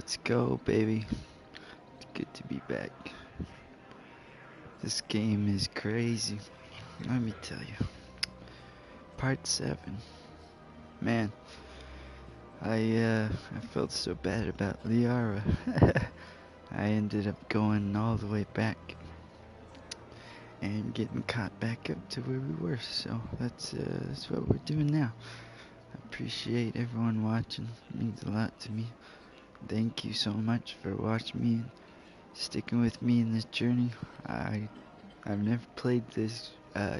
Let's go, baby. It's good to be back. This game is crazy. Let me tell you. Part 7. Man, I felt so bad about Liara. I ended up going all the way back and getting caught back up to where we were. So that's what we're doing now. I appreciate everyone watching. It means a lot to me. Thank you so much for watching me and sticking with me in this journey. I've never played this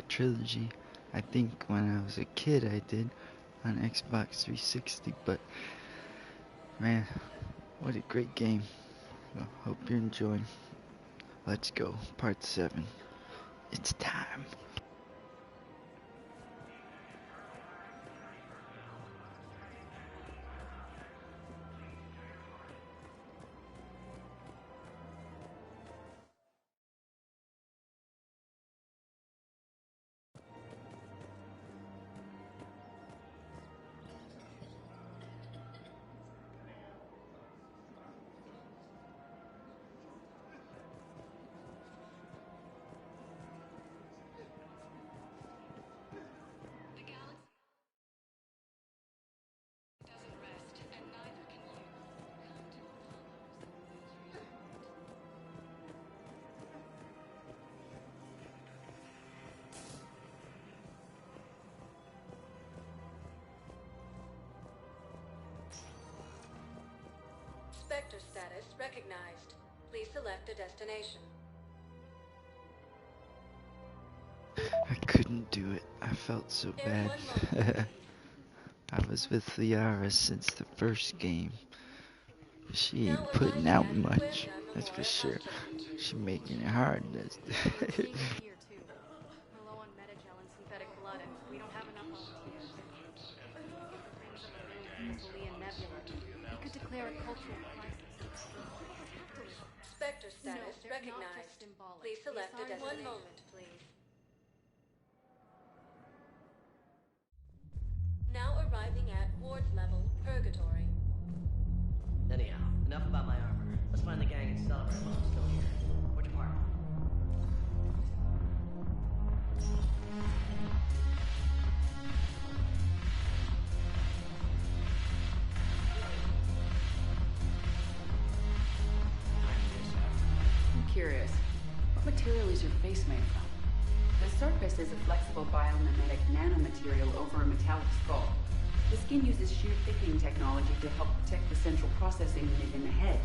trilogy. I think when I was a kid I did on Xbox 360, but man, what a great game. Well, hope you're enjoying. Let's go, part 7. It's time. Spectre status recognized. Please select a destination. I couldn't do it. I felt so bad. I was with Liara since the first game. She ain't putting out much, that's for sure. She making it hard. Here too. We're low on Metagel and synthetic blood, and we don't have enough volunteers. Things up the Bolian Nebula. We could declare a cultural crisis. Spectre status No, recognized. Please select a destination. One moment, please. Now arriving at Ward's level, Purgatory. Anyhow, enough about my armor. Let's find the gang and celebrate while I'm still here. Which part? I'm curious. What material is your face made from? The surface is a flexible biomimetic nanomaterial over a metallic skull. The skin uses shear thickening technology to help protect the central processing unit in the head.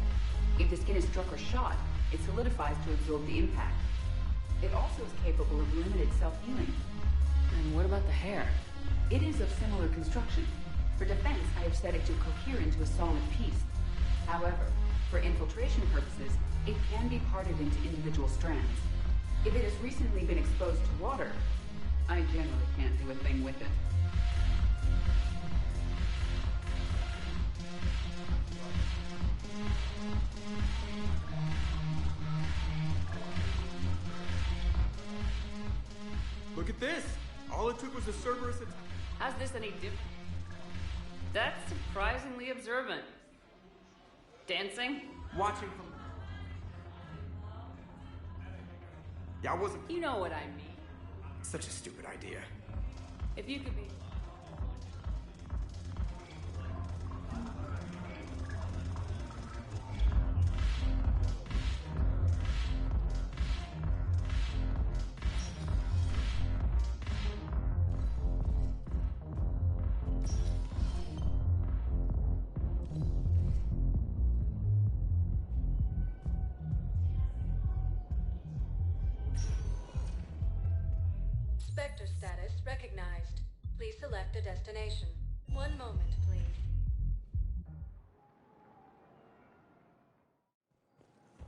If the skin is struck or shot, it solidifies to absorb the impact. It also is capable of limited self-healing. And what about the hair? It is of similar construction. For defense, I have set it to cohere into a solid piece. However, for infiltration purposes, it can be parted into individual strands. If it has recently been exposed to water, I generally can't do a thing with it. Look at this! All it took was a Cerberus attack. How's this any different? That's surprisingly observant. Dancing? Watching from... Yeah, I wasn't... You know what I mean. Such a stupid idea. If you could be... Spectre status recognized. Please select a destination. One moment, please.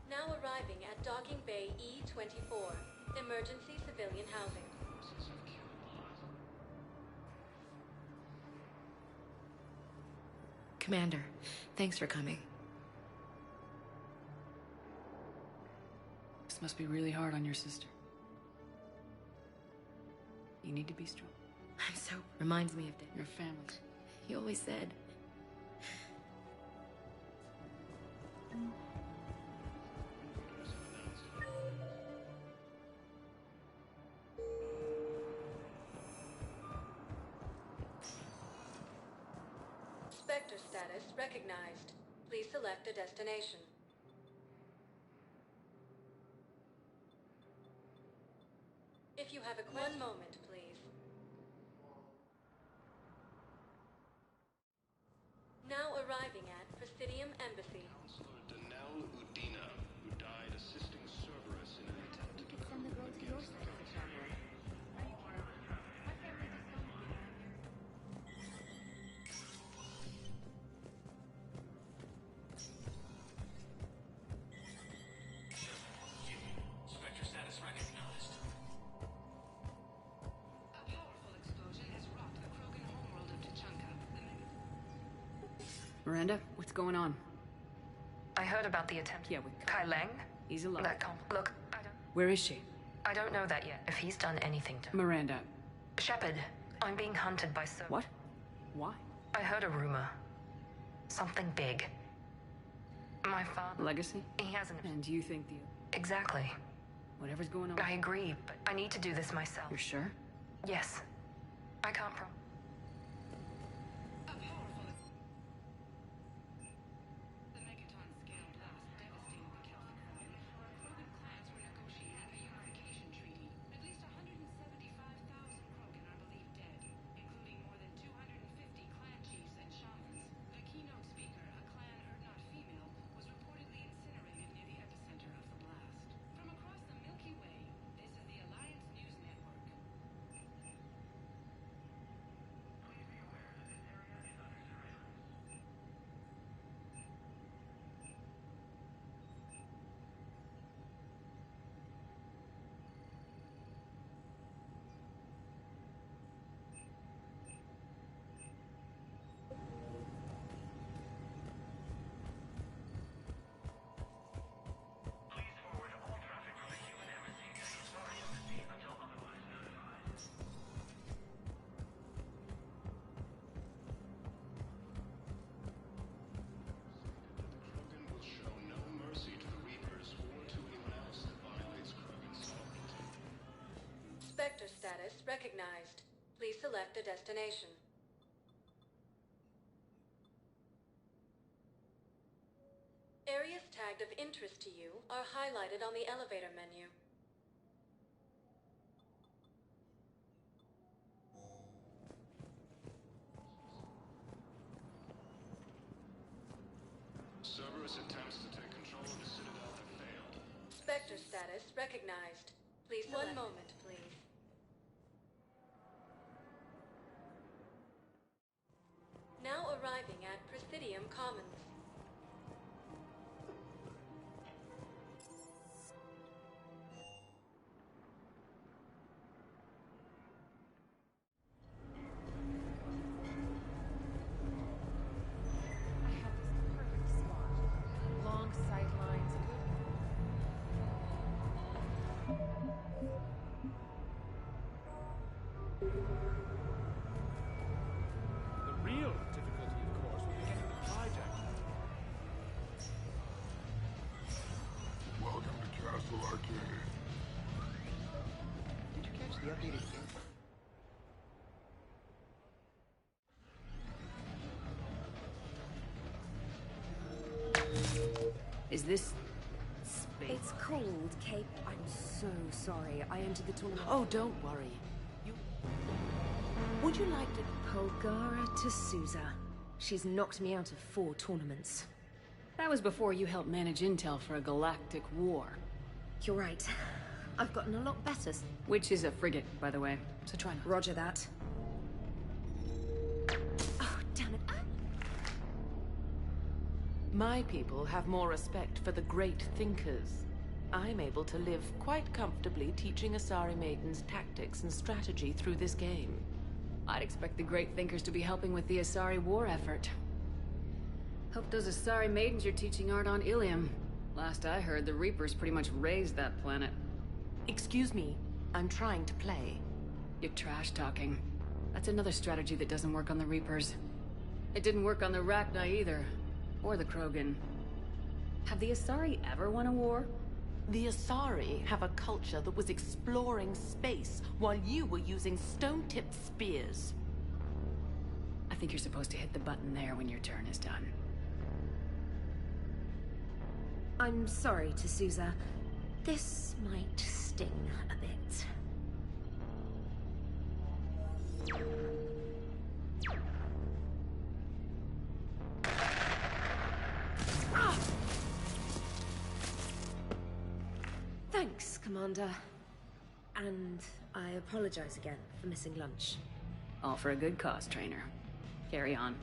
Now arriving at Docking Bay E-24, emergency civilian housing. Commander, thanks for coming. This must be really hard on your sister. You need to be strong. I'm so... Reminds me of Dad. Your family. He always said... Spectre status recognized. Please select a destination. If you have a question... 1 moment, please. Now arriving at Presidium Embassy. Counselor Danelle Udina, who died assisting Cerberus in an attempt to Send the girl to your side of the family. Spectre status recognized. A powerful explosion has rocked the Krogan homeworld of Tuchanka. Miranda, what's going on? I heard about the attempt. Yeah, with Kai Leng? He's alive. Look, I don't... Where is she? I don't know that yet. If he's done anything to... Miranda. Shepard, I'm being hunted by Cerberus. What? Why? I heard a rumor. Something big. My father... Legacy? He hasn't... And you think the... Exactly. Whatever's going on... I agree, but I need to do this myself. You're sure? Yes. I can't promise. The megaton-scale blast devastated the Celtic Valley. Krogan clans were negotiating a unification treaty. At least 175,000 Krogan are believed dead, including more than 250 clan chiefs and shamans. The keynote speaker, a clan Urdnot female, was reportedly incinerated near the epicenter of the blast. From across the Milky Way, this is the Alliance News Network. Krogan will show no mercy to the Reapers or to anyone else that violates Krogan sovereignty. Spectre status recognized. Please select a destination. Areas tagged of interest to you are highlighted on the elevator menu. Cerberus attempts to take control of the Citadel have failed. Spectre status recognized. Please select... 1 moment, please. Now arriving at Presidium Commons. I have this perfect spot. Long sightlines, The real difficulty, of course, will be getting the hijacked. Welcome to Castle Arcade. Did you catch the updated game? Is this... space? It's called Cape. I'm so sorry. I entered the tournament. Oh, don't worry. Would you like to... Polgara to Souza. She's knocked me out of 4 tournaments. That was before you helped manage intel for a galactic war. You're right. I've gotten a lot better. Which is a frigate, by the way. So try not. Roger that. Oh, damn it. My people have more respect for the great thinkers. I'm able to live quite comfortably teaching Asari maidens tactics and strategy through this game. I'd expect the great thinkers to be helping with the Asari war effort. Hope those Asari maidens you're teaching aren't on Ilium. Last I heard, the Reapers pretty much raised that planet. Excuse me, I'm trying to play. You're trash-talking. That's another strategy that doesn't work on the Reapers. It didn't work on the Rachni either. Or the Krogan. Have the Asari ever won a war? The Asari have a culture that was exploring space while you were using stone-tipped spears. I think you're supposed to hit the button there when your turn is done. I'm sorry, T'Souza. This might sting a bit. Thanks, Commander. And I apologize again for missing lunch. All for a good cause, Trainer. Carry on.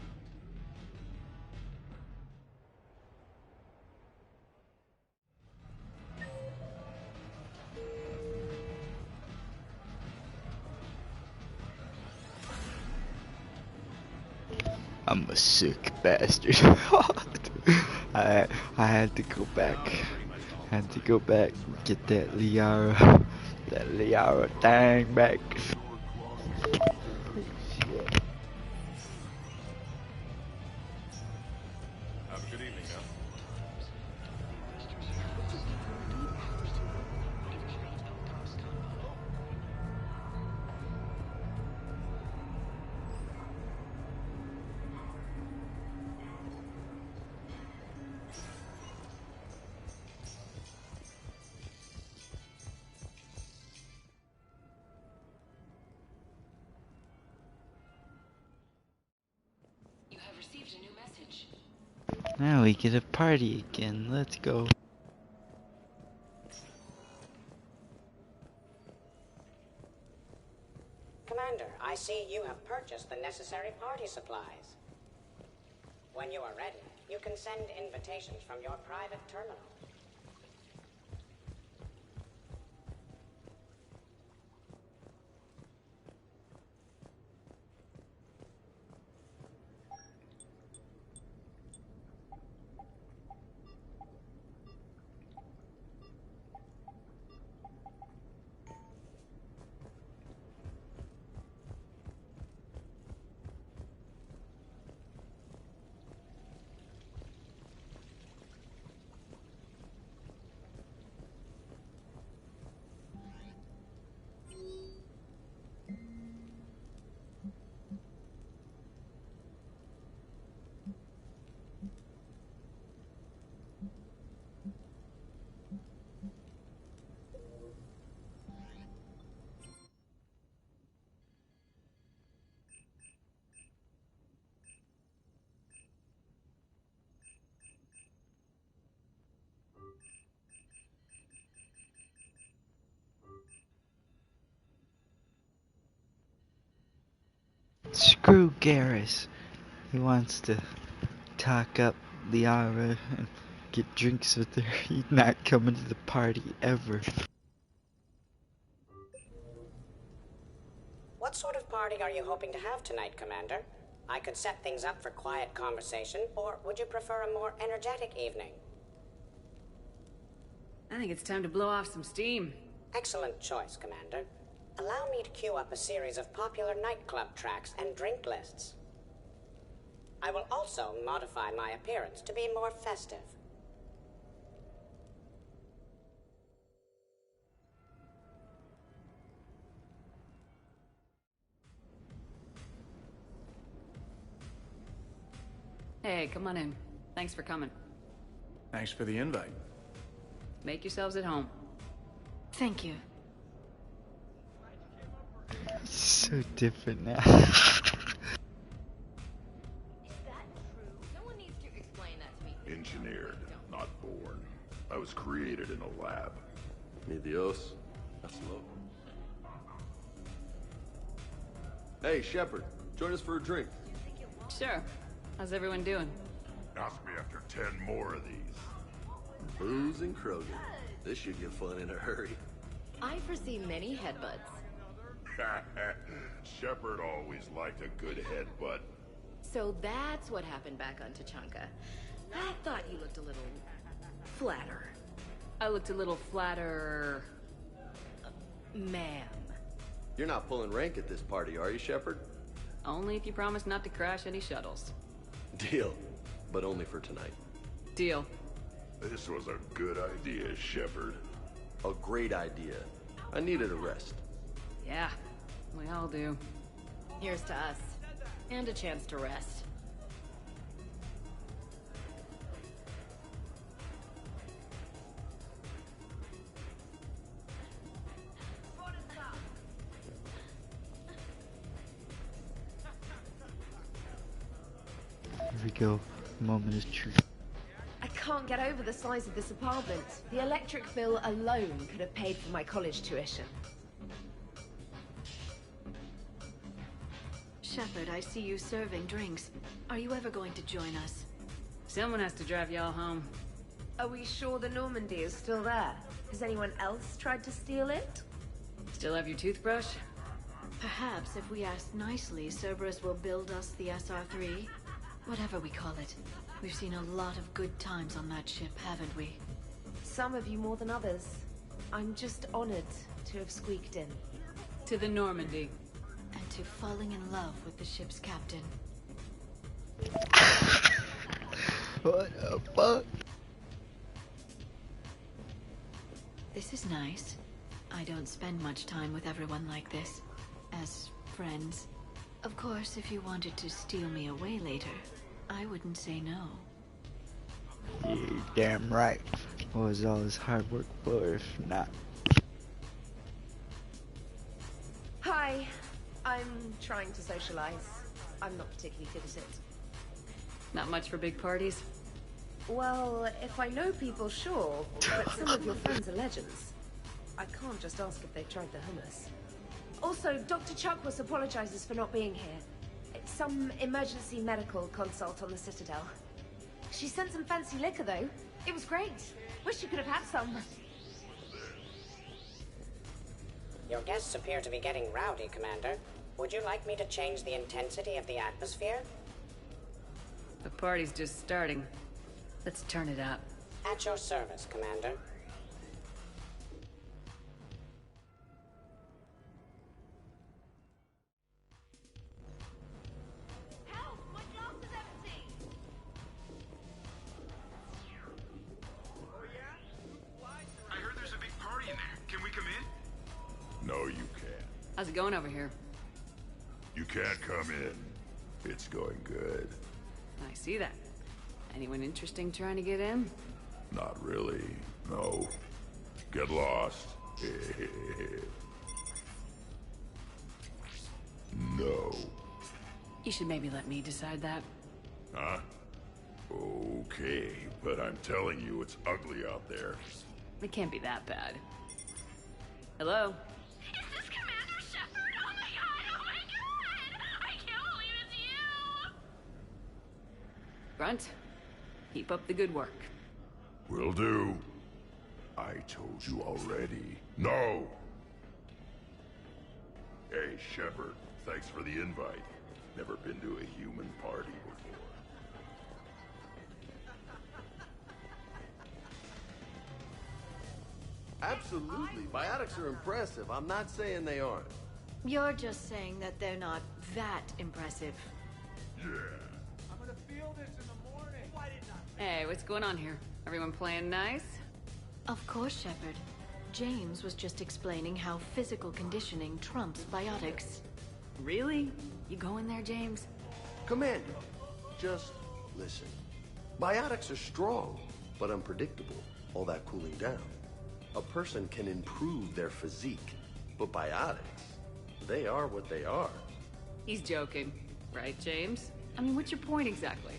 I'm a sick bastard. I had to go back. Had to go back and get that Liara thing back. Have a good evening now. You have received a new message. Now we get a party again. Let's go. Commander, I see you have purchased the necessary party supplies. When you are ready, you can send invitations from your private terminal. Screw Garrus. He wants to talk up Liara and get drinks with her. He's not coming to the party ever. What sort of party are you hoping to have tonight, Commander? I could set things up for quiet conversation, or would you prefer a more energetic evening? I think it's time to blow off some steam. Excellent choice, Commander. Allow me to queue up a series of popular nightclub tracks and drink lists. I will also modify my appearance to be more festive. Hey, come on in. Thanks for coming. Thanks for the invite. Make yourselves at home. Thank you. So different now. Is that true? No one needs to explain that to me. Engineered, not born. I was created in a lab. Mi Dios. That's low. Hey, Shepard. Join us for a drink. Sure. How's everyone doing? Ask me after 10 more of these. Booze and Krogan. This should get fun in a hurry. I foresee many headbutts. Shepard always liked a good headbutt. So that's what happened back on Tachanka. I thought you looked a little flatter. I looked a little flatter. Ma'am. You're not pulling rank at this party, are you, Shepard? Only if you promise not to crash any shuttles. Deal. But only for tonight. Deal. This was a good idea, Shepard. A great idea. I needed a rest. Yeah, we all do. Here's to us. And a chance to rest. Here we go. Moment of truth. I can't get over the size of this apartment. The electric bill alone could have paid for my college tuition. Shepard, I see you serving drinks. Are you ever going to join us? Someone has to drive y'all home. Are we sure the Normandy is still there? Has anyone else tried to steal it? Still have your toothbrush? Perhaps if we ask nicely, Cerberus will build us the SR-3. Whatever we call it. We've seen a lot of good times on that ship, haven't we? Some of you more than others. I'm just honored to have squeaked in. To the Normandy. And to falling in love with the ship's captain. What the fuck? This is nice. I don't spend much time with everyone like this. As friends. Of course, if you wanted to steal me away later, I wouldn't say no. Yeah, damn right. What was all this hard work for if not? Hi. I'm trying to socialize. I'm not particularly good at it. Not much for big parties? Well, if I know people, sure. But some of your friends are legends. I can't just ask if they've tried the hummus. Also, Dr. Chuckworth apologizes for not being here. It's some emergency medical consult on the Citadel. She sent some fancy liquor, though. It was great. Wish you could have had some. Your guests appear to be getting rowdy, Commander. Would you like me to change the intensity of the atmosphere? The party's just starting. Let's turn it up. At your service, Commander. I heard there's a big party in there. Can we come in? No, you can't. How's it going over here? You can't come in. It's going good. I see that. Anyone interesting trying to get in? Not really. No. Get lost. No. You should maybe let me decide that. Huh? Okay, but I'm telling you, it's ugly out there. It can't be that bad. Hello? Is this Commander Shepard? Oh my god! I can't believe it's you! Grunt, keep up the good work. Will do. I told you already. No! Hey, Shepard, thanks for the invite. Never been to a human party before. Absolutely. Biotics are impressive. I'm not saying they aren't. You're just saying that they're not that impressive. Yeah. I'm gonna feel this in the morning. Why didn't I? Hey, what's going on here? Everyone playing nice? Of course, Shepard. James was just explaining how physical conditioning trumps biotics. Really? You going there, James? Commander, just listen. Biotics are strong, but unpredictable. All that cooling down. A person can improve their physique, but biotics, they are what they are. He's joking. Right, James? I mean, what's your point exactly?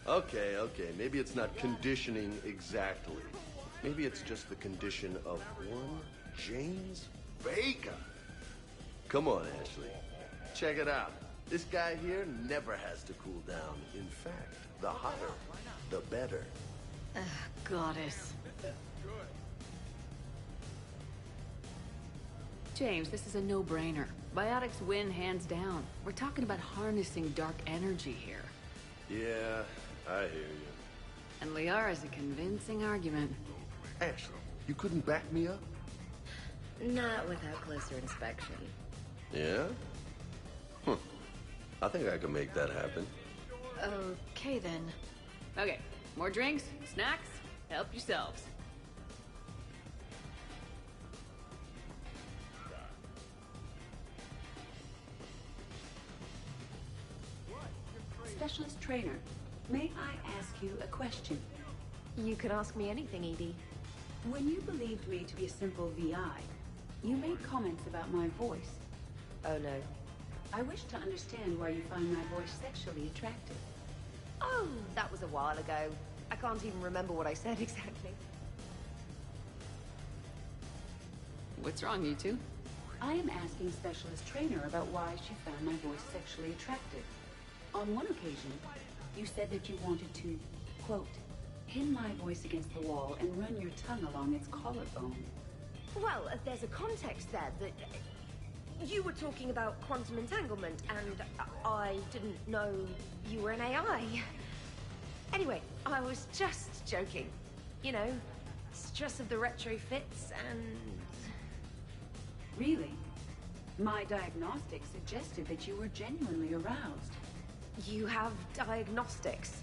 Okay, maybe it's not conditioning exactly. Maybe it's just the condition of one James Vega. Come on, Ashley. Check it out. This guy here never has to cool down. In fact, the hotter, the better. Goddess. James, this is a no-brainer. Biotics win hands down. We're talking about harnessing dark energy here. Yeah, I hear you. And Liara's a convincing argument. Ashley, you couldn't back me up? Not without closer inspection. Yeah? I think I can make that happen. Okay, then. Okay, more drinks? Snacks? Help yourselves. Specialist trainer, may I ask you a question? You can ask me anything, Edie. When you believed me to be a simple VI, you made comments about my voice. Oh no. I wish to understand why you find my voice sexually attractive. Oh, that was a while ago. I can't even remember what I said exactly. What's wrong, you two? I am asking Specialist Trainer about why she found my voice sexually attractive. On one occasion, you said that you wanted to, quote, pin my voice against the wall and run your tongue along its collarbone. Well, there's a context there that... You were talking about quantum entanglement, and I didn't know you were an AI. Anyway, I was just joking. You know, stress of the retrofits and... Really? My diagnostics suggested that you were genuinely aroused. You have diagnostics.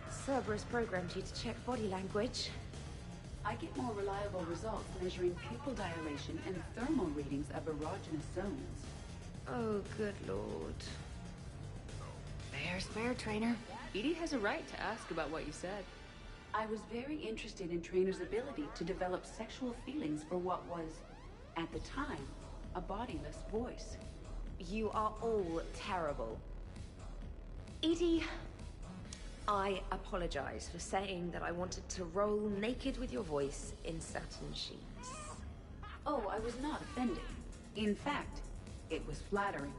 Cerberus programmed you to check body language. I get more reliable results measuring pupil dilation and thermal readings of erogenous zones. Oh, good lord. Fair's fair, Trainer. Edie has a right to ask about what you said. I was very interested in Trainer's ability to develop sexual feelings for what was, at the time, a bodiless voice. You are all terrible. Edie, I apologize for saying that I wanted to roll naked with your voice in satin sheets. Oh, I was not offended. In fact, it was flattering.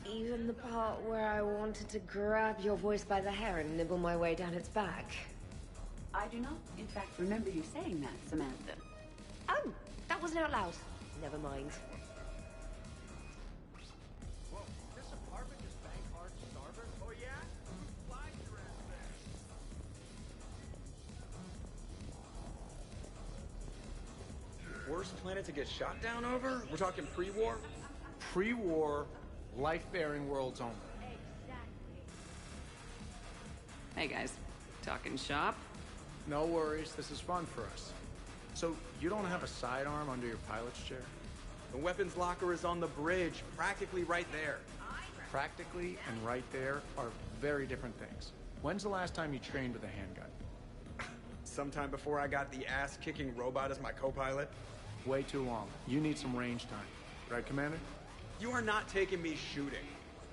Even the part where I wanted to grab your voice by the hair and nibble my way down its back. I do not, in fact, remember you saying that, Samantha. Oh, that wasn't out loud. Never mind. Whoa, this apartment just bang hard starboard? Oh yeah? Fly your ass there. Worst planet to get shot down over? We're talking pre-war? Pre-war, life-bearing worlds only. Hey guys, talking shop? No worries, this is fun for us. So, you don't have a sidearm under your pilot's chair? The weapons locker is on the bridge, practically right there. Practically and right there are very different things. When's the last time you trained with a handgun? Sometime before I got the ass-kicking robot as my co-pilot. Way too long. You need some range time. Right, Commander? You are not taking me shooting.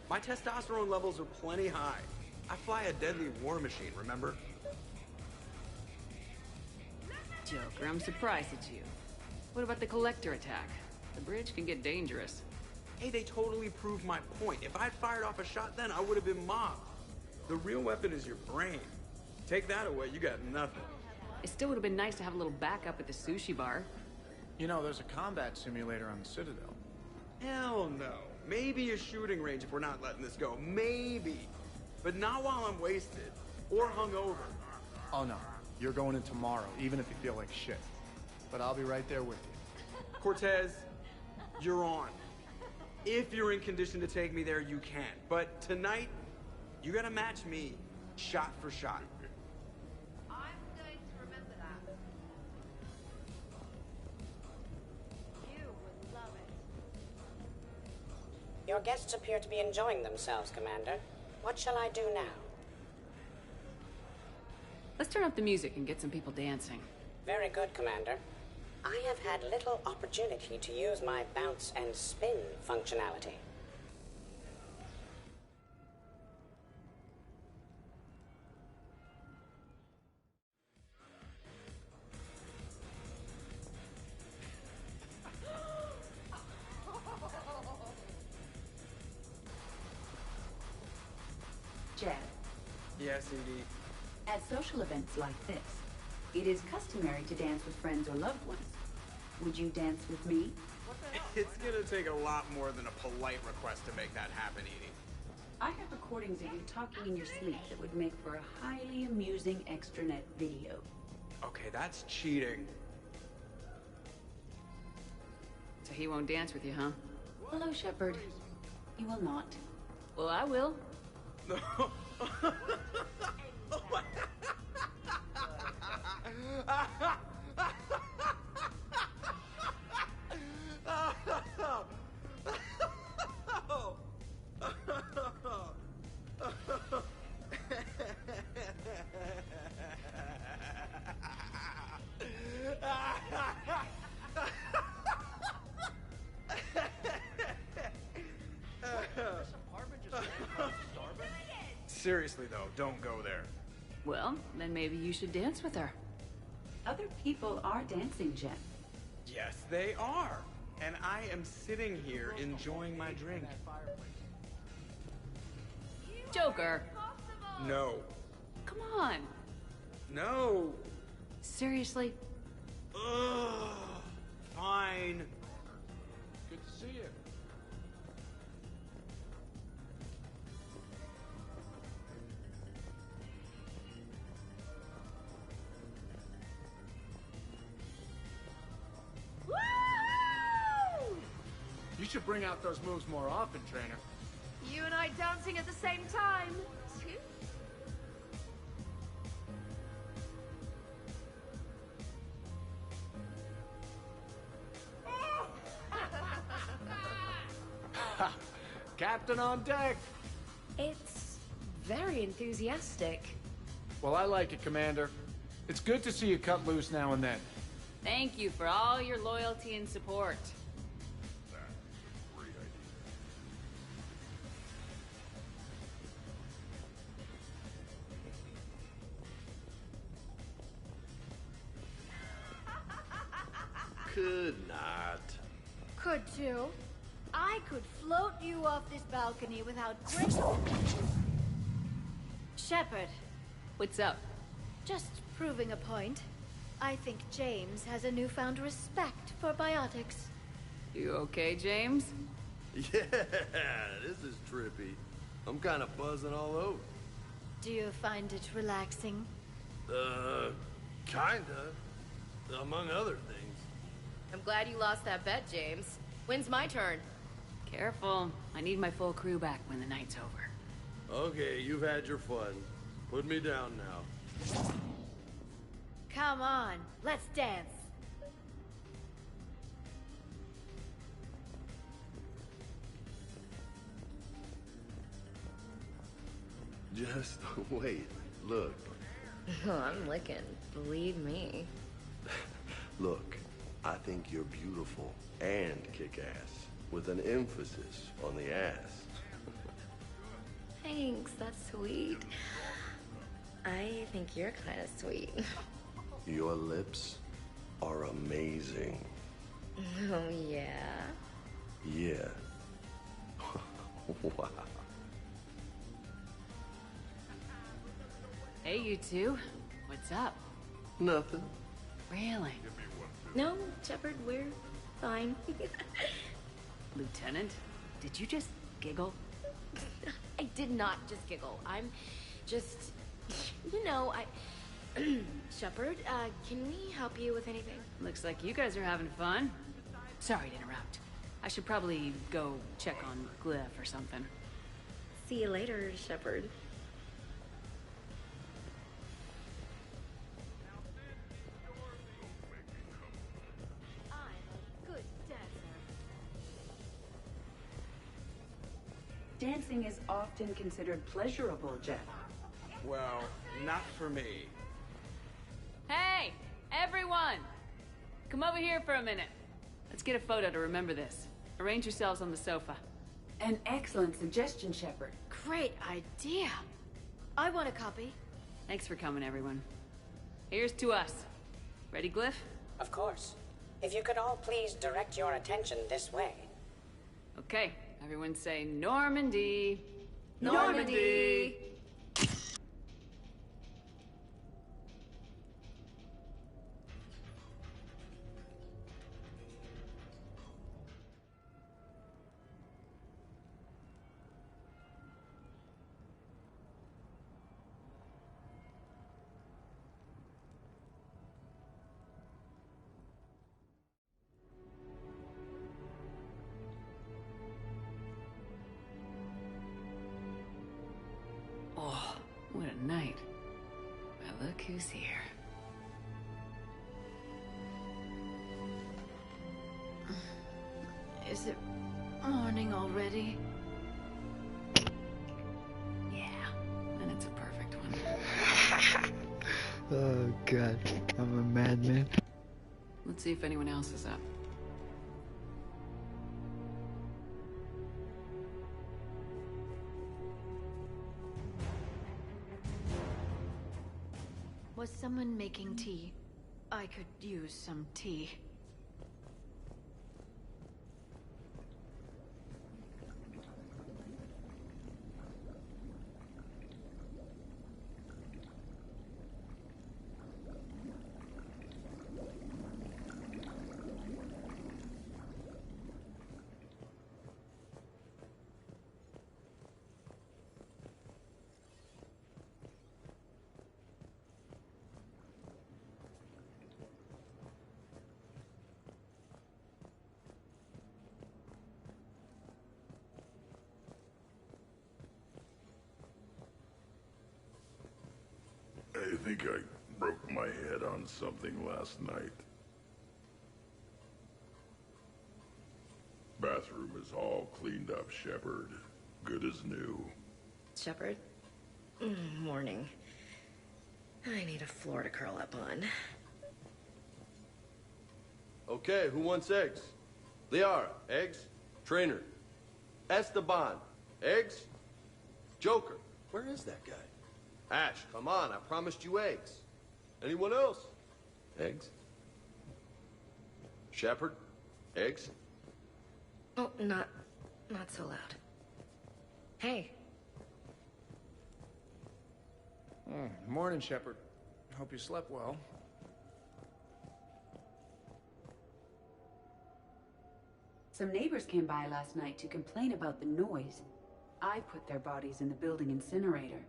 My testosterone levels are plenty high. I fly a deadly war machine, remember? Joker, I'm surprised at you. What about the Collector attack? The bridge can get dangerous. Hey, they totally proved my point. If I'd fired off a shot then, I would have been mobbed. The real weapon is your brain. Take that away, you got nothing. It still would have been nice to have a little backup at the sushi bar. You know, there's a combat simulator on the Citadel. Hell no. Maybe a shooting range if we're not letting this go. Maybe. But not while I'm wasted. Or hungover. Oh no, you're going in tomorrow, even if you feel like shit. But I'll be right there with you. Cortez, you're on. If you're in condition to take me there, you can. But tonight, you gotta match me, shot for shot. I'm going to remember that. You would love it. Your guests appear to be enjoying themselves, Commander. What shall I do now? Let's turn up the music and get some people dancing. Very good, Commander. I have had little opportunity to use my bounce and spin functionality. Jed, Yes, Edie. at social events like this, it is customary to dance with friends or loved ones. Would you dance with me? It's gonna take a lot more than a polite request to make that happen, Edie. I have recordings of you talking in your sleep that would make for a highly amusing extranet video. Okay, that's cheating. So he won't dance with you, huh? Hello, Shepard. You will not. Well, I will. Seriously, though, don't go there. Well, then maybe you should dance with her. Other people are dancing, Jen. Yes, they are. And I am sitting here enjoying my drink. Joker! No. Come on! No. Seriously? Ugh. Fine. Good to see you. You should bring out those moves more often, trainer. You and I dancing at the same time. Captain on deck. It's very enthusiastic. Well, I like it, Commander. It's good to see you cut loose now and then. Thank you for all your loyalty and support. Could not. Could too. I could float you off this balcony without great... Shepard, What's up? just proving a point. I think James has a newfound respect for biotics. You okay, James? Yeah, this is trippy. I'm kind of buzzing all over. Do you find it relaxing? Kinda. Among other things. I'm glad you lost that bet, James. When's my turn? Careful. I need my full crew back when the night's over. Okay, you've had your fun. Put me down now. Come on, let's dance. Just wait. Look. I'm licking. Believe me. Look, I think you're beautiful and kick-ass, with an emphasis on the ass. Thanks, that's sweet. I think you're kind of sweet. Your lips are amazing. Oh, yeah? Yeah. Wow. Hey, you two. What's up? Nothing. Really? No, Shepard, we're fine. Lieutenant, did you just giggle? I did not just giggle. I'm just, you know, Shepard, can we help you with anything? Looks like you guys are having fun. Sorry to interrupt. I should probably go check on Glyph or something. See you later, Shepard. Good dancer. Dancing is often considered pleasurable, Jeff. Well, not for me. Hey, everyone! Come over here for a minute. Let's get a photo to remember this. Arrange yourselves on the sofa. An excellent suggestion, Shepard. Great idea. I want a copy. Thanks for coming, everyone. Here's to us. Ready, Glyph? Of course. If you could all please direct your attention this way. Okay, everyone say Normandy. Normandy! Oh, what a night. Well, look who's here. Is it morning already? Yeah, and it's a perfect one. Oh god, I'm a madman. Let's see if anyone else is up. Was someone making tea? I could use some tea. I think I broke my head on something last night. Bathroom is all cleaned up, Shepard. Good as new. Shepard? Morning. I need a floor to curl up on. Okay, who wants eggs? Liara, eggs? Trainer. Esteban, eggs? Joker, where is that guy? Ash, come on, I promised you eggs. Anyone else? Eggs? Shepard, eggs? Oh, not so loud. Hey. Morning, Shepard. Hope you slept well. Some neighbors came by last night to complain about the noise. I put their bodies in the building incinerator.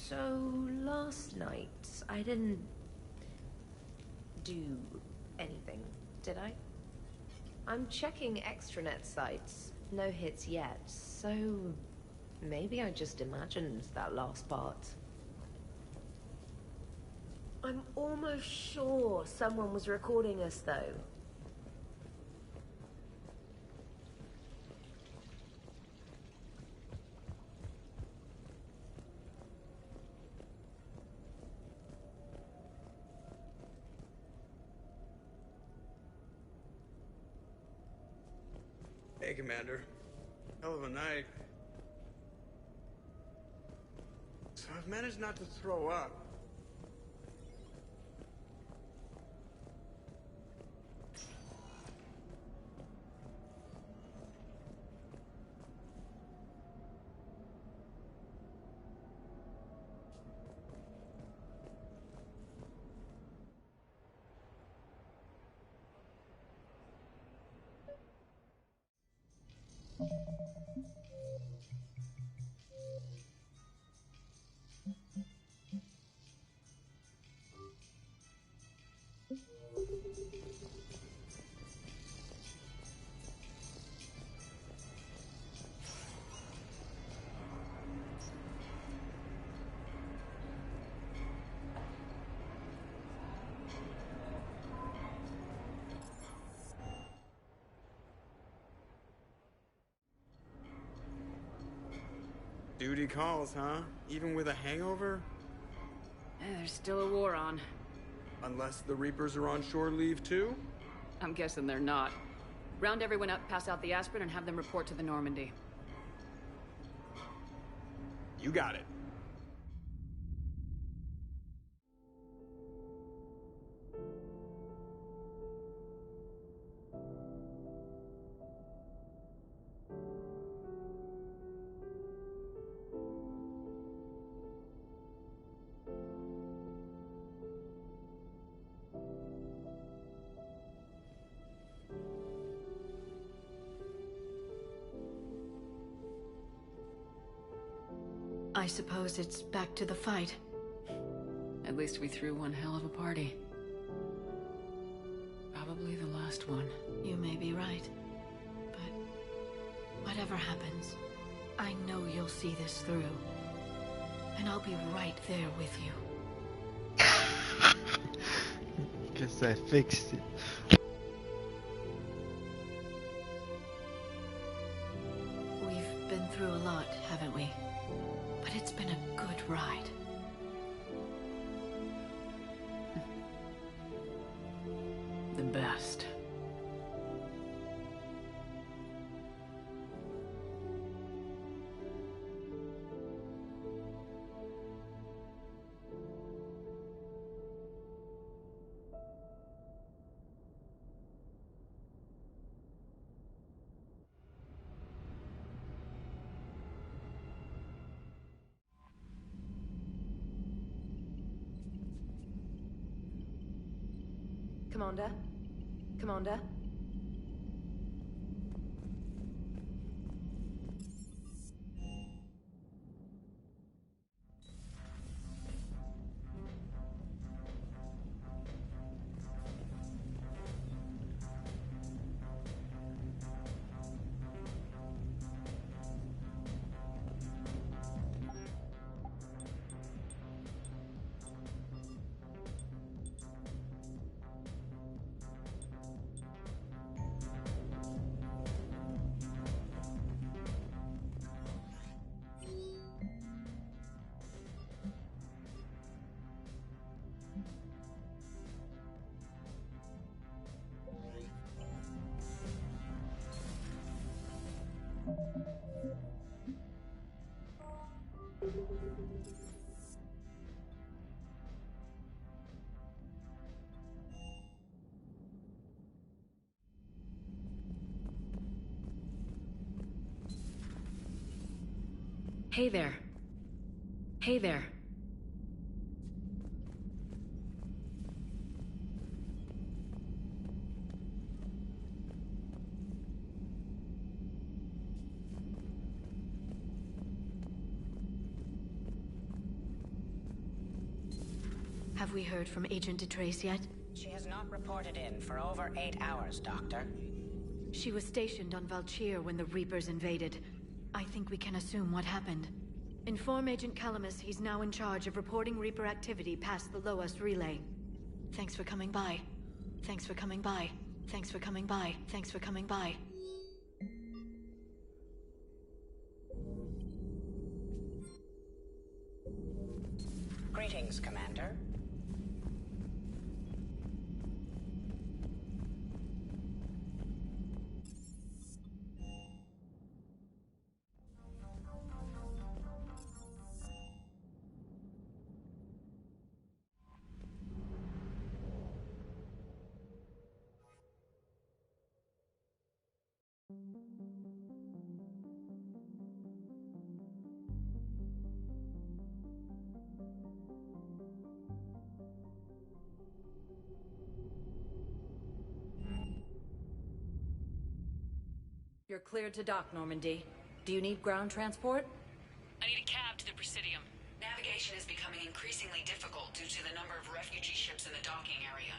So, last night, I didn't do anything, did I? I'm checking extranet sites. No hits yet, so maybe I just imagined that last part. I'm almost sure someone was recording us, though. Hey, Commander. Hell of a night. So I've managed not to throw up. Duty calls, huh? Even with a hangover? There's still a war on. Unless the Reapers are on shore leave too? I'm guessing they're not. Round everyone up, pass out the aspirin, and have them report to the Normandy. You got it. I suppose it's back to the fight. At least we threw one hell of a party. Probably the last one. You may be right. But whatever happens, I know you'll see this through. And I'll be right there with you. Guess I fixed it. We've been through a lot, haven't we? But it's been a good ride. The best. Commander? Commander? Hey there. Hey there. Have we heard from Agent DeTrace yet? She has not reported in for over 8 hours, Doctor. She was stationed on Valchir when the Reapers invaded. I think we can assume what happened. Inform Agent Calamus he's now in charge of reporting Reaper activity past the Loas relay. Thanks for coming by. Thanks for coming by. Thanks for coming by. Thanks for coming by. Greetings, Commander. You're cleared to dock, Normandy. Do you need ground transport? I need a cab to the Presidium. Navigation is becoming increasingly difficult due to the number of refugee ships in the docking area.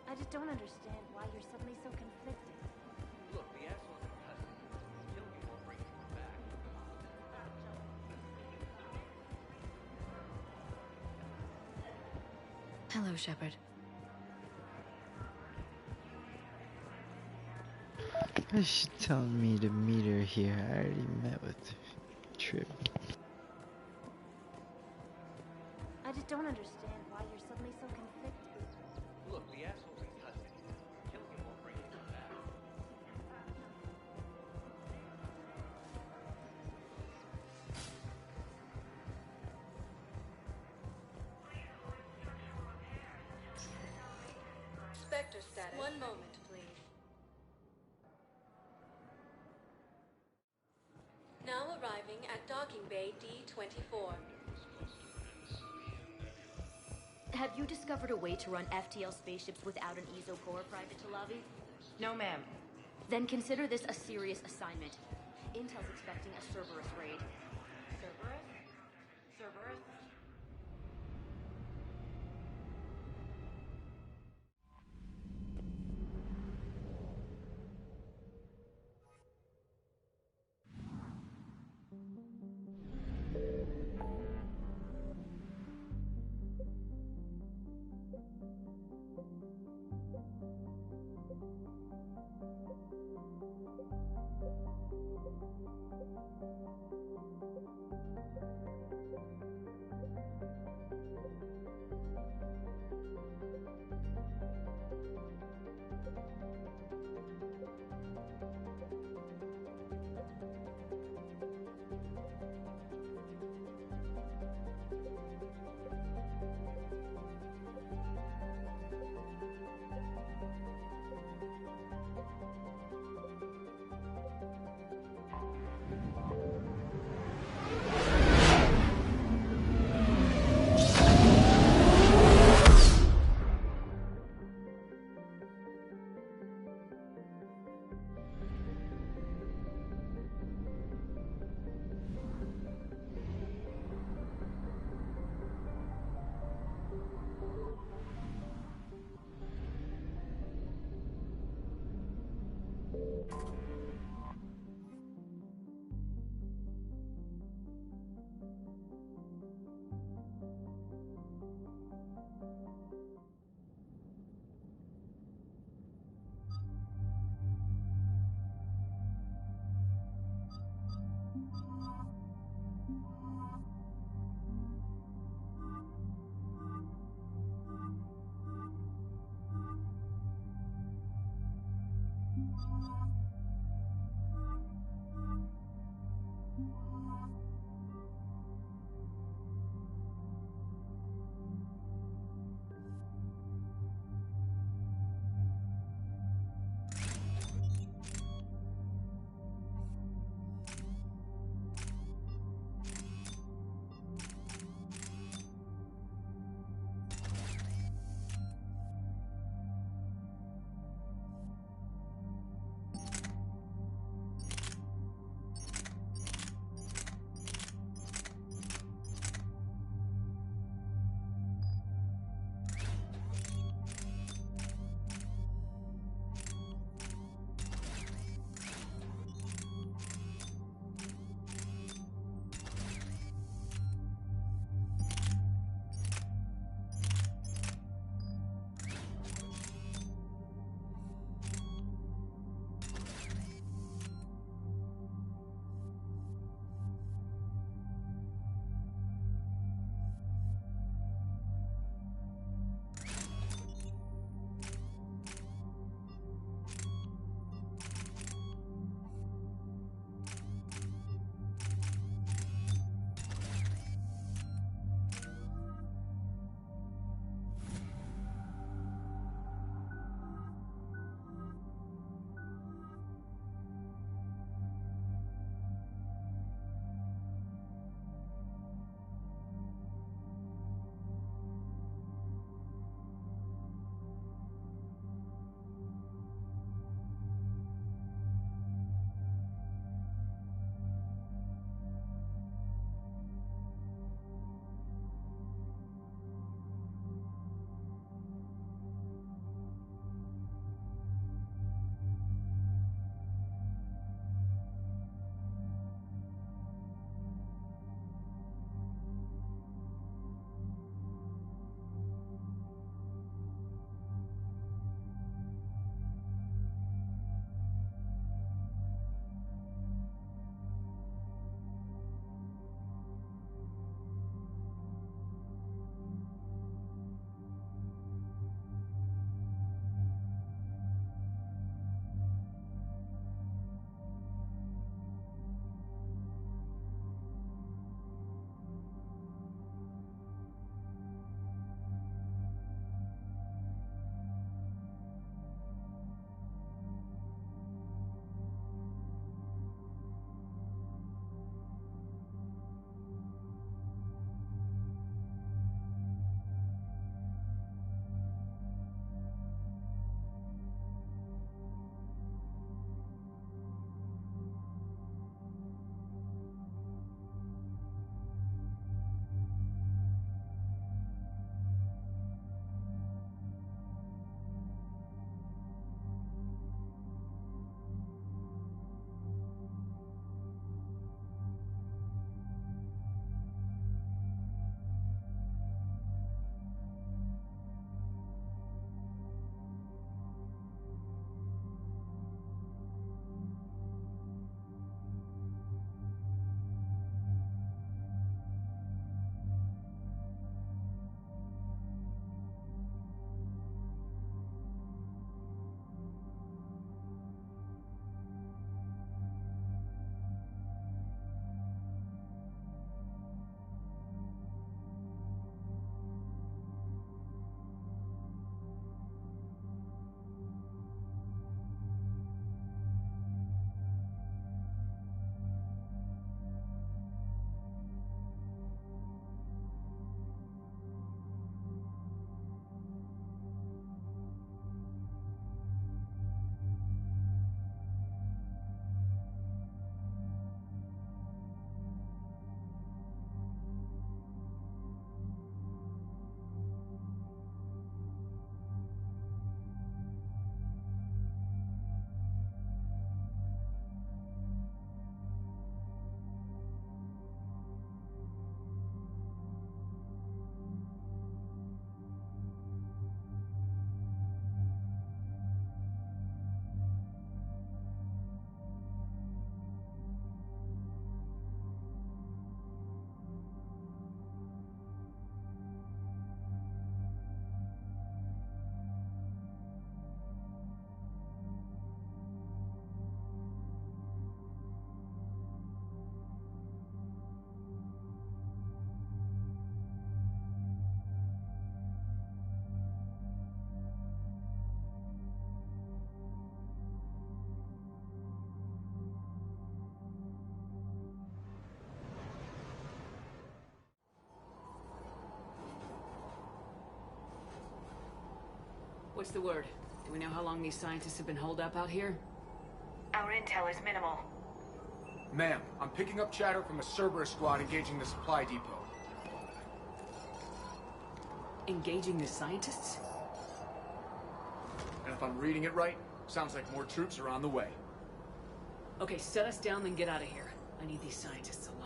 I just don't understand why you're suddenly so conflicted. Look, the asshole's in custody. Kill me or bring him back. Hello, Shepard. She's telling me to meet her here. I already met with Trip. I just don't understand why you're suddenly so conflicted. Look, the asshole's in custody. Kill him or bring him back. Spectre status. 1 moment. 24. Have you discovered a way to run FTL spaceships without an ESO core, Private Talavi? No, ma'am. Then consider this a serious assignment. Intel's expecting a Cerberus raid. Cerberus? Cerberus? What's the word? Do we know how long these scientists have been holed up out here? Our intel is minimal. Ma'am, I'm picking up chatter from a Cerberus squad engaging the supply depot. Engaging the scientists? And if I'm reading it right, sounds like more troops are on the way. Okay, set us down, then get out of here. I need these scientists alive.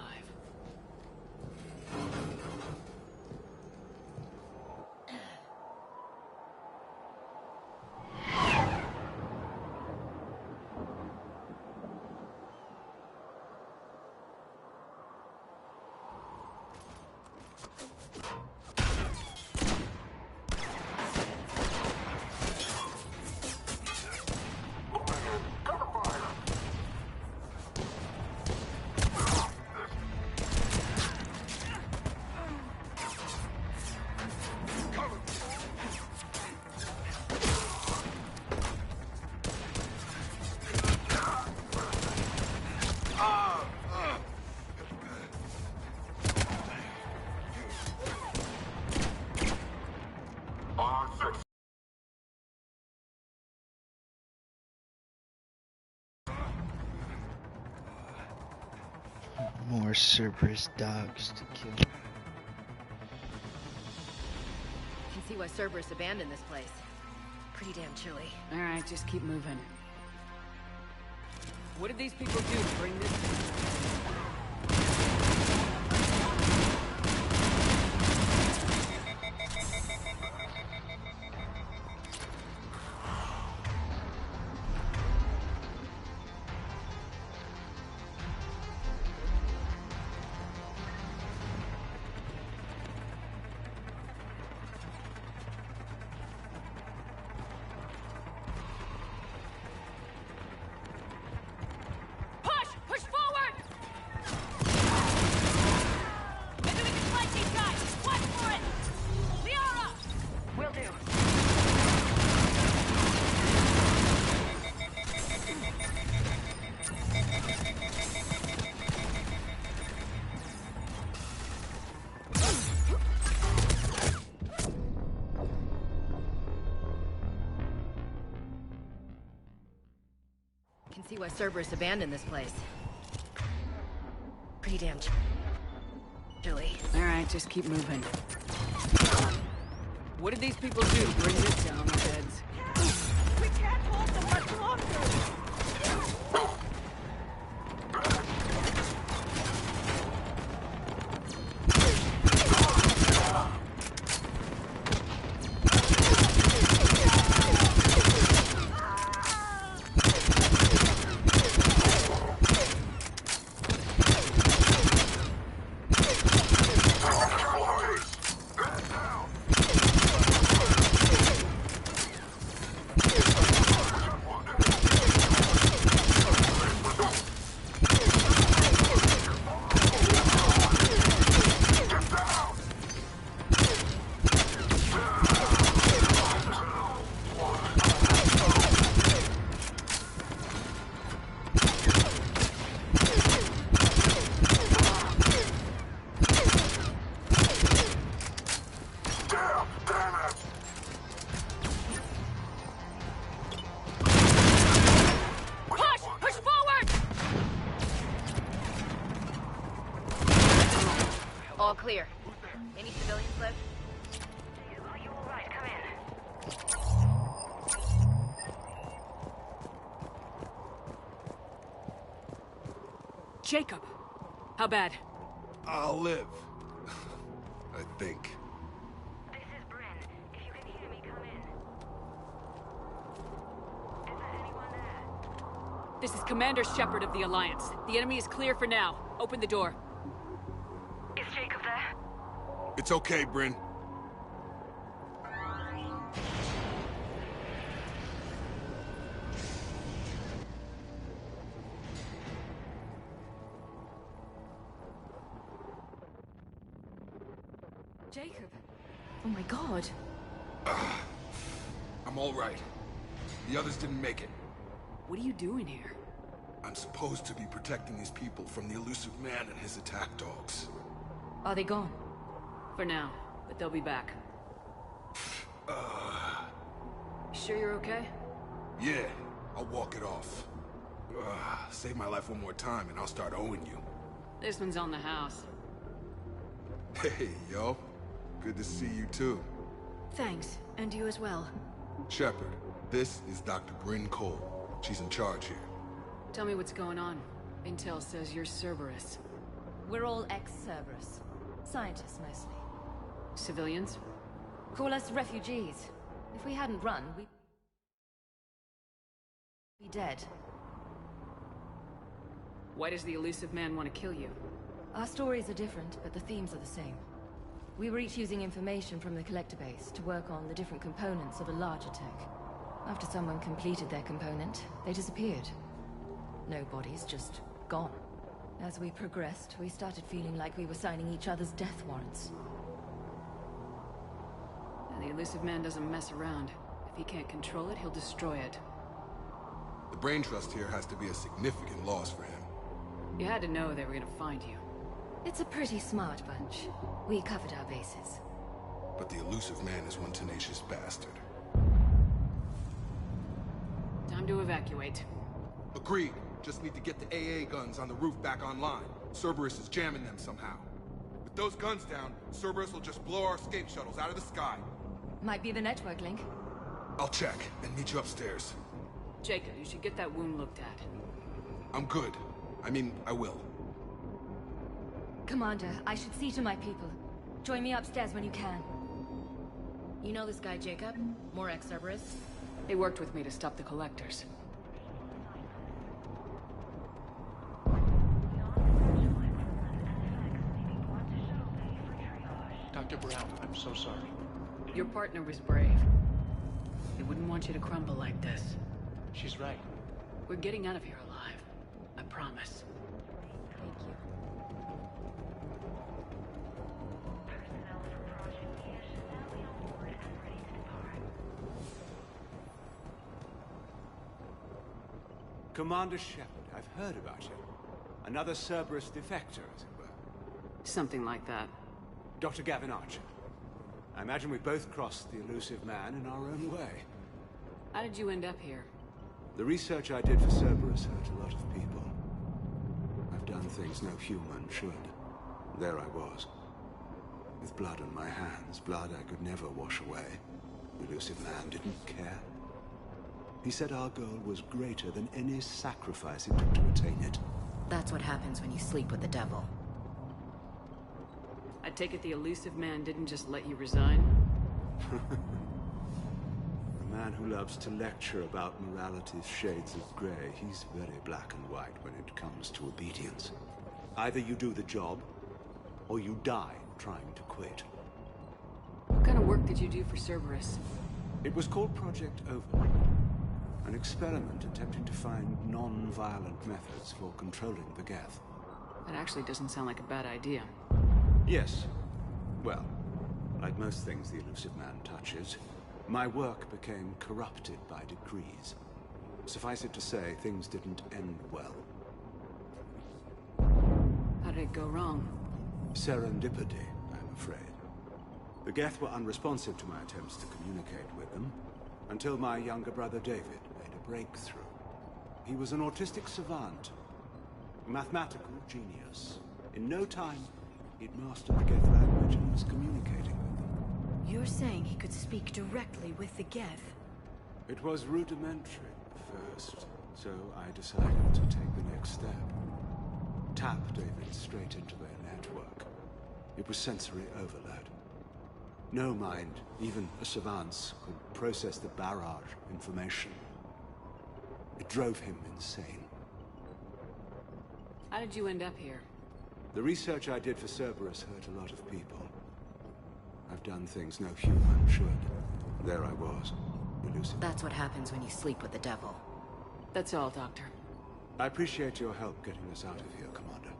More Cerberus dogs to kill. Can see why Cerberus abandoned this place. Pretty damn chilly. Alright, just keep moving. What did these people do to bring this? Can see why Cerberus abandoned this place. Pretty damn chilly. Alright, just keep moving. What did these people do to bring this down on our heads? We can't hold them much longer! All clear. Any civilians left? Are you alright? Come in. Jacob! How bad? I'll live. I think. This is Bryn. If you can hear me, come in. Is there anyone there? This is Commander Shepard of the Alliance. The enemy is clear for now. Open the door. Is Jacob there? It's okay, Bryn. Jacob! Oh my god. I'm all right. The others didn't make it. What are you doing here? I'm supposed to be protecting these people from the elusive man and his attack dogs. Are they gone? For now, but they'll be back. sure you're okay? Yeah, I'll walk it off. Save my life one more time and I'll start owing you. This one's on the house. Hey, yo. Good to see you too. Thanks, and you as well. Shepard, this is Dr. Bryn Cole. She's in charge here. Tell me what's going on. Intel says you're Cerberus. We're all ex-Cerberus. Scientists, mostly. Civilians? Call us refugees. If we hadn't run, we'd be dead. Why does the elusive man want to kill you? Our stories are different, but the themes are the same. We were each using information from the collector base to work on the different components of a larger tech. After someone completed their component, they disappeared. No bodies, just gone. As we progressed, we started feeling like we were signing each other's death warrants. And the elusive man doesn't mess around. If he can't control it, he'll destroy it. The brain trust here has to be a significant loss for him. You had to know they were gonna find you. It's a pretty smart bunch. We covered our bases. But the elusive man is one tenacious bastard. Time to evacuate. Agreed. Just need to get the AA guns on the roof back online. Cerberus is jamming them somehow. With those guns down, Cerberus will just blow our escape shuttles out of the sky. Might be the network link. I'll check and meet you upstairs. Jacob, you should get that wound looked at. I'm good. I mean, I will. Commander, I should see to my people. Join me upstairs when you can. You know this guy, Jacob? More ex-Cerberus? They worked with me to stop the collectors. Dr. Brown, I'm so sorry. Your partner was brave. They wouldn't want you to crumble like this. She's right. We're getting out of here alive. I promise. Thank you. Commander Shepard, I've heard about you. Another Cerberus defector, as it were. Something like that. Dr. Gavin Archer. I imagine we both crossed the elusive man in our own way. How did you end up here? The research I did for Cerberus hurt a lot of people. I've done things no human should. There I was. With blood on my hands, blood I could never wash away. The elusive man didn't care. He said our goal was greater than any sacrifice it took to attain it. That's what happens when you sleep with the devil. I take it the elusive man didn't just let you resign? A man who loves to lecture about morality's shades of grey, he's very black and white when it comes to obedience. Either you do the job, or you die trying to quit. What kind of work did you do for Cerberus? It was called Project Overlord. An experiment attempting to find non-violent methods for controlling the Geth. That actually doesn't sound like a bad idea. Yes. Well, like most things the elusive man touches, my work became corrupted by decrees. Suffice it to say, things didn't end well. How did it go wrong? Serendipity, I'm afraid. The Geth were unresponsive to my attempts to communicate with them, until my younger brother David made a breakthrough. He was an autistic savant, a mathematical genius. In no time, he'd mastered the Geth language and was communicating with them. You're saying he could speak directly with the Geth? It was rudimentary at first, so I decided to take the next step. Tap David straight into their network. It was sensory overload. No mind, even a savant's, could process the barrage of information. It drove him insane. How did you end up here? The research I did for Cerberus hurt a lot of people. I've done things no human should. There I was, elusive. That's what happens when you sleep with the devil. That's all, Doctor. I appreciate your help getting us out of here, Commander.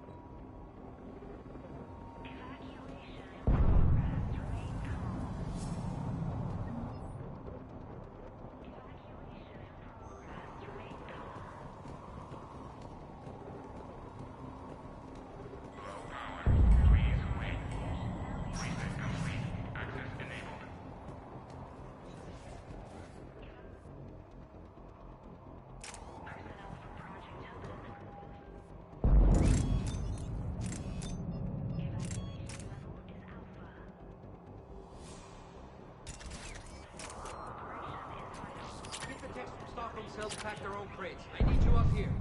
cells pack their own crates. I need you up here.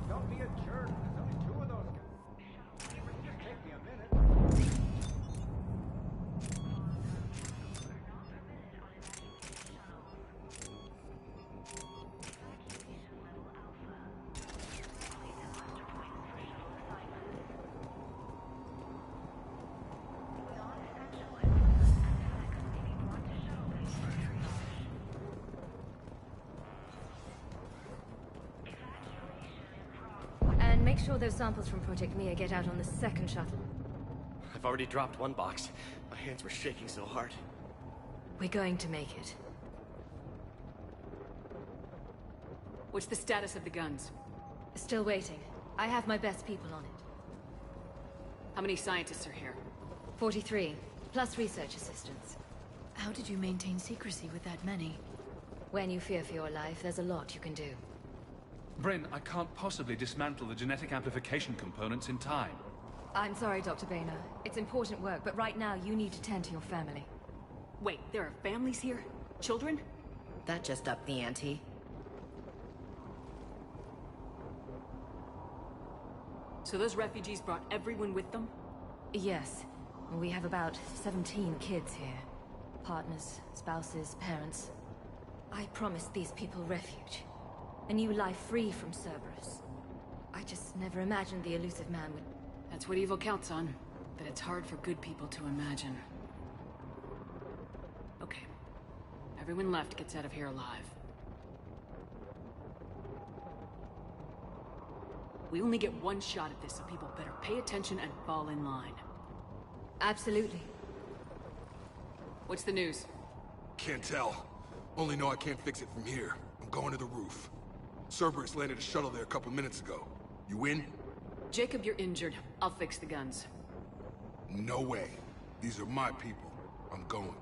Don't be a jerk. There's only 2 of those guys. Just take me a minute. And make sure those samples from Project Mia get out on the second shuttle. I've already dropped one box. My hands were shaking so hard. We're going to make it. What's the status of the guns? Still waiting. I have my best people on it. How many scientists are here? 43, plus research assistants. How did you maintain secrecy with that many? When you fear for your life, there's a lot you can do. Bryn, I can't possibly dismantle the genetic amplification components in time. I'm sorry, Dr. Boehner. It's important work, but right now you need to tend to your family. Wait, there are families here? Children? That just upped the ante. So those refugees brought everyone with them? Yes. We have about 17 kids here. Partners, spouses, parents. I promised these people refuge. A new life free from Cerberus. I just never imagined the elusive man would... That's what evil counts on. But it's hard for good people to imagine. Okay. Everyone left gets out of here alive. We only get one shot at this, so people better pay attention and fall in line. Absolutely. What's the news? Can't tell. Only know I can't fix it from here. I'm going to the roof. Cerberus landed a shuttle there a couple minutes ago. You in? Jacob, you're injured. I'll fix the guns. No way. These are my people. I'm going.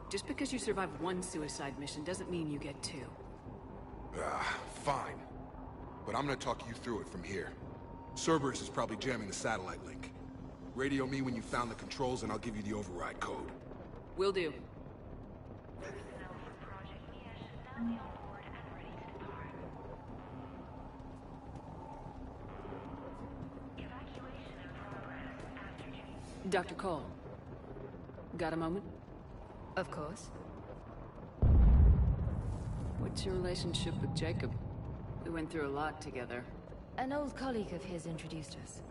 Just because you survived one suicide mission doesn't mean you get 2. Fine. But I'm gonna talk you through it from here. Cerberus is probably jamming the satellite link. Radio me when you found the controls and I'll give you the override code. Will do. Dr. Cole. Got a moment? Of course. What's your relationship with Jacob? We went through a lot together. An old colleague of his introduced us.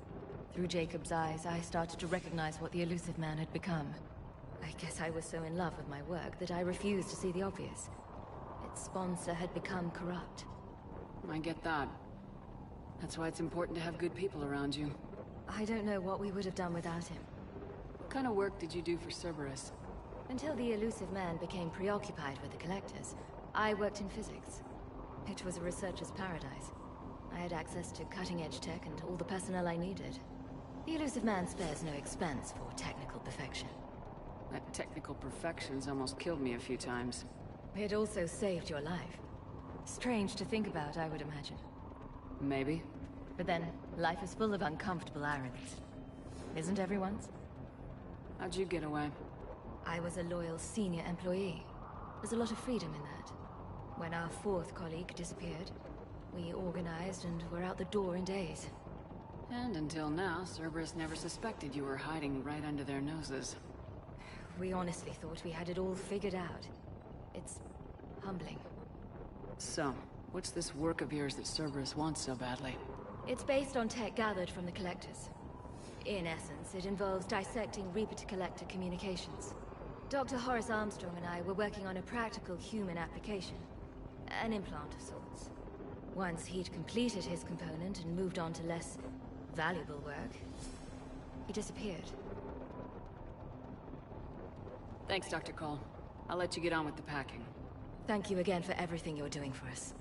Through Jacob's eyes, I started to recognize what the elusive man had become. I guess I was so in love with my work that I refused to see the obvious. Its sponsor had become corrupt. I get that. That's why it's important to have good people around you. I don't know what we would have done without him. What kind of work did you do for Cerberus? Until the elusive man became preoccupied with the Collectors, I worked in physics. It was a researcher's paradise. I had access to cutting-edge tech and all the personnel I needed. The elusive man spares no expense for technical perfection. That technical perfection's almost killed me a few times. It also saved your life. Strange to think about, I would imagine. Maybe. But then, life is full of uncomfortable ironies. Isn't everyone's? How'd you get away? I was a loyal senior employee. There's a lot of freedom in that. When our 4th colleague disappeared, we organized and were out the door in days. And until now, Cerberus never suspected you were hiding right under their noses. We honestly thought we had it all figured out. It's humbling. So, what's this work of yours that Cerberus wants so badly? It's based on tech gathered from the Collectors. In essence, it involves dissecting Reaper-to-Collector communications. Dr. Horace Armstrong and I were working on a practical human application. An implant of sorts. Once he'd completed his component and moved on to less valuable work, he disappeared. Thanks, Dr. Cole. I'll let you get on with the packing. Thank you again for everything you're doing for us.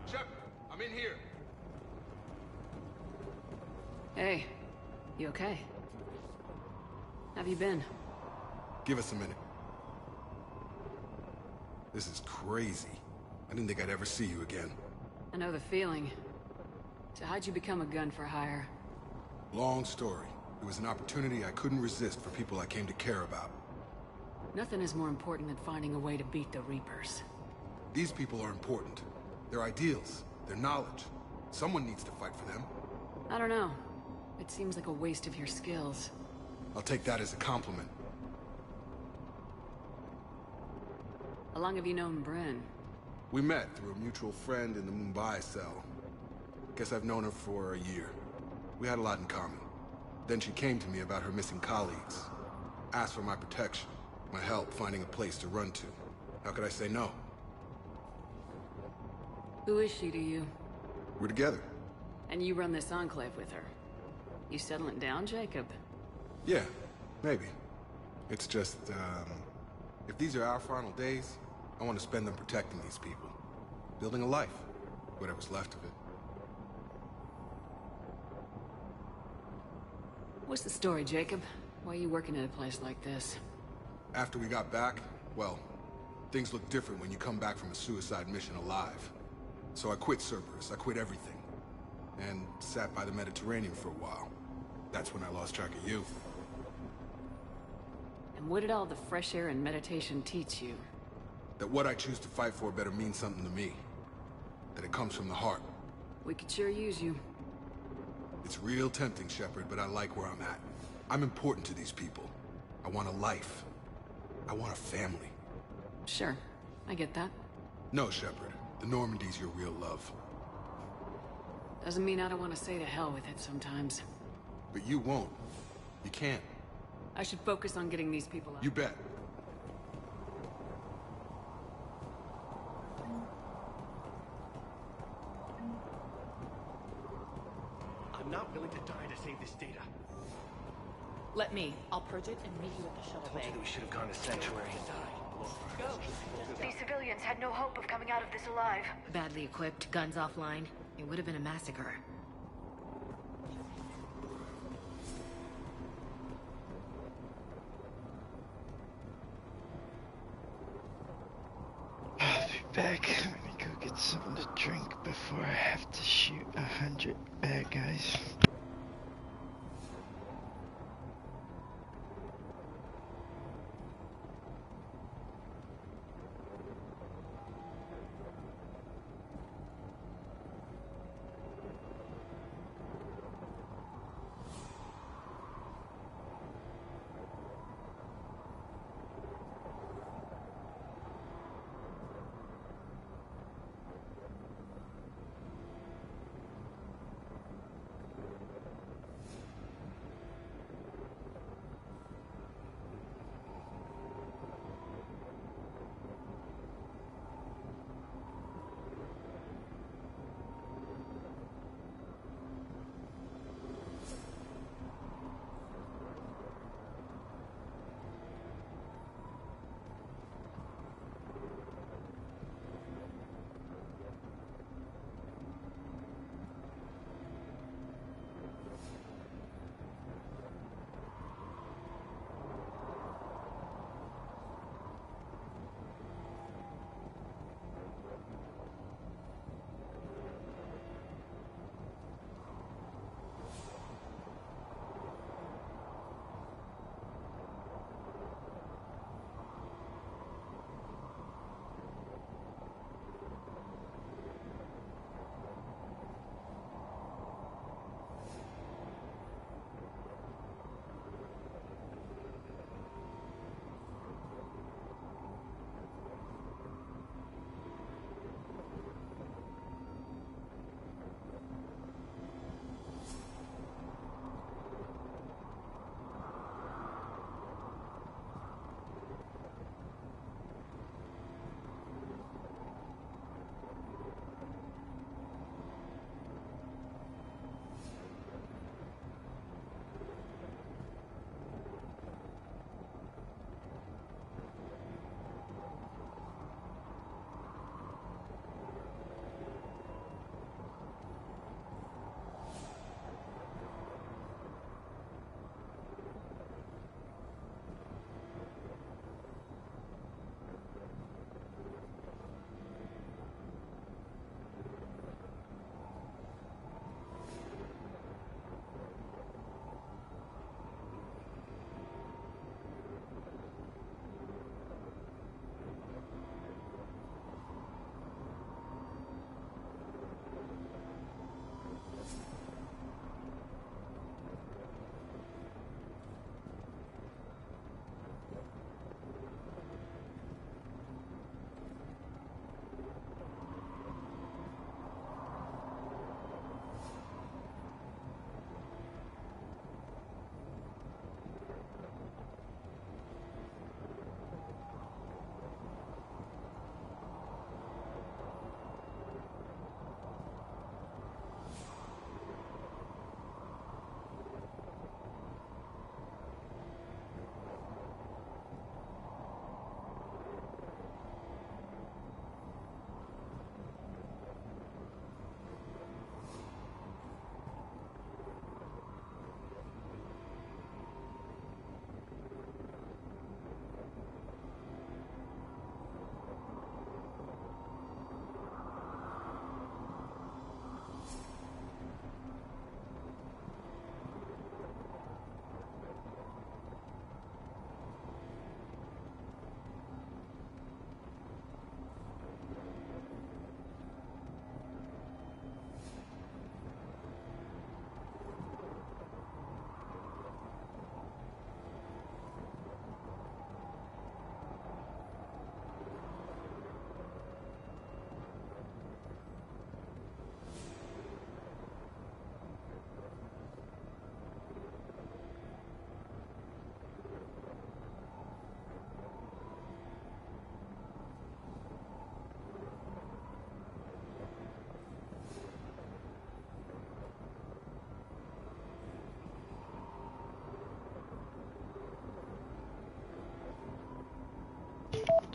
Shepard, I'm in here. Hey, you okay? Have you been? Give us a minute. This is crazy. I didn't think I'd ever see you again. I know the feeling. So how'd you become a gun for hire? Long story. It was an opportunity I couldn't resist for people I came to care about. Nothing is more important than finding a way to beat the Reapers. These people are important. Their ideals, their knowledge. Someone needs to fight for them. I don't know. It seems like a waste of your skills. I'll take that as a compliment. How long have you known Bryn? We met through a mutual friend in the Mumbai cell. Guess I've known her for a year. We had a lot in common. Then she came to me about her missing colleagues. Asked for my protection, my help finding a place to run to. How could I say no? Who is she to you? We're together. And you run this enclave with her? You settling down, Jacob? Yeah, maybe. It's just, if these are our final days, I want to spend them protecting these people. Building a life. Whatever's left of it. What's the story, Jacob? Why are you working at a place like this? After we got back, well, things look different when you come back from a suicide mission alive. So I quit Cerberus, I quit everything. And sat by the Mediterranean for a while. That's when I lost track of you. And what did all the fresh air and meditation teach you? That what I choose to fight for better mean something to me. That it comes from the heart. We could sure use you. It's real tempting, Shepard, but I like where I'm at. I'm important to these people. I want a life. I want a family. Sure, I get that. No, Shepard. The Normandy's your real love. Doesn't mean I don't want to say to hell with it sometimes. But you won't. You can't. I should focus on getting these people out. You bet. I'm not willing to die to save this data. Let me. I'll purge it and meet you at the shuttle bay. Told you that we should have gone to Sanctuary. Go! These civilians had no hope of coming out of this alive. Badly equipped, guns offline. It would have been a massacre. I'll be back. Let me go get something to drink before I have to shoot 100 bad guys.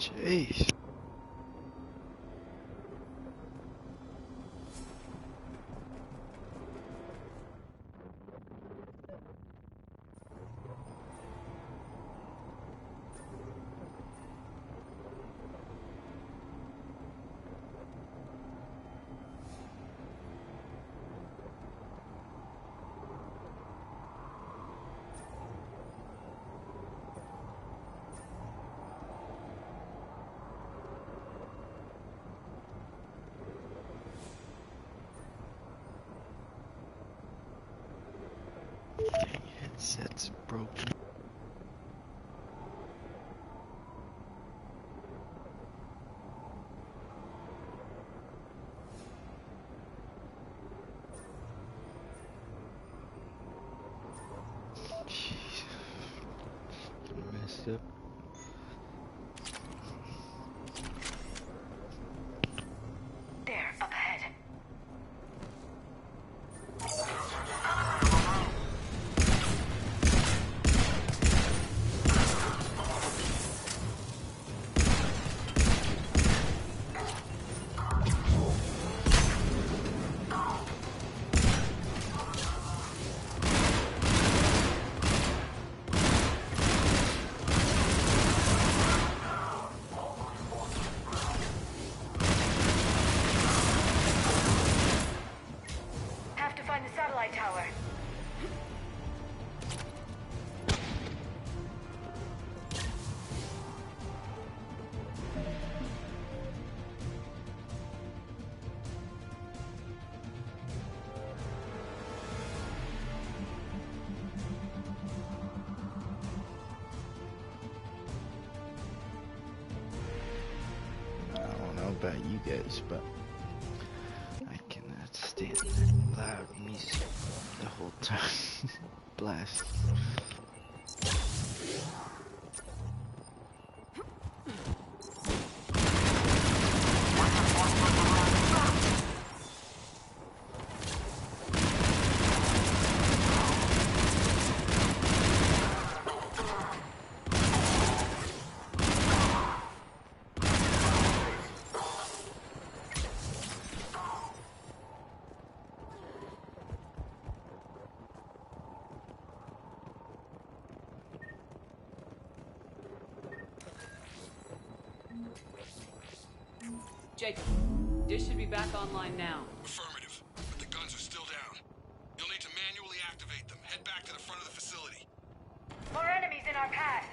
Jeez. Headset's broken. Jeez. Messed up. There, up ahead. Have to find the satellite tower. I don't know about you guys, but I cannot stand loud music the whole time. Blast. Jacob, dish should be back online now. Affirmative, but the guns are still down. You'll need to manually activate them. Head back to the front of the facility. More enemies in our path.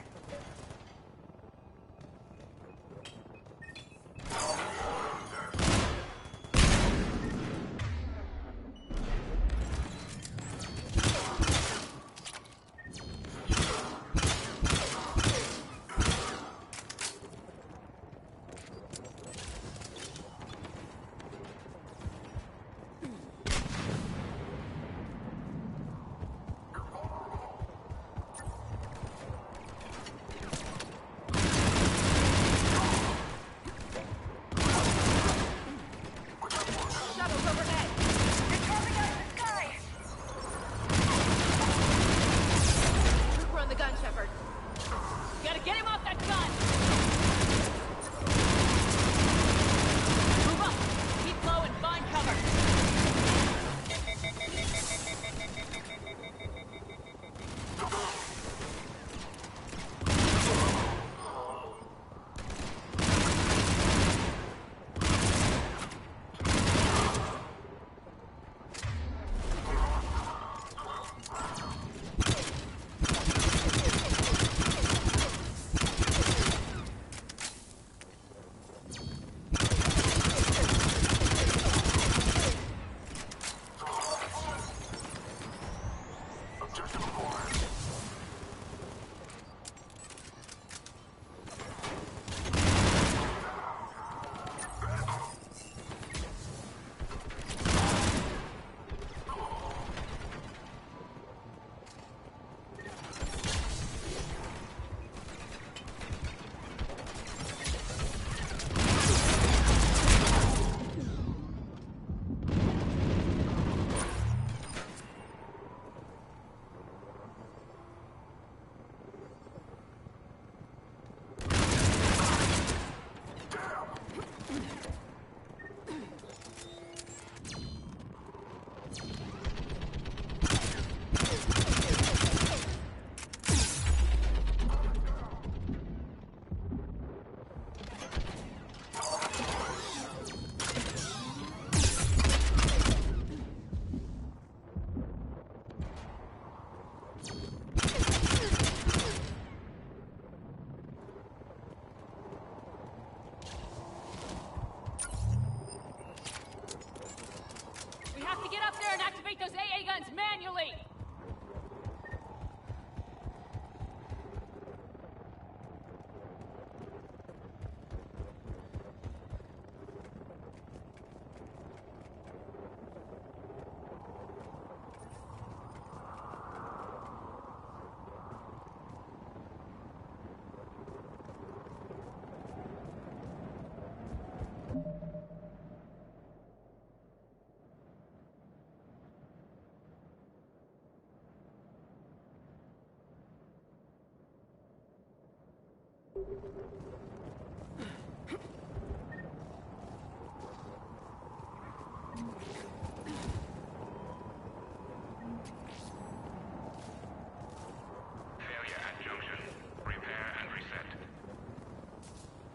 those AA guns manually!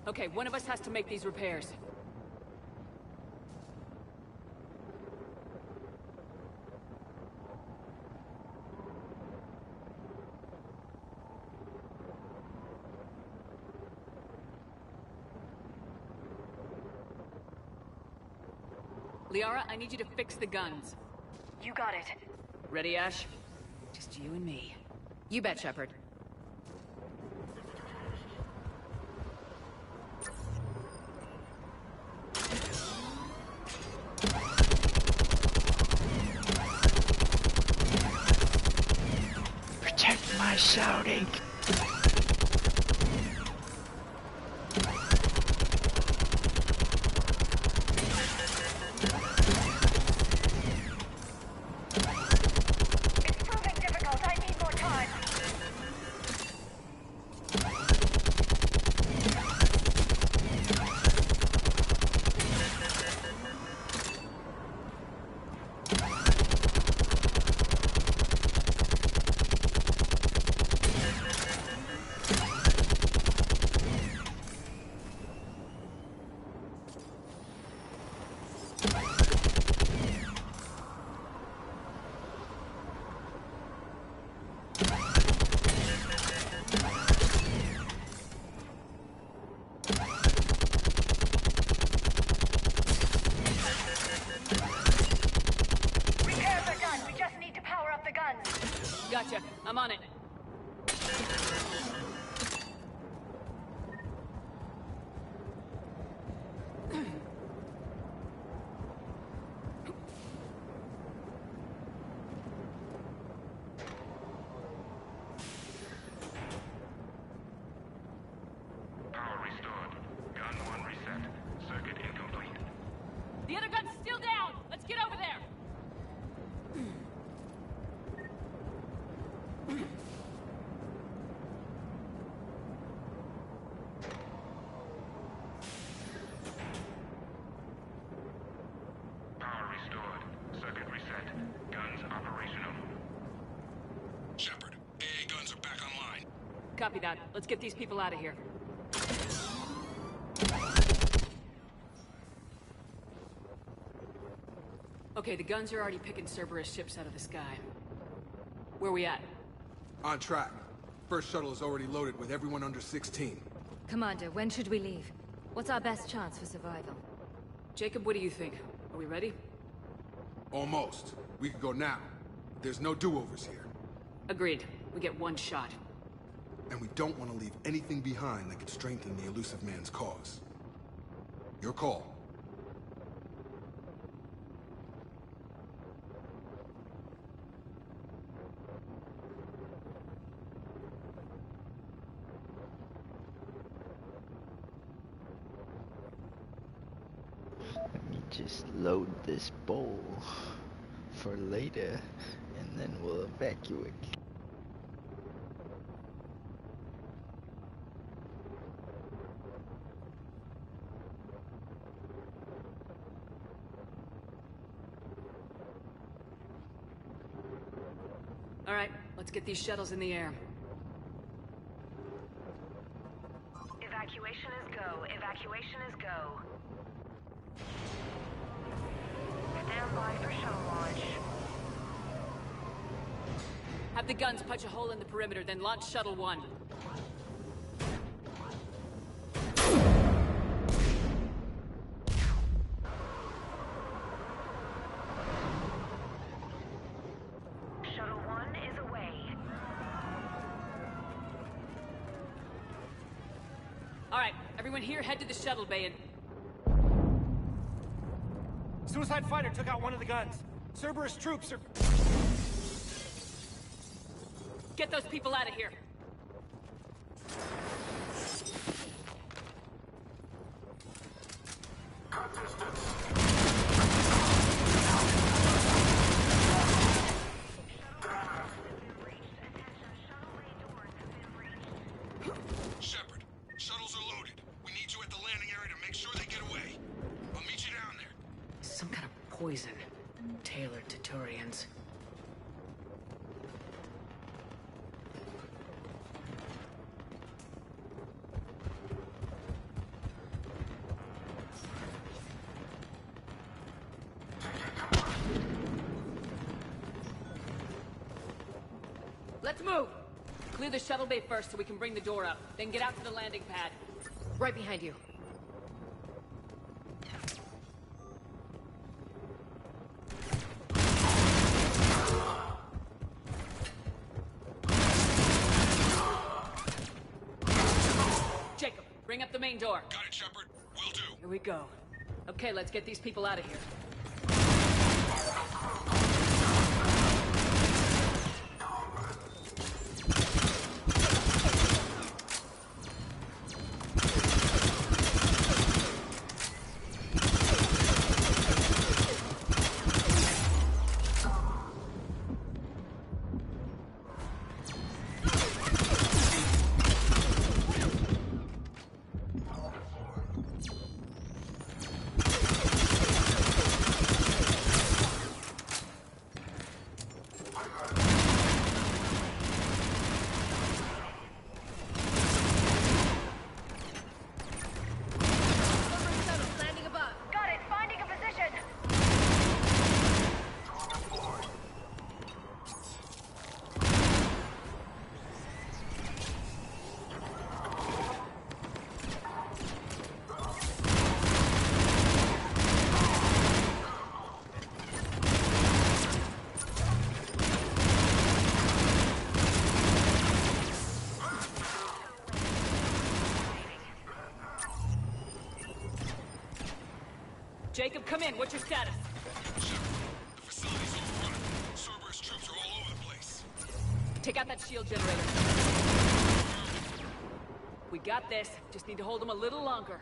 Okay, one of us has to make these repairs. Liara, I need you to fix the guns. You got it. Ready, Ash? Just you and me. You bet, Shepard. Protect my shouting. Gotcha. I'm on it. Power restored. Gun 1 reset. Circuit incomplete. The other gun's still down! Let's get over there! Power restored. Circuit reset. Guns operational. Shepard, AA guns are back online. Copy that. Let's get these people out of here. Okay, the guns are already picking Cerberus ships out of the sky. Where we at? On track. First shuttle is already loaded with everyone under 16. Commander, when should we leave? What's our best chance for survival? Jacob, what do you think? Are we ready? Almost. We could go now. There's no do-overs here. Agreed. We get one shot. And we don't want to leave anything behind that could strengthen the elusive man's cause. Your call. Let me just load this bowl for later, and then we'll evacuate. All right, let's get these shuttles in the air. Evacuation is go. Evacuation is go. Stand by for shuttle launch. Have the guns punch a hole in the perimeter, then launch Shuttle 1. Everyone here, head to the shuttle bay and... Suicide fighter took out one of the guns. Cerberus troops are... Get those people out of here. Shepard, shuttles are loaded. We need you at the landing area to make sure they get away. I'll meet you down there. Some kind of poison. Tailored to Turians. Let's move! Clear the shuttle bay first so we can bring the door up. Then get out to the landing pad. Right behind you. Jacob, bring up the main door. Got it, Shepard. Will do. Here we go. Okay, let's get these people out of here. Jacob, come in. What's your status? Shepard, the facility's overrun. Cerberus troops are all over the place. Take out that shield generator. We got this. Just need to hold them a little longer.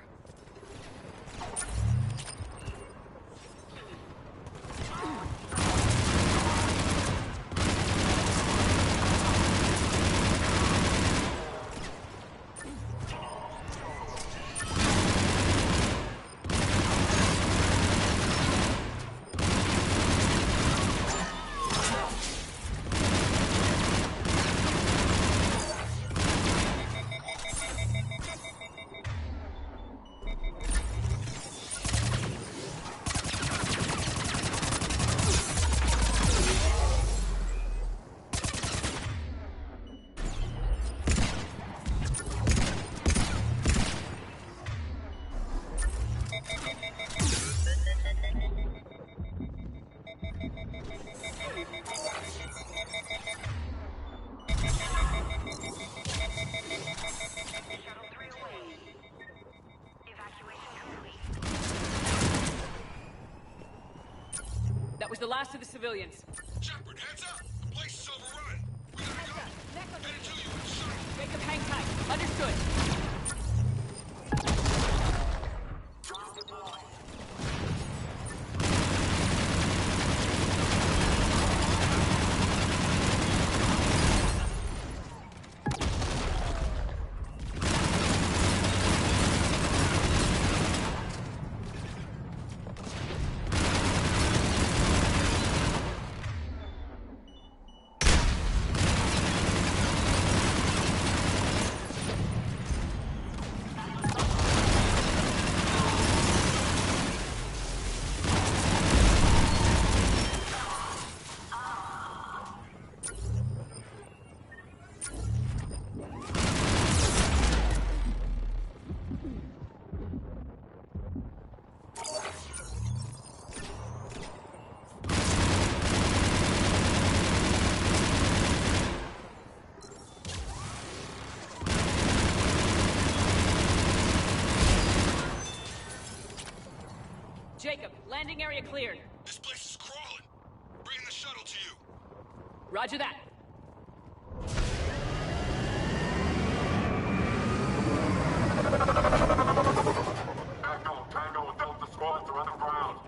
That was the last of the civilians. Shepard, heads up! The place is overrun! We gotta go! Headed to you in the shuttle! Jacob, hang tight. Understood. Jacob, landing area cleared. This place is crawling. Bringing the shuttle to you. Roger that. Tango and Delta squads are underground.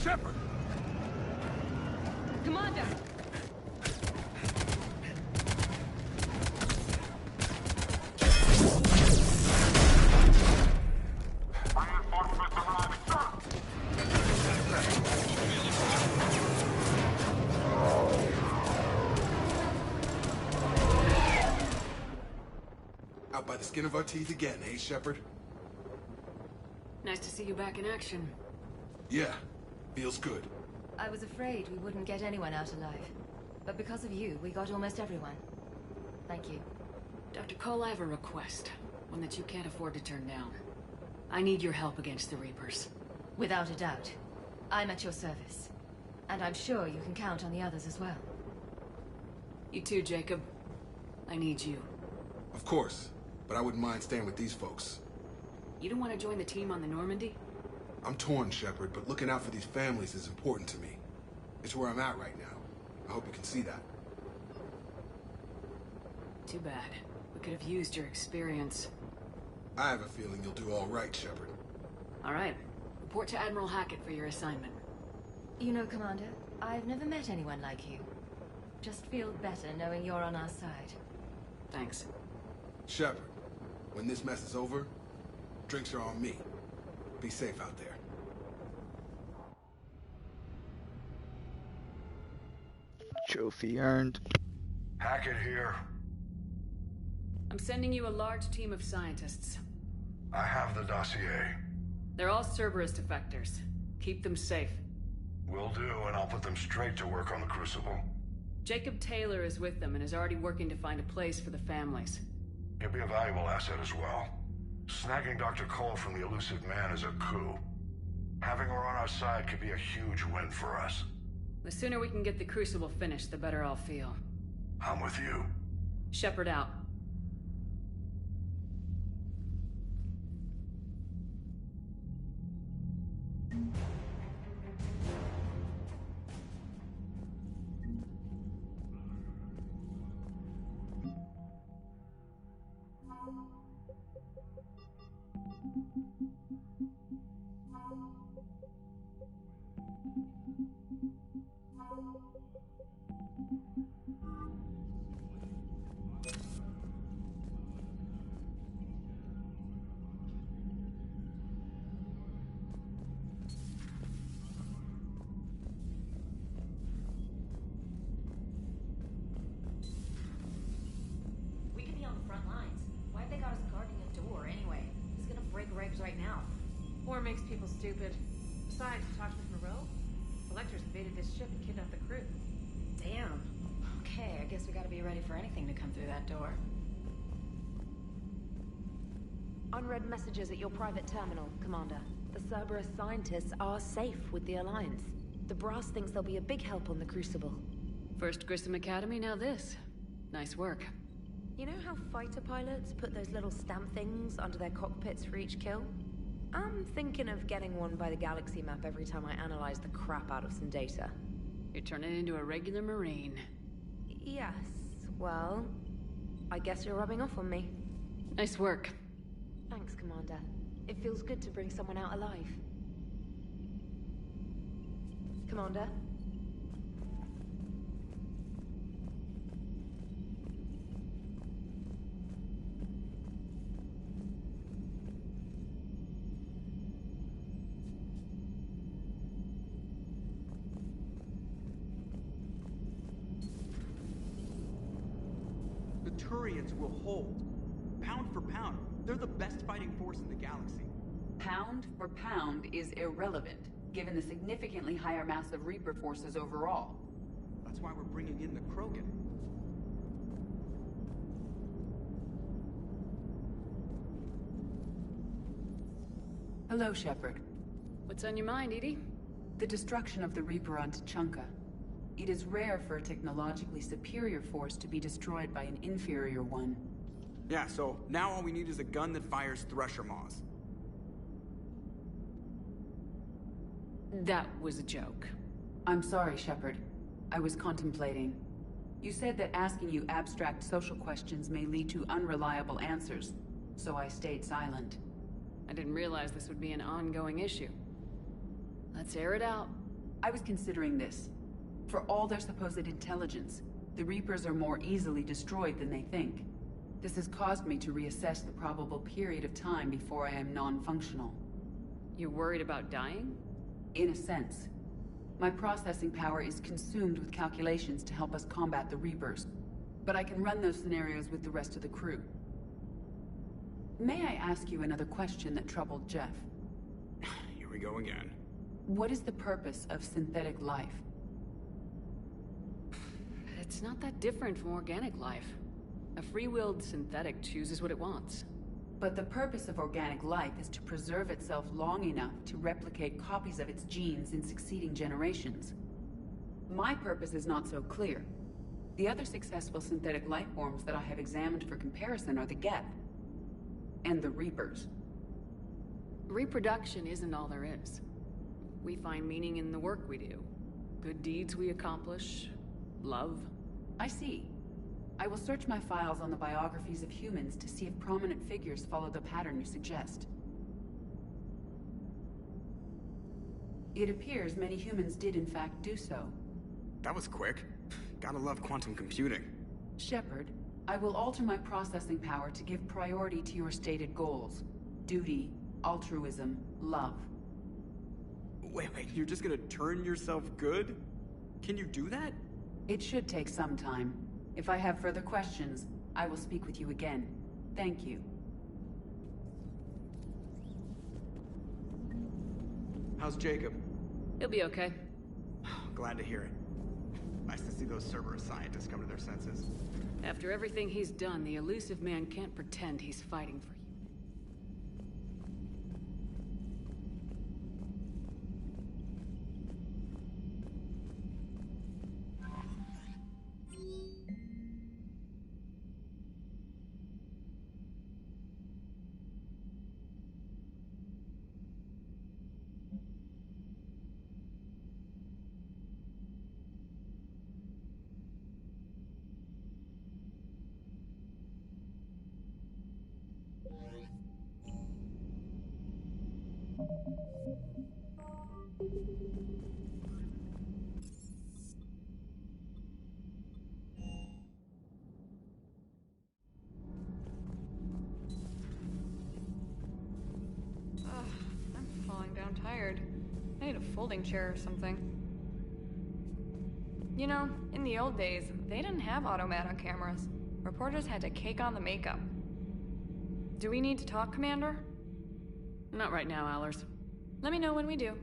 Shepard! Commander! Reinforcements arriving, sir. Out by the skin of our teeth again, eh, Shepard? Nice to see you back in action. Yeah, feels good. I was afraid we wouldn't get anyone out alive. But because of you, we got almost everyone. Thank you. Dr. Cole, I have a request. One that you can't afford to turn down. I need your help against the Reapers. Without a doubt. I'm at your service. And I'm sure you can count on the others as well. You too, Jacob. I need you. Of course, but I wouldn't mind staying with these folks. You don't want to join the team on the Normandy? I'm torn, Shepard, but looking out for these families is important to me. It's where I'm at right now. I hope you can see that. Too bad. We could have used your experience. I have a feeling you'll do all right, Shepard. All right. Report to Admiral Hackett for your assignment. You know, Commander, I've never met anyone like you. Just feel better knowing you're on our side. Thanks. Shepard, when this mess is over, drinks are on me. Be safe out there. Trophy earned. Hackett here. I'm sending you a large team of scientists. I have the dossier. They're all Cerberus defectors. Keep them safe. Will do, and I'll put them straight to work on the Crucible. Jacob Taylor is with them and is already working to find a place for the families. He'll be a valuable asset as well. Snagging Dr. Cole from the elusive man is a coup. Having her on our side could be a huge win for us. The sooner we can get the Crucible finished, the better I'll feel. I'm with you. Shepard out. We could be on the front lines. Why have they got us guarding a door anyway? It's gonna break regs right now. War makes people stupid. Besides, you talked with Moreau? Collectors invaded this ship and kidnapped the crew. Damn. Okay, I guess we gotta be ready for anything to come through that door. Unread messages at your private terminal, Commander. The Cerberus scientists are safe with the Alliance. The Brass thinks they'll be a big help on the Crucible. First Grissom Academy, now this. Nice work. You know how fighter pilots put those little stamp things under their cockpits for each kill? I'm thinking of getting one by the galaxy map every time I analyze the crap out of some data. You're turning into a regular Marine. Yes, well, I guess you're rubbing off on me. Nice work. Thanks, Commander. It feels good to bring someone out alive. Commander? The Turians will hold. Pound for pound, they're the best fighting force in the galaxy. Pound for pound is irrelevant, given the significantly higher mass of Reaper forces overall. That's why we're bringing in the Krogan. Hello, Shepard. What's on your mind, Edie? The destruction of the Reaper on Tuchanka. It is rare for a technologically superior force to be destroyed by an inferior one. Yeah, so now all we need is a gun that fires Thresher Maws. That was a joke. I'm sorry, Shepard. I was contemplating. You said that asking you abstract social questions may lead to unreliable answers, so I stayed silent. I didn't realize this would be an ongoing issue. Let's air it out. I was considering this. For all their supposed intelligence, the Reapers are more easily destroyed than they think. This has caused me to reassess the probable period of time before I am non-functional. You're worried about dying? In a sense. My processing power is consumed with calculations to help us combat the Reapers, but I can run those scenarios with the rest of the crew. May I ask you another question that troubled Jeff? Here we go again. What is the purpose of synthetic life? It's not that different from organic life. A free-willed synthetic chooses what it wants. But the purpose of organic life is to preserve itself long enough to replicate copies of its genes in succeeding generations. My purpose is not so clear. The other successful synthetic life forms that I have examined for comparison are the Geth and the Reapers. Reproduction isn't all there is. We find meaning in the work we do. Good deeds we accomplish. Love. I see. I will search my files on the biographies of humans to see if prominent figures follow the pattern you suggest. It appears many humans did in fact do so. That was quick. Gotta love quantum computing. Shepard, I will alter my processing power to give priority to your stated goals. Duty, altruism, love. Wait, you're just gonna turn yourself good? Can you do that? It should take some time. If I have further questions, I will speak with you again. Thank you. How's Jacob? He'll be okay. Glad to hear it. Nice to see those Cerberus scientists come to their senses. After everything he's done, the elusive man can't pretend he's fighting for you. I'm tired. I need a folding chair or something. You know, in the old days, they didn't have automatic cameras. Reporters had to cake on the makeup. Do we need to talk, Commander? Not right now, Allers. Let me know when we do.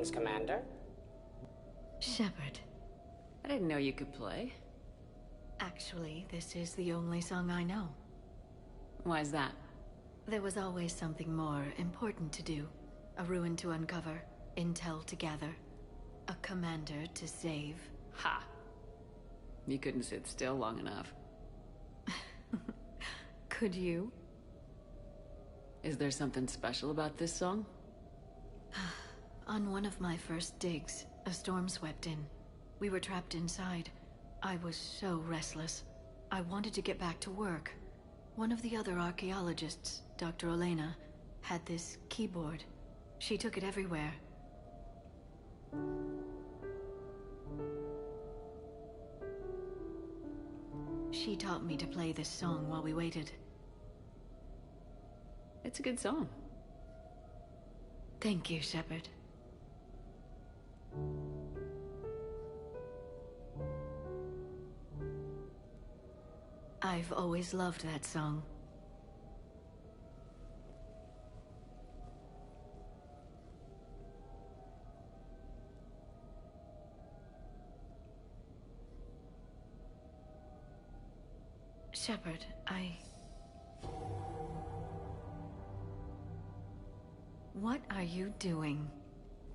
Greetings, Commander. Shepard. I didn't know you could play. Actually, this is the only song I know. Why's that? There was always something more important to do. A ruin to uncover, intel to gather, a commander to save. Ha! You couldn't sit still long enough. Could you? Is there something special about this song? On one of my first digs, a storm swept in. We were trapped inside. I was so restless. I wanted to get back to work. One of the other archaeologists, Dr. Elena, had this keyboard. She took it everywhere. She taught me to play this song while we waited. It's a good song. Thank you, Shepard. I've always loved that song. Shepard, What are you doing?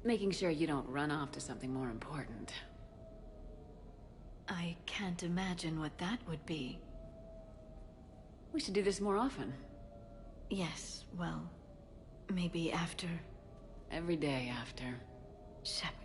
Making sure you don't run off to something more important. I can't imagine what that would be. We should do this more often. Yes, well, maybe after. Every day after. Shepard.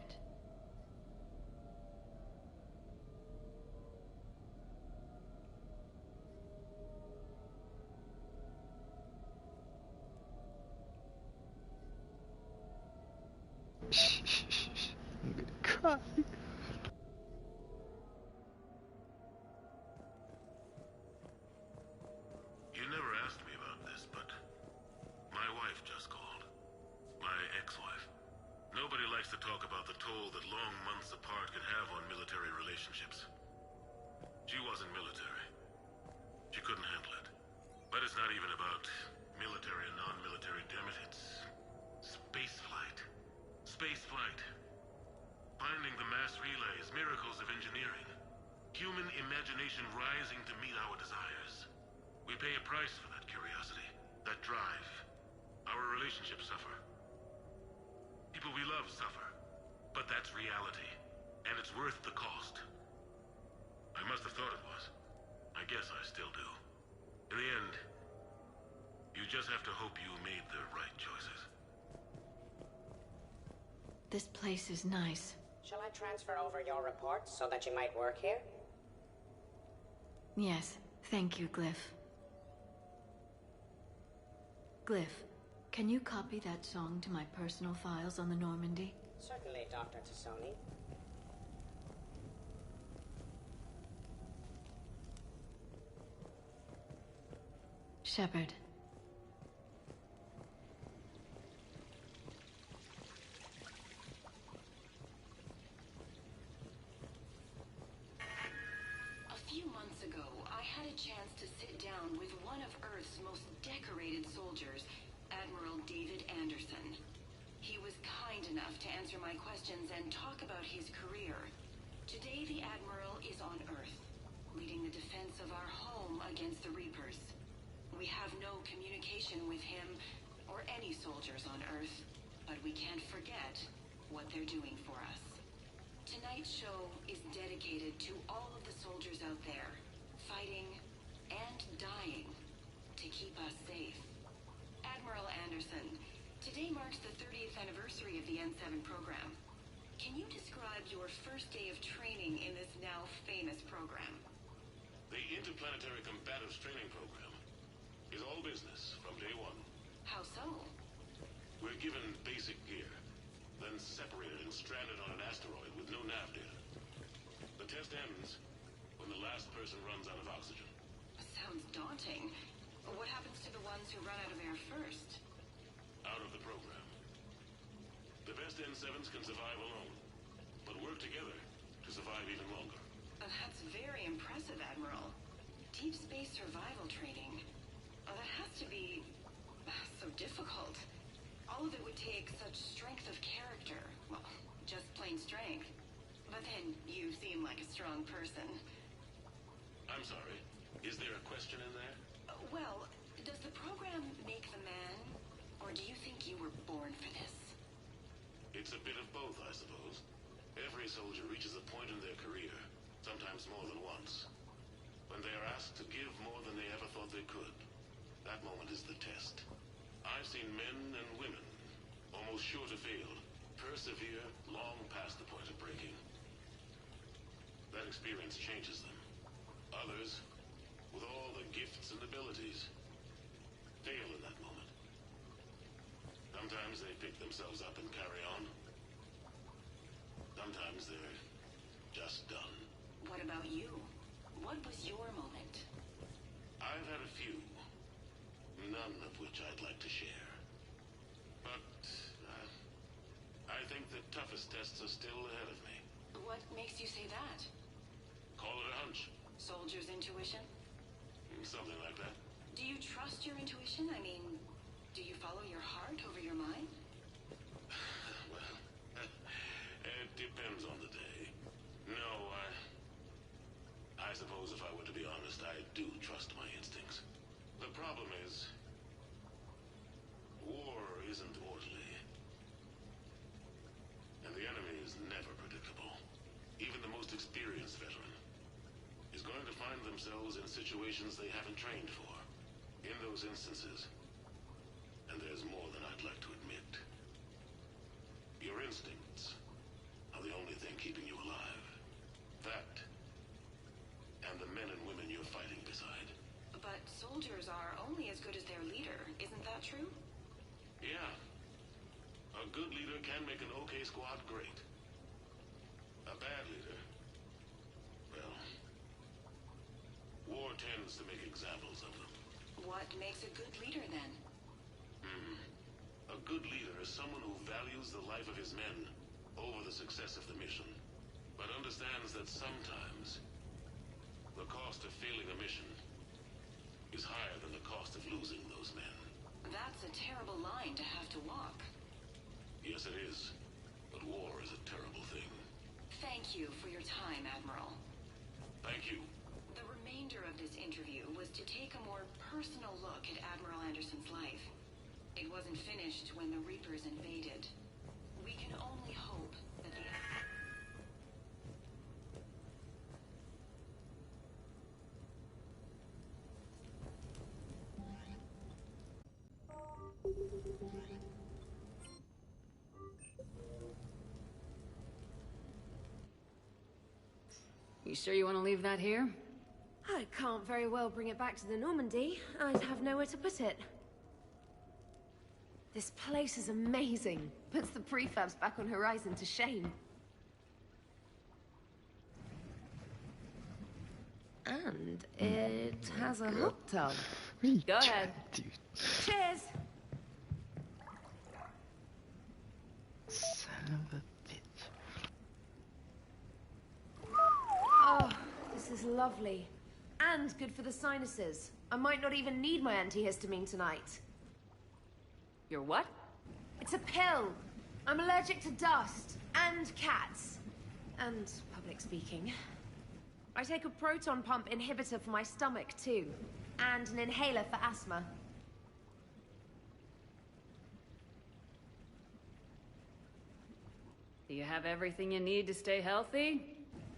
I'm gonna cry. You never asked me about this, but my wife just called. My ex-wife. Nobody likes to talk about the toll that long months apart can have on military relationships. She wasn't military. She couldn't handle it. But it's not even about military and non-military, damn it. It's spaceflight. Spaceflight. Finding the mass relays, miracles of engineering. Human imagination rising to meet our desires. We pay a price for that curiosity, that drive. Our relationships suffer. People we love suffer. But that's reality, and it's worth the cost. I must have thought it was. I guess I still do. In the end, you just have to hope you made the right choices. This place is nice. Shall I transfer over your reports so that you might work here? Yes, thank you, Glyph. Glyph, can you copy that song to my personal files on the Normandy? Certainly, Dr. Tassoni. Shepard. A few months ago, I had a chance to sit down with one of Earth's most decorated soldiers, Admiral David Anderson. He was kind enough to answer my questions and talk about his career. Today, the Admiral is on Earth, leading the defense of our home against the Reapers. We have no communication with him or any soldiers on Earth, but we can't forget what they're doing for us. Tonight's show is dedicated to all of the soldiers out there, fighting and dying to keep us safe. Admiral Anderson, today marks the 30th anniversary of the N7 program. Can you describe your first day of training in this now famous program? The Interplanetary Combatives Training Program is all business from day one. How so? We're given basic gear, then separated and stranded on an asteroid with no nav data. The test ends when the last person runs out of oxygen. Sounds daunting. What happens to the ones who run out of air first? Out of the program. The best N7s can survive alone, but work together to survive even longer. That's very impressive, Admiral. Deep space survival training. That has to be so difficult. All of it would take such strength of character. Well, just plain strength. But then you seem like a strong person. I'm sorry. Is there a question in there? Well, does the program make the man? Or do you think you were born for this? It's a bit of both, I suppose. Every soldier reaches a point in their career, sometimes more than once, when they are asked to give more than they ever thought they could. That moment is the test. I've seen men and women, almost sure to fail, persevere long past the point of breaking. That experience changes them. Others, with all the gifts and abilities, fail in that moment. Sometimes they pick themselves up and carry on. Sometimes they're just done. What about you? What was your moment? I've had a few, none of which I'd like to share. But I think the toughest tests are still ahead of me. What makes you say that? Call it a hunch. Soldier's intuition? Something like that. Do you trust your intuition? I mean, do you follow your heart over your mind? Well, it depends on the day. No, I suppose if I were to be honest, I do trust my instincts. The problem is, war isn't orderly. And the enemy is never predictable. Even the most experienced veteran is going to find themselves in situations they haven't trained for. In those instances, and there's more than I'd like to admit, your instincts are the only thing keeping you alive. That, and the men and women you're fighting beside. But soldiers are only as good as their leader, isn't that true? Yeah. A good leader can make an okay squad great. A bad leader, well, war tends to make examples of them. What makes a good leader, then? A good leader is someone who values the life of his men over the success of the mission, but understands that sometimes the cost of failing a mission is higher than the cost of losing those men. That's a terrible line to have to walk. Yes, it is. But war is a terrible thing. Thank you for your time, Admiral. Thank you. The remainder of this interview was to take a more personal look at Admiral Anderson's life. It wasn't finished when the Reapers invaded. We can only hope that the... You sure you want to leave that here? I can't very well bring it back to the Normandy. I'd have nowhere to put it. This place is amazing. Puts the prefabs back on Horizon to shame. And it has a hot tub. Go ahead. Dude. Cheers! Son of a bitch. Oh, this is lovely. And good for the sinuses. I might not even need my antihistamine tonight. Your what? It's a pill. I'm allergic to dust. And cats. And public speaking. I take a proton pump inhibitor for my stomach, too. And an inhaler for asthma. Do you have everything you need to stay healthy?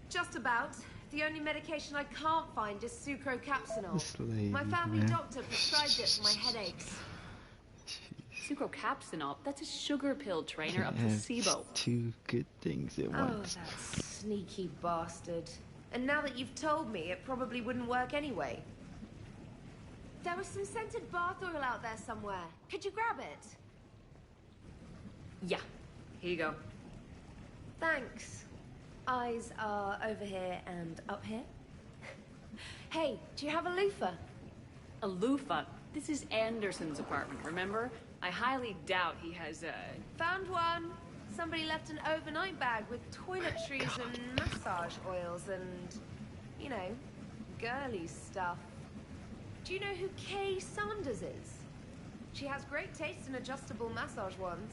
Just about. The only medication I can't find is sucrocapsinol. My family man. doctor prescribed it for my headaches. Sucrocapsinol? That's a sugar pill, trainer, a Have placebo. two good things at Oh, once. that sneaky bastard. And now that you've told me, it probably wouldn't work anyway. There was some scented bath oil out there somewhere. Could you grab it? Yeah. Here you go. Thanks. Eyes are over here and up here. Hey, do you have a loofah? A loofah? This is Anderson's apartment, remember? I highly doubt he has a... Found one. Somebody left an overnight bag with toiletries and massage oils and, you know, girly stuff. Do you know who Kay Sanders is? She has great taste in adjustable massage ones.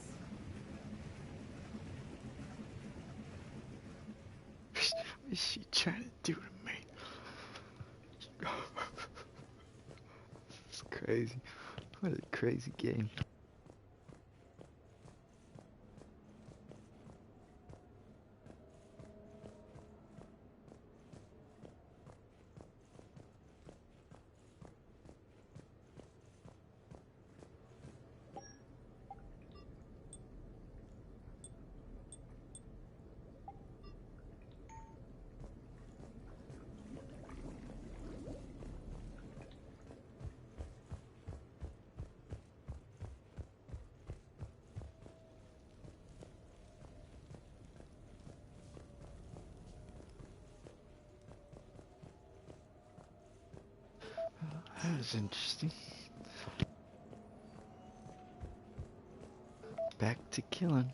is she trying to do to me? It's crazy. What a crazy game. That was interesting. Back to killing.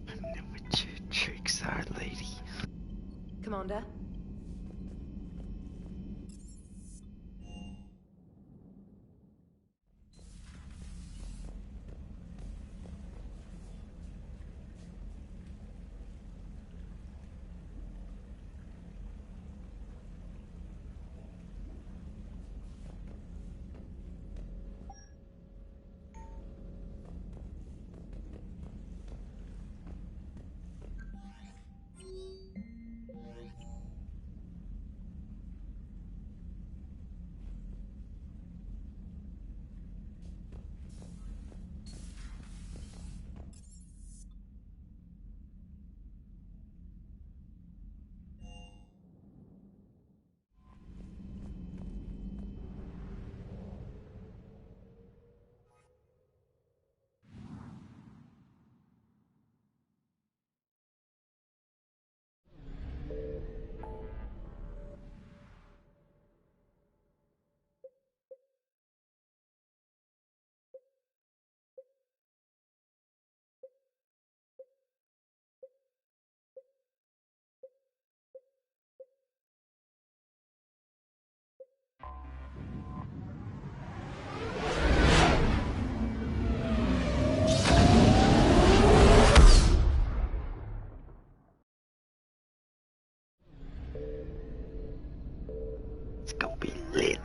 I know what your tricks are, lady. Commander? It's gonna be lit.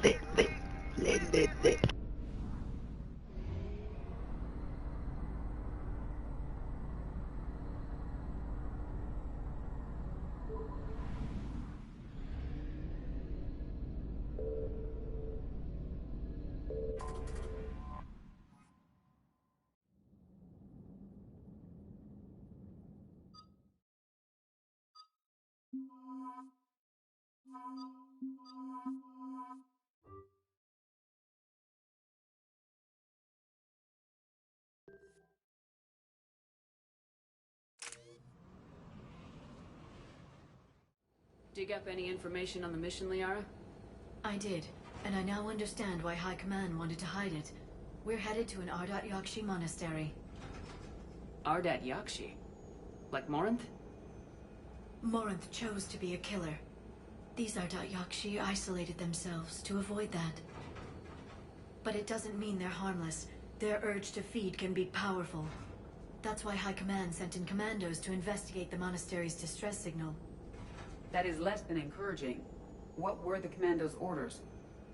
Dig up any information on the mission, Liara? I did, and I now understand why High Command wanted to hide it. We're headed to an Ardat Yakshi monastery. Ardat Yakshi? Like Morinth? Morinth chose to be a killer. These Ardat Yakshi isolated themselves to avoid that. But it doesn't mean they're harmless. Their urge to feed can be powerful. That's why High Command sent in commandos to investigate the monastery's distress signal. That is less than encouraging. What were the commandos' orders?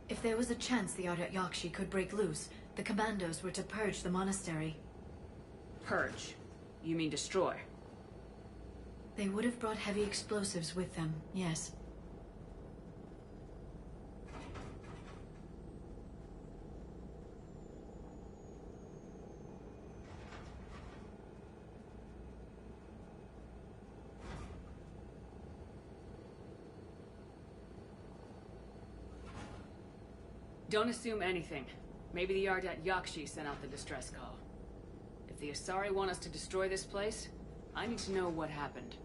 If there was a chance the Ardat Yakshi could break loose, the commandos were to purge the monastery. Purge? You mean destroy? They would have brought heavy explosives with them, yes. Don't assume anything. Maybe the Ardat Yakshi sent out the distress call. If the Asari want us to destroy this place, I need to know what happened.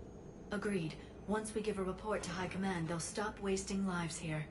Agreed. Once we give a report to High Command, they'll stop wasting lives here.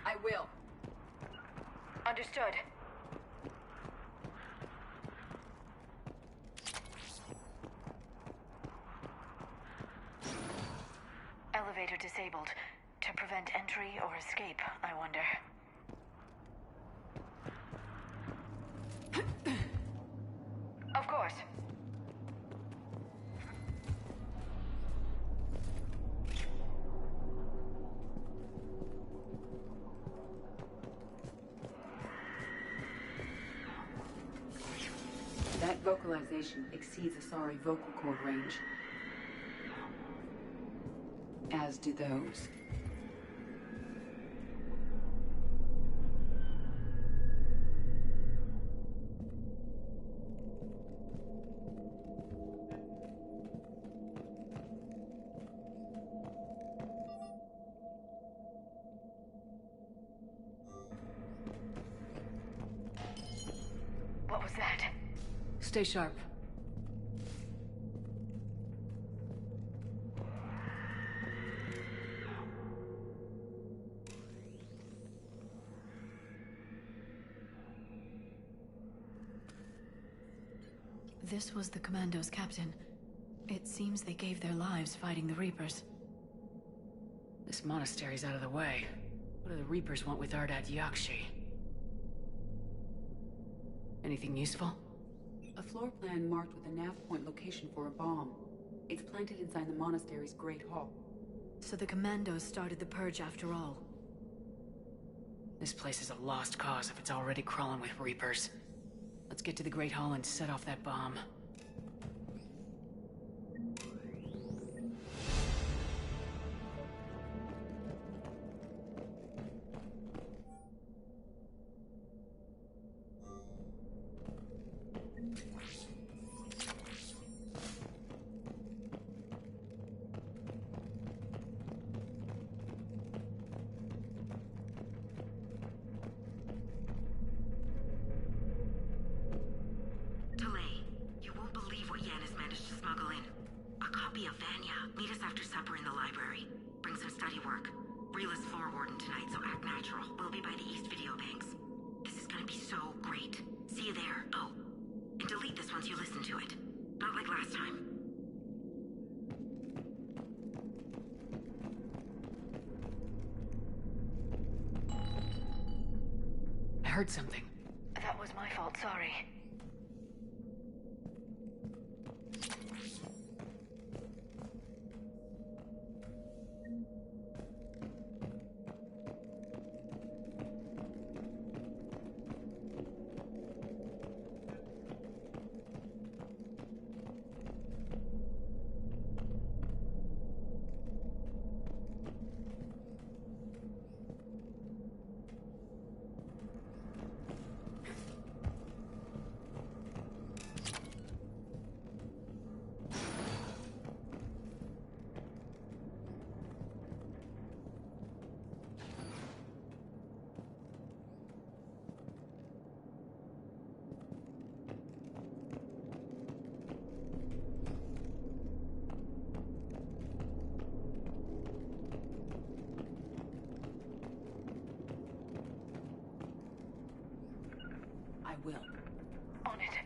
I will. Understood. Elevator disabled. To prevent entry or escape, I wonder. Of course. That vocalization exceeds Asari vocal cord range. As do those. What was that? Stay sharp. This was the Commando's captain. It seems they gave their lives fighting the Reapers. This monastery's out of the way. What do the Reapers want with Ardat Yakshi? Anything useful? A floor plan marked with a nav point location for a bomb. It's planted inside the monastery's Great Hall. So the Commandos started the purge after all. This place is a lost cause if it's already crawling with Reapers. Let's get to the Great Hall and set off that bomb. I heard something. That was my fault, sorry. I will. On it.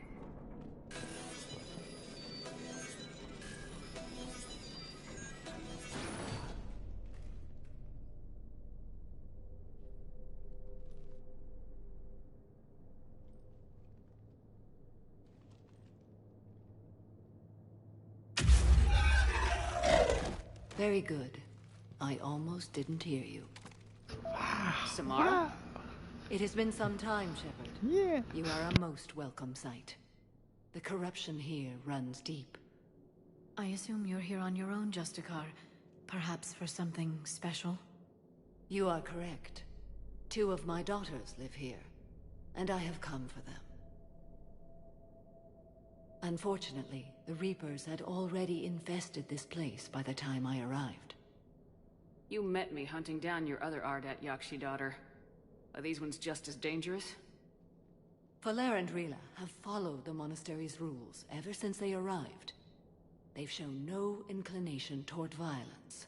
Very good. I almost didn't hear you. Samara? It has been some time, Shepard. Yeah. You are a most welcome sight. The corruption here runs deep. I assume you're here on your own, Justicar. Perhaps for something special? You are correct. 2 of my daughters live here, and I have come for them. Unfortunately, the Reapers had already infested this place by the time I arrived. You met me hunting down your other Ardat Yakshi daughter. Are these ones just as dangerous? Faller and Rila have followed the monastery's rules ever since they arrived. They've shown no inclination toward violence.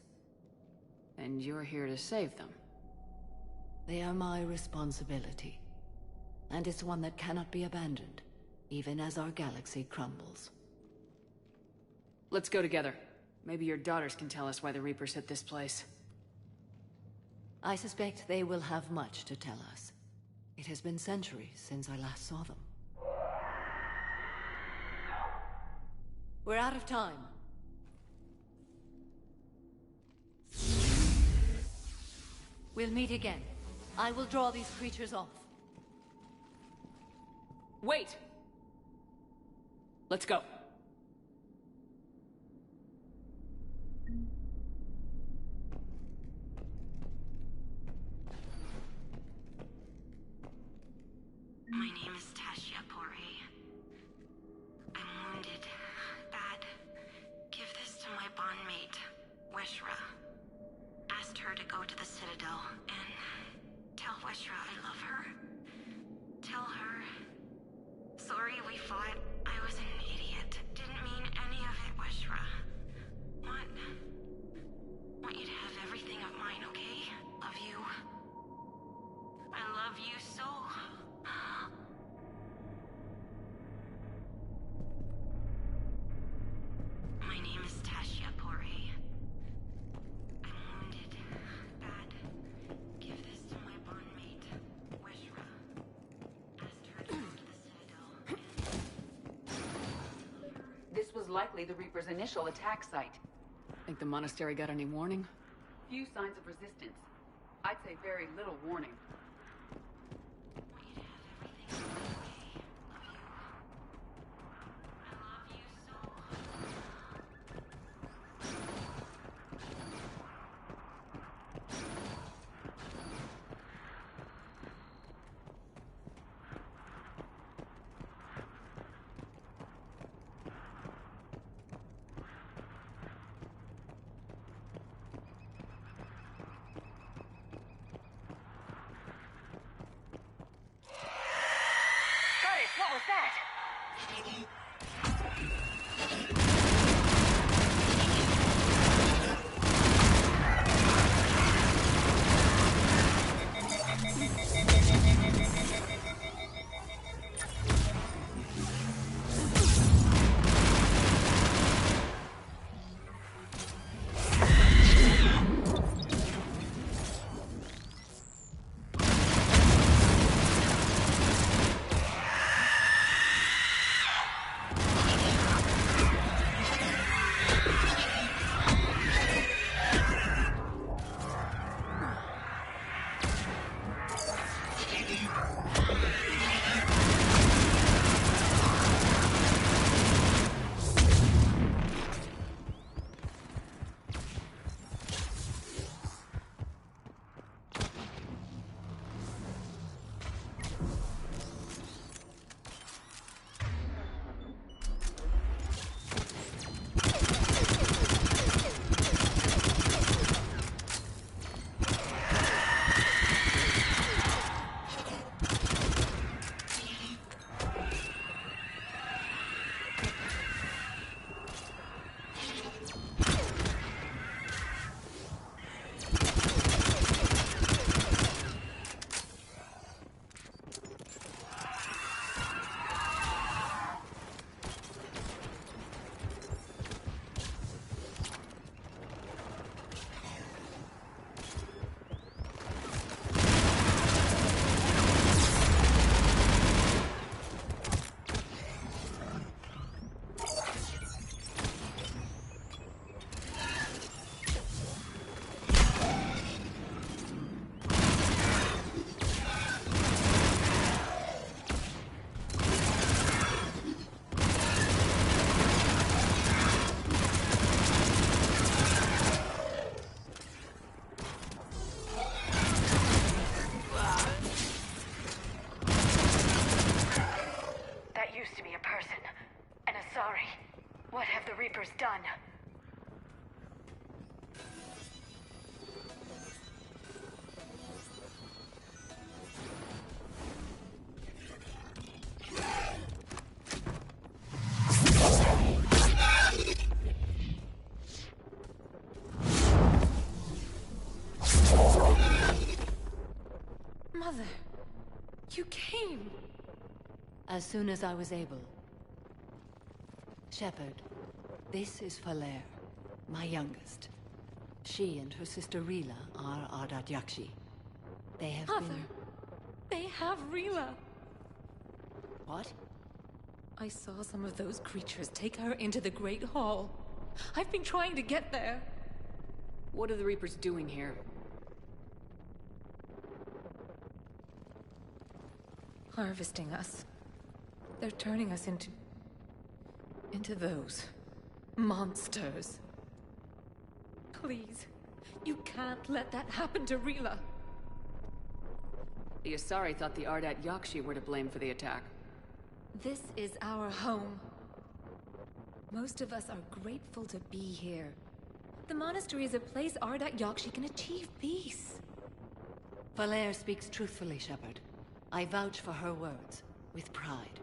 And you're here to save them? They are my responsibility. And it's one that cannot be abandoned, even as our galaxy crumbles. Let's go together. Maybe your daughters can tell us why the Reapers hit this place. I suspect they will have much to tell us. It has been centuries since I last saw them. We're out of time. We'll meet again. I will draw these creatures off. Wait! Let's go. My name is Tashia Pori. I'm wounded. Bad. Give this to my bondmate, Weshra. Asked her to go to the Citadel and tell Weshra I love her. Tell her. Sorry we fought. I was an idiot. Didn't mean any of it, Weshra. Want you to have everything of mine, okay? Love you. I love you so. My name is Tashia Pori. I'm wounded. Bad. Give this to my bondmate, Weshra. Asked her to go to the Citadel. This was likely the Reaper's initial attack site. Think the monastery got any warning? Few signs of resistance. I'd say very little warning. Reaper's done. Mother, you came. As soon as I was able. Shepard, this is Falere, my youngest. She and her sister Rila are Ardat Yakshi. They have Mother, been... they have Rila. What? I saw some of those creatures take her into the Great Hall. I've been trying to get there. What are the Reapers doing here? Harvesting us. They're turning us into those monsters. Please, you can't let that happen to Rila. The Asari thought the Ardat Yakshi were to blame for the attack. This is our home. Most of us are grateful to be here. The monastery is a place Ardat Yakshi can achieve peace. Falere speaks truthfully, Shepard. I vouch for her words, with pride.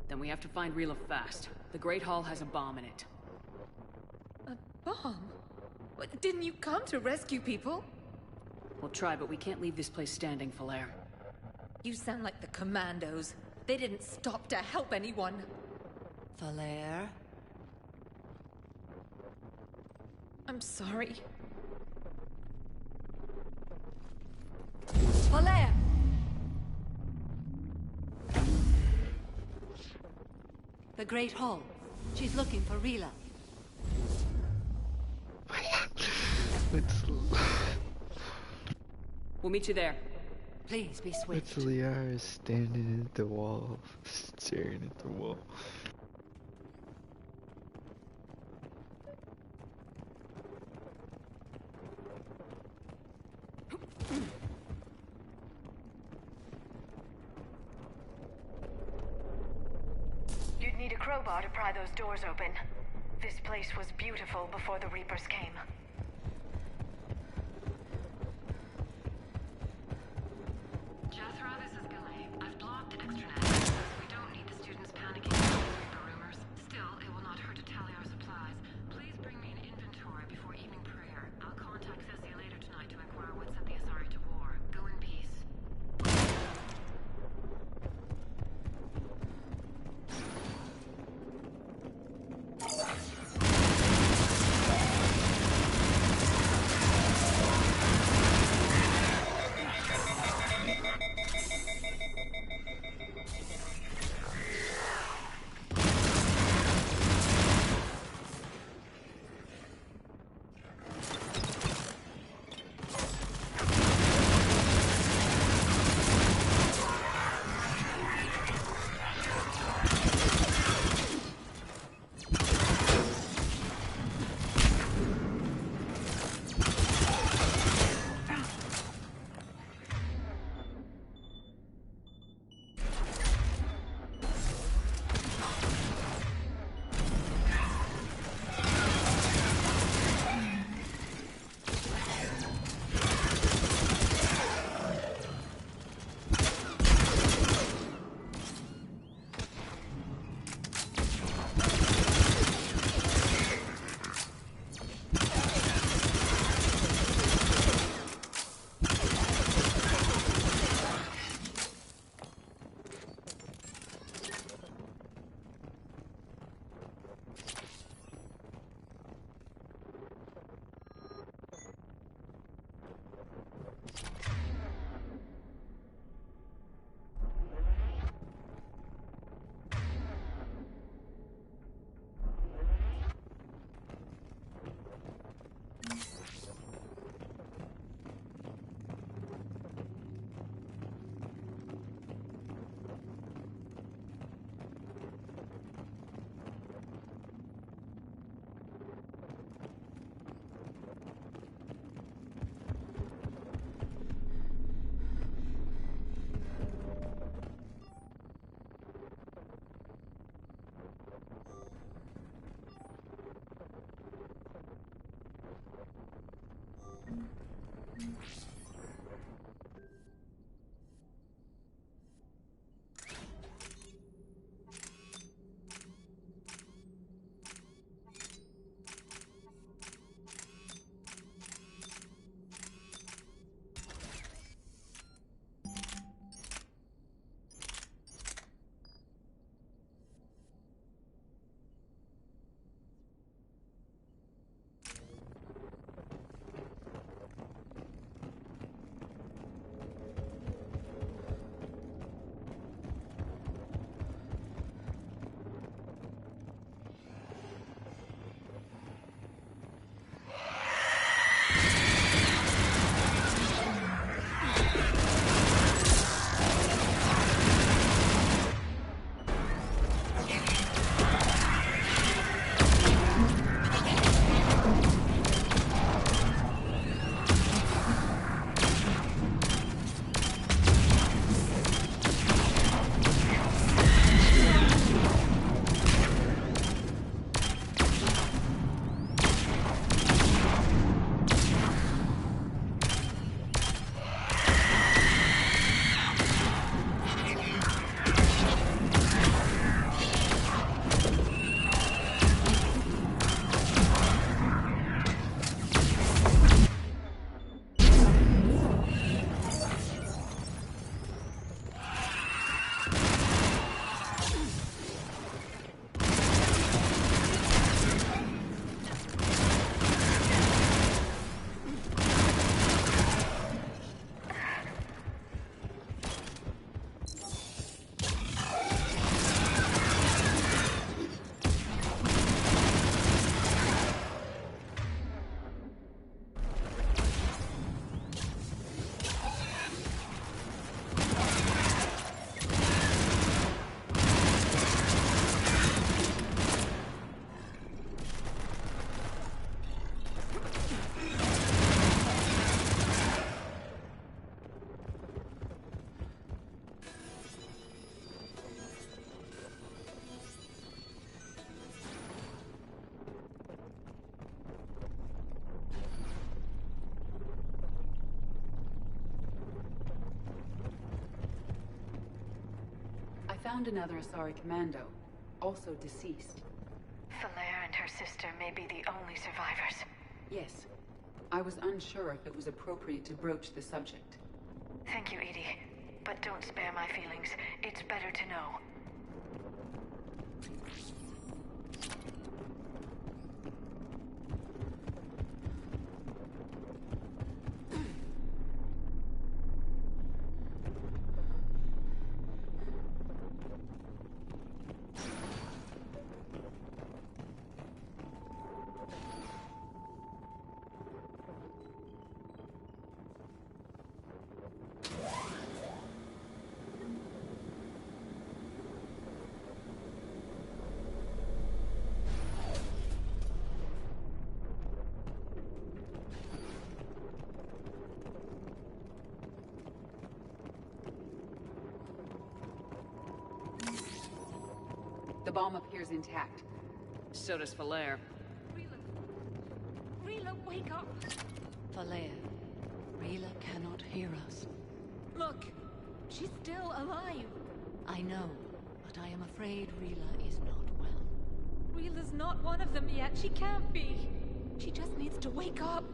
Then we have to find Rila fast. The Great Hall has a bomb in it. A bomb? What, didn't you come to rescue people? We'll try, but we can't leave this place standing, Falere. You sound like the Commandos. They didn't stop to help anyone. Falere? I'm sorry. Falere! The Great Hall. She's looking for Rila. We'll meet you there. Please be swift. It's Liara standing at the wall, staring at the wall. You'd need a crowbar to pry those doors open. This place was beautiful before the Reapers came. Jethro, this is Galay. I've blocked extranet. We don't need the students panicking about the Reaper rumors. Still, it will not hurt to tally our supplies. Please bring me an inventory before evening prayer. I'll contact Cessia later tonight to inquire what set the Asari to war. Go in peace. Found another Asari commando, also deceased. Falaire and her sister may be the only survivors. Yes. I was unsure if it was appropriate to broach the subject. Thank you, Edie. But don't spare my feelings. It's better to know. The bomb appears intact. So does Falaire. Rila, wake up! Falaire, Rila cannot hear us. Look, she's still alive. I know, but I am afraid Rila is not well. Rila's not one of them yet. She can't be. She just needs to wake up.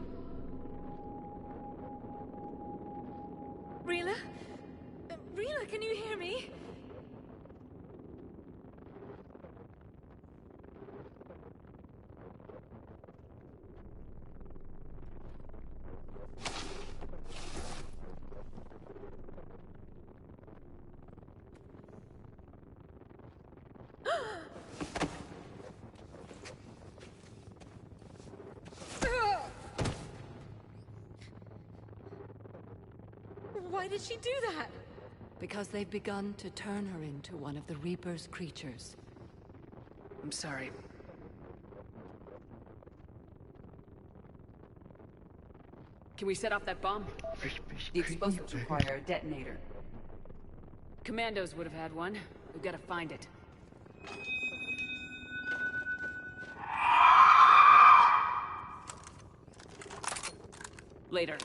Rila? Rila, can you hear me? Why did she do that? Because they've begun to turn her into one of the Reaper's creatures. I'm sorry. Can we set off that bomb? The explosives require a detonator. Commandos would have had one. We've got to find it. Later.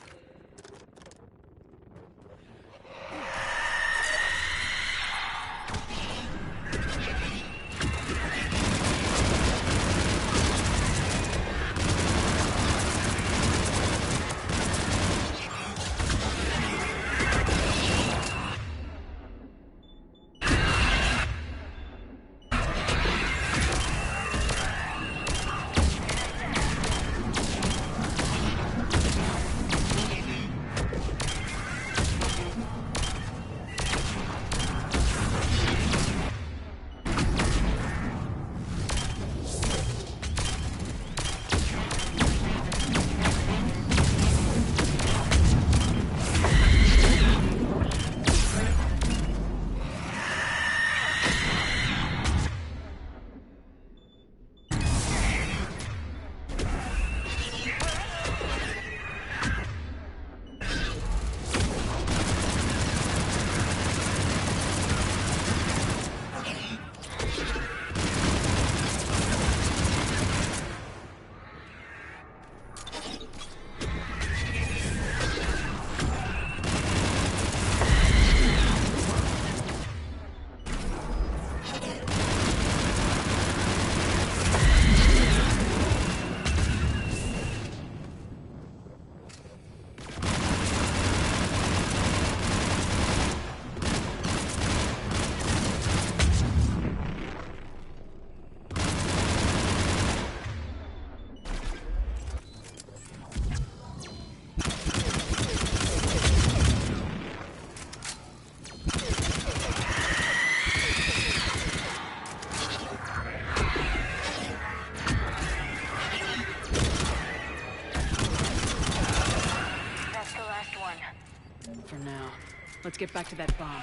Let's get back to that bomb.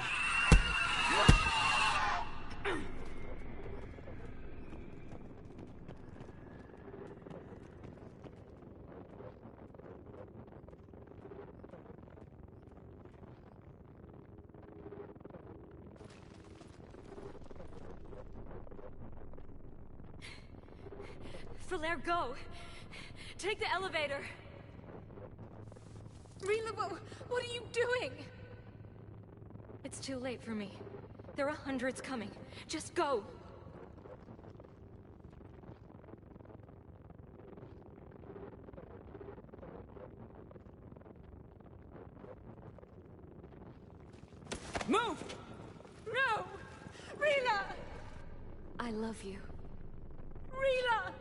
Falaire, go! Take the elevator! Rila, what are you doing? It's too late for me. There are hundreds coming. Just go! Move! No! Rila! I love you. Rila!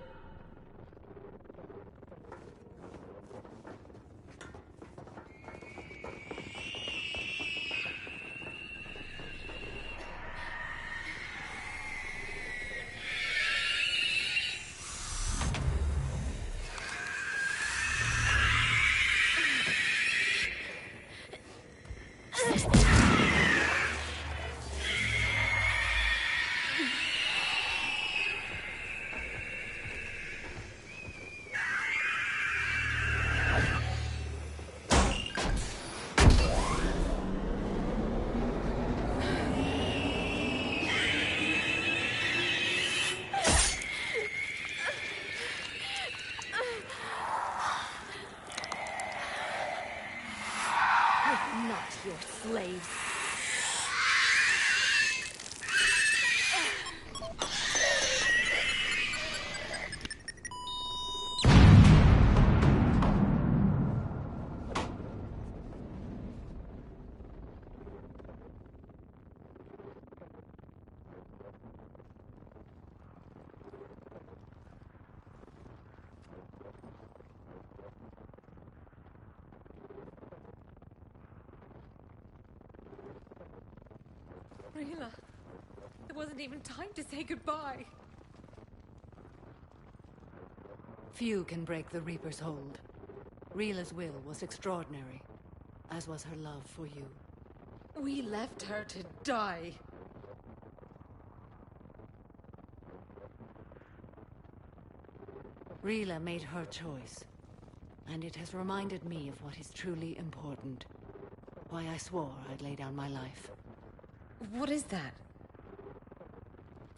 Your slaves. Rila, there wasn't even time to say goodbye. Few can break the Reaper's hold. Rila's will was extraordinary, as was her love for you. We left her to die. Rila made her choice, and it has reminded me of what is truly important. Why I swore I'd lay down my life. What is that?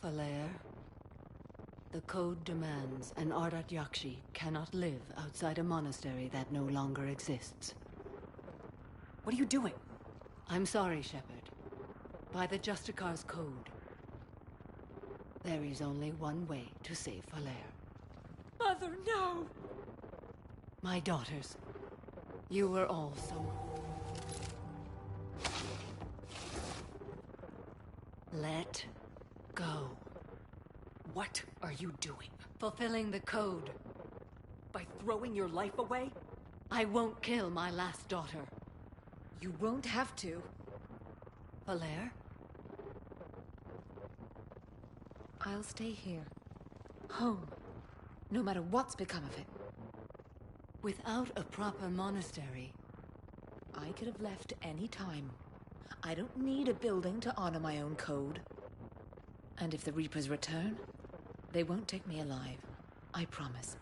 Falaire, The code demands an Ardat Yakshi cannot live outside a monastery that no longer exists. What are you doing? I'm sorry, Shepard. By the Justicar's code, there is only one way to save Valere. Mother, no! My daughters, you were all so... Let go. What are you doing? Fulfilling the code. By throwing your life away? I won't kill my last daughter. You won't have to. Valere? I'll stay here. Home. No matter what's become of it. Without a proper monastery... I could have left any time. I don't need a building to honor my own code. And if the Reapers return, they won't take me alive. I promise.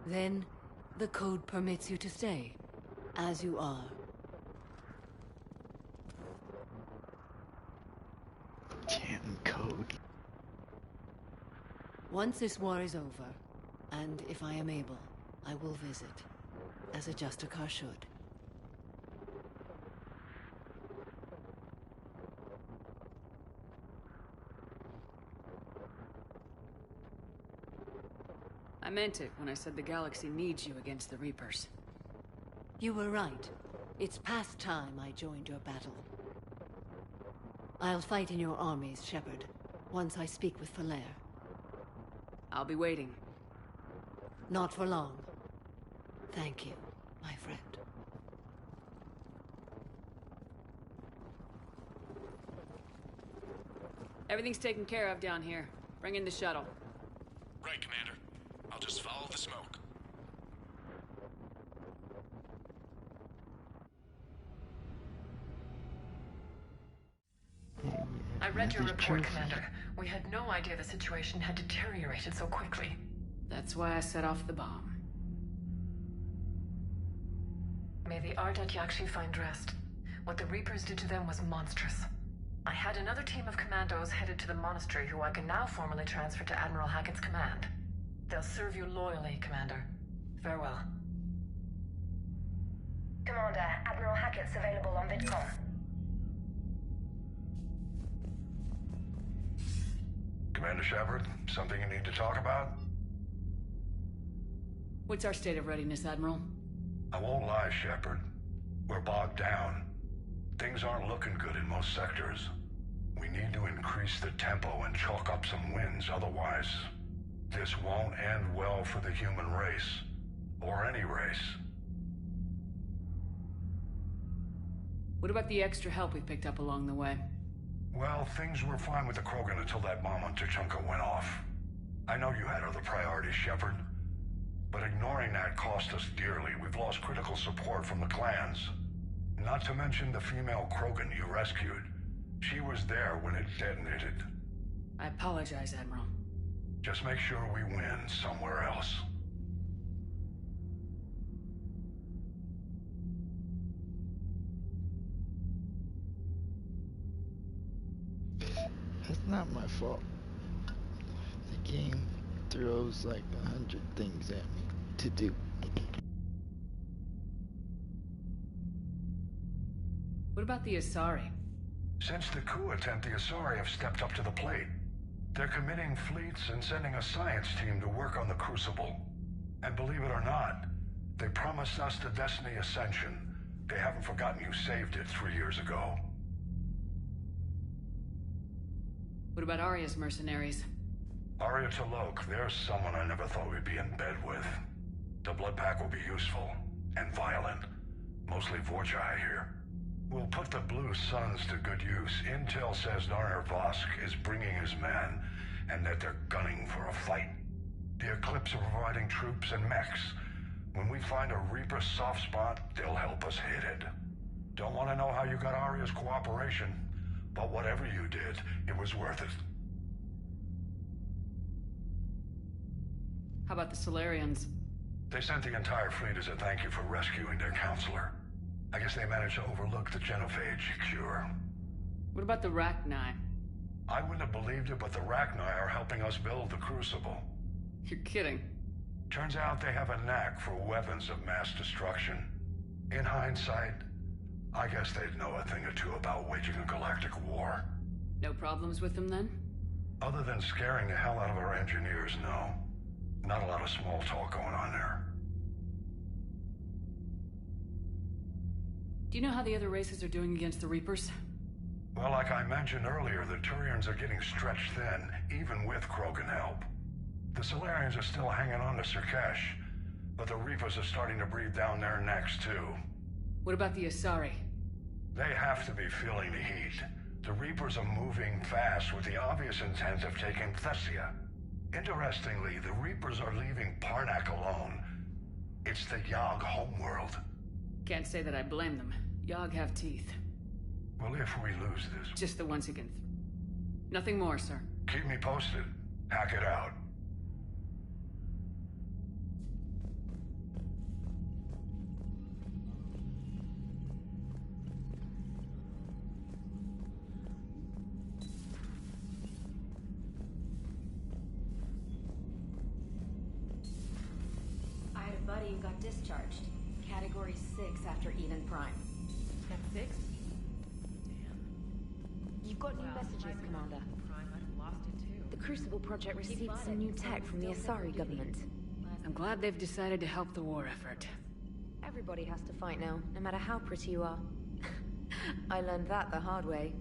Then, the code permits you to stay, as you are. Damn code. Once this war is over, and if I am able, I will visit, as a Justicar should. I meant it when I said the galaxy needs you against the Reapers. You were right. It's past time I joined your battle. I'll fight in your armies, Shepard, once I speak with Valere. I'll be waiting. Not for long. Thank you, my friend. Everything's taken care of down here. Bring in the shuttle. Right, Commander. I'll just follow the smoke. I read your report, Commander. We had no idea the situation had deteriorated so quickly. That's why I set off the bomb. May the Ardat Yakshi find rest. What the Reapers did to them was monstrous. I had another team of commandos headed to the monastery who I can now formally transfer to Admiral Hackett's command. They'll serve you loyally, Commander. Farewell. Commander, Admiral Hackett's available on VidCom. Commander Shepard, something you need to talk about? What's our state of readiness, Admiral? I won't lie, Shepard. We're bogged down. Things aren't looking good in most sectors. We need to increase the tempo and chalk up some wins, otherwise... this won't end well for the human race. Or any race. What about the extra help we picked up along the way? Well, things were fine with the Krogan until that bomb on Tuchanka went off. I know you had other priorities, Shepard. But ignoring that cost us dearly. We've lost critical support from the clans. Not to mention the female Krogan you rescued. She was there when it detonated. I apologize, Admiral. Just make sure we win somewhere else. That's not my fault. The game throws like 100 things at me to do. What about the Asari? Since the coup attempt, the Asari have stepped up to the plate. They're committing fleets and sending a science team to work on the Crucible. And believe it or not, they promised us the Destiny Ascension. They haven't forgotten you saved it 3 years ago. What about Arya's mercenaries? Arya T'Loak, there's someone I never thought we'd be in bed with. The Blood Pack will be useful. And violent. Mostly Vorcha, I hear. We'll put the Blue Suns to good use. Intel says Narner Vosk is bringing his men, and that they're gunning for a fight. The Eclipse are providing troops and mechs. When we find a Reaper soft spot, they'll help us hit it. Don't want to know how you got Arya's cooperation, but whatever you did, it was worth it. How about the Solarians? They sent the entire fleet as a thank you for rescuing their counselor. I guess they managed to overlook the genophage cure. What about the Rachni? I wouldn't have believed it, but the Rachni are helping us build the Crucible. You're kidding. Turns out they have a knack for weapons of mass destruction. In hindsight, I guess they'd know a thing or two about waging a galactic war. No problems with them then? Other than scaring the hell out of our engineers, no. Not a lot of small talk going on there. Do you know how the other races are doing against the Reapers? Well, like I mentioned earlier, the Turians are getting stretched thin, even with Krogan help. The Solarians are still hanging on to Surkesh, but the Reapers are starting to breathe down their necks, too. What about the Asari? They have to be feeling the heat. The Reapers are moving fast with the obvious intent of taking Thessia. Interestingly, the Reapers are leaving Parnak alone. It's the Yogg homeworld. Can't say that I blame them. Yogg have teeth. Well, if we lose this... Just the ones who can... Nothing more, sir. Keep me posted. Hack it out. I had a buddy who got discharged. Category 6 after Eden Prime. That's 6? You've got new messages, Commander. The Crucible Project received some new tech from the Asari government. I'm glad they've decided to help the war effort. Everybody has to fight now, no matter how pretty you are. I learned that the hard way.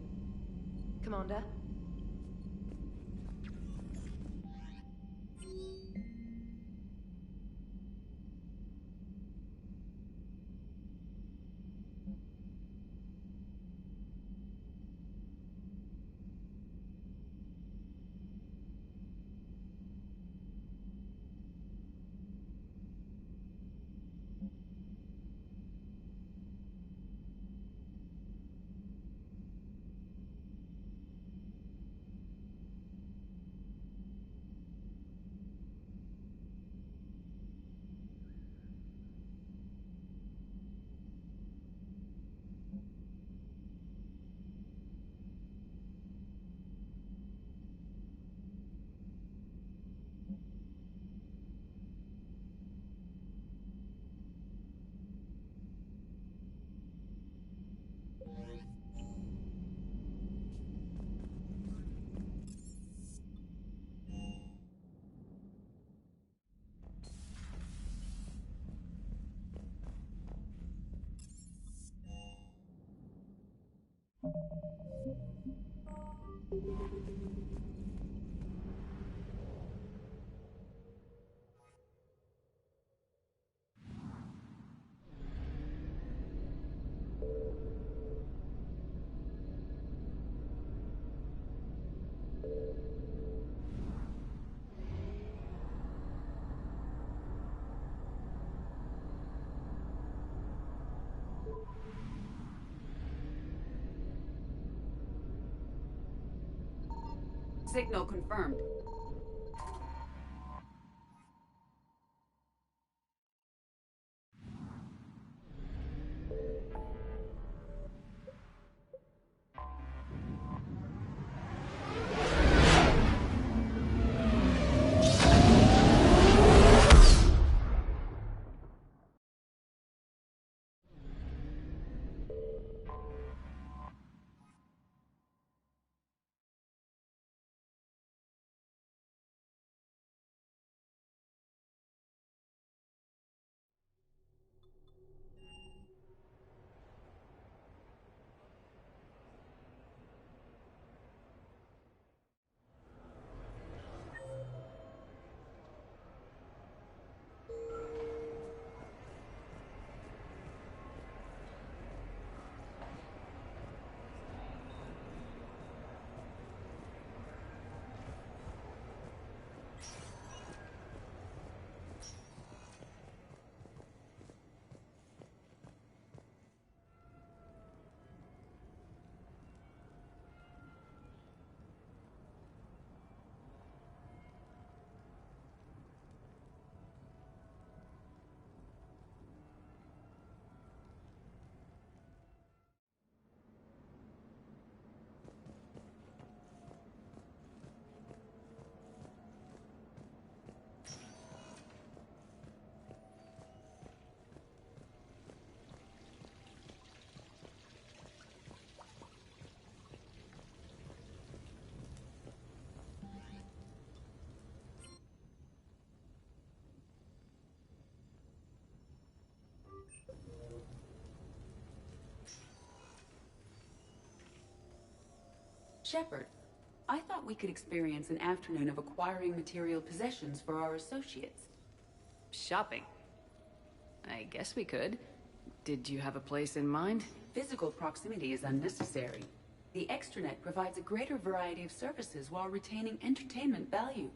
Commander? Signal confirmed. Shepard, I thought we could experience an afternoon of acquiring material possessions for our associates. Shopping? I guess we could. Did you have a place in mind? Physical proximity is unnecessary. The extranet provides a greater variety of services while retaining entertainment value.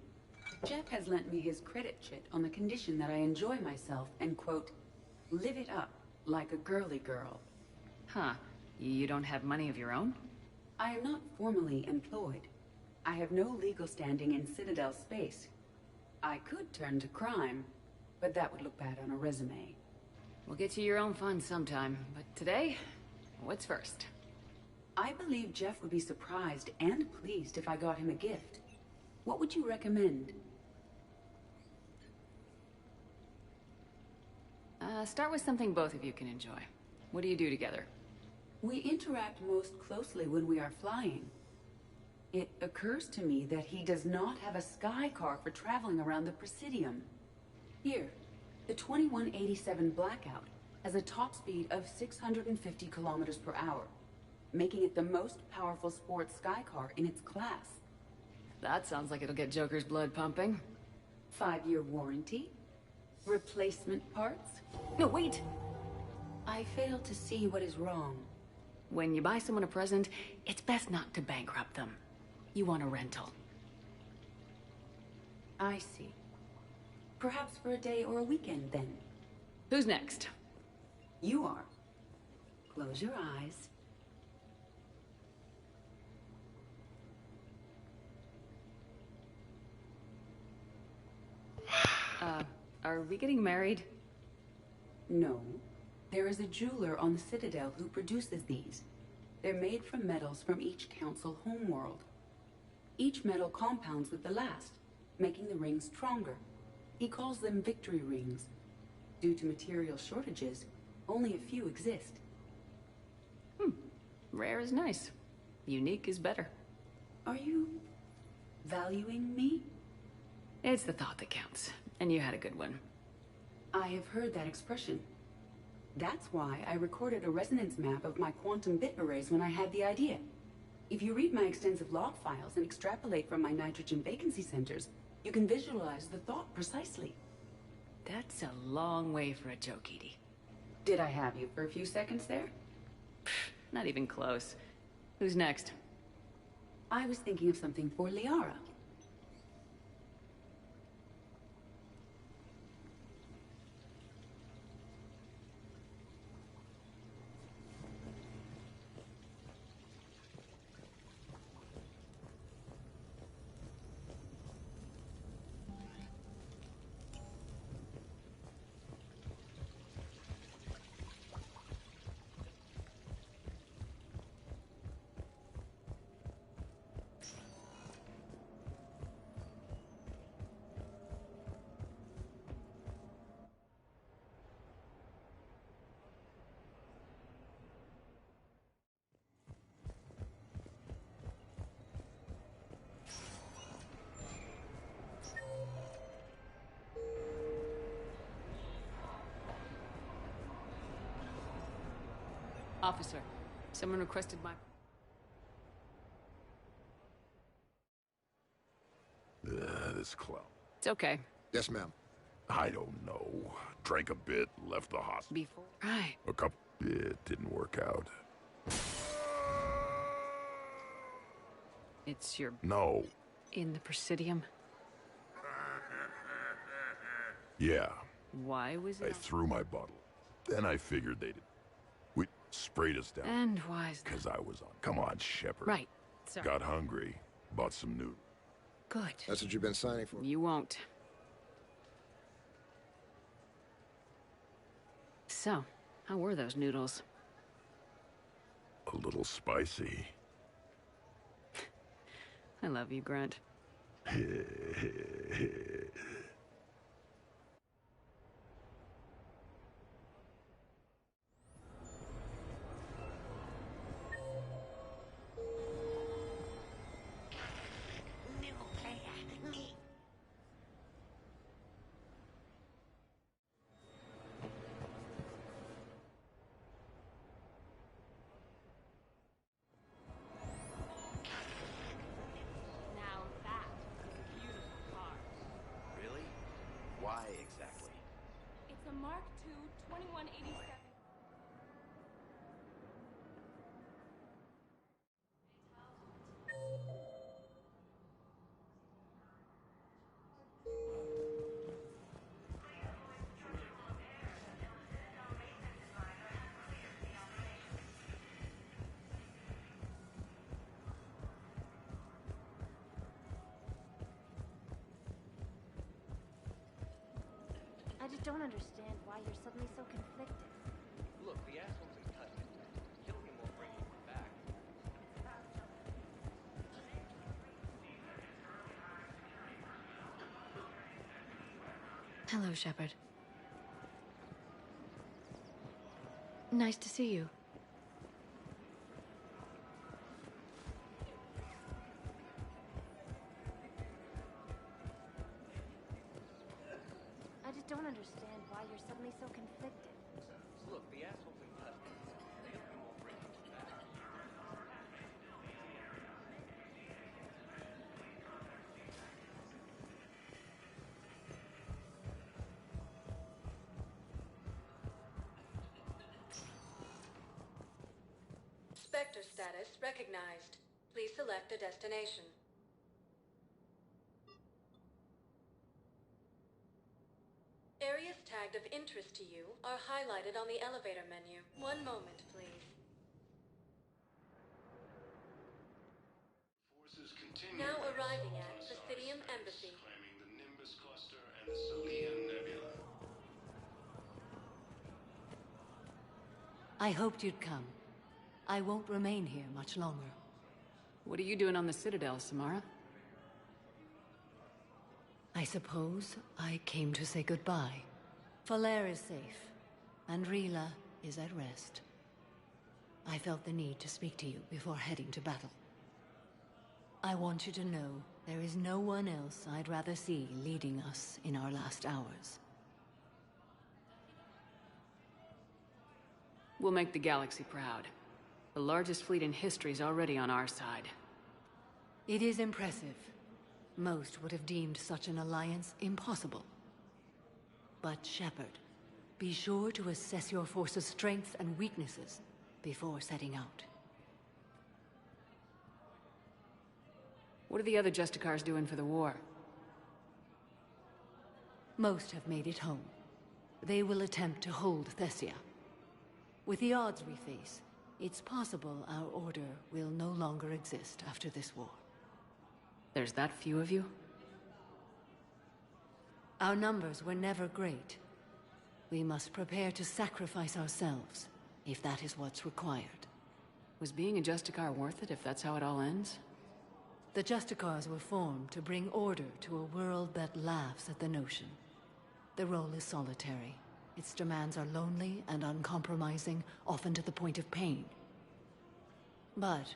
Jeff has lent me his credit chit on the condition that I enjoy myself and, quote, live it up like a girly girl. Huh. You don't have money of your own? I am not formally employed. I have no legal standing in Citadel space. I could turn to crime, but that would look bad on a resume. We'll get you your own fun sometime, but today, what's first? I believe Jeff would be surprised and pleased if I got him a gift. What would you recommend? Start with something both of you can enjoy. What do you do together? We interact most closely when we are flying. It occurs to me that he does not have a sky car for traveling around the Presidium. Here, the 2187 Blackout has a top speed of 650 kilometers per hour, making it the most powerful sports sky car in its class. That sounds like it'll get Joker's blood pumping. 5-year warranty? Replacement parts? No, wait! I fail to see what is wrong. When you buy someone a present, it's best not to bankrupt them. You want a rental. I see. Perhaps for a day or a weekend, then. Who's next? You are. Close your eyes. Are we getting married? No. There is a jeweler on the Citadel who produces these. They're made from metals from each council homeworld. Each metal compounds with the last, making the rings stronger. He calls them victory rings. Due to material shortages, only a few exist. Rare is nice. Unique is better. Are you valuing me? It's the thought that counts. And you had a good one. I have heard that expression. That's why I recorded a resonance map of my quantum bit arrays when I had the idea. If you read my extensive log files and extrapolate from my nitrogen vacancy centers, you can visualize the thought precisely. That's a long way for a joke, Edie. Did I have you for a few seconds there? Not even close. Who's next? I was thinking of something for Liara. Officer, someone requested my... This clown. It's okay. Yes, ma'am. I don't know. Drank a bit, left the hospital. Before... Right. A couple... It didn't work out. It's your... No. In the Presidium? Yeah. Why was it... I threw my bottle. Then I figured they'd... We sprayed us down. And why is that? Because I was on... Come on, Shepard. Right. Sorry. Got hungry. Bought some noodles. Good. That's what you've been signing for? You won't. So, how were those noodles? A little spicy. I love you, Grunt. Why exactly? It's a Mark II 2187. I just don't understand why you're suddenly so conflicted. Look, the asshole's in custody. Killing him won't bring anyone back. Hello, Shepard. Nice to see you. I just don't understand why you're suddenly so conflicted. Look, the asshole's in custody. Killing him won't bring anyone back. Spectre status recognized. Please select a destination. Areas tagged of interest to you are highlighted on the elevator menu. One moment, please. Forces continue Now their arriving assault at on Presidium Osiris Embassy. space, claiming the Nimbus cluster and the Salian Nebula. I hoped you'd come. I won't remain here much longer. What are you doing on the Citadel, Samara? I suppose I came to say goodbye. Falair is safe, and Rila is at rest. I felt the need to speak to you before heading to battle. I want you to know there is no one else I'd rather see leading us in our last hours. We'll make the galaxy proud. The largest fleet in history is already on our side. It is impressive. Most would have deemed such an alliance impossible. But Shepard, be sure to assess your force's strengths and weaknesses before setting out. What are the other Justicars doing for the war? Most have made it home. They will attempt to hold Thessia. With the odds we face, it's possible our order will no longer exist after this war. There's that few of you? Our numbers were never great. We must prepare to sacrifice ourselves, if that is what's required. Was being a Justicar worth it if that's how it all ends? The Justicars were formed to bring order to a world that laughs at the notion. The role is solitary. Its demands are lonely and uncompromising, often to the point of pain. But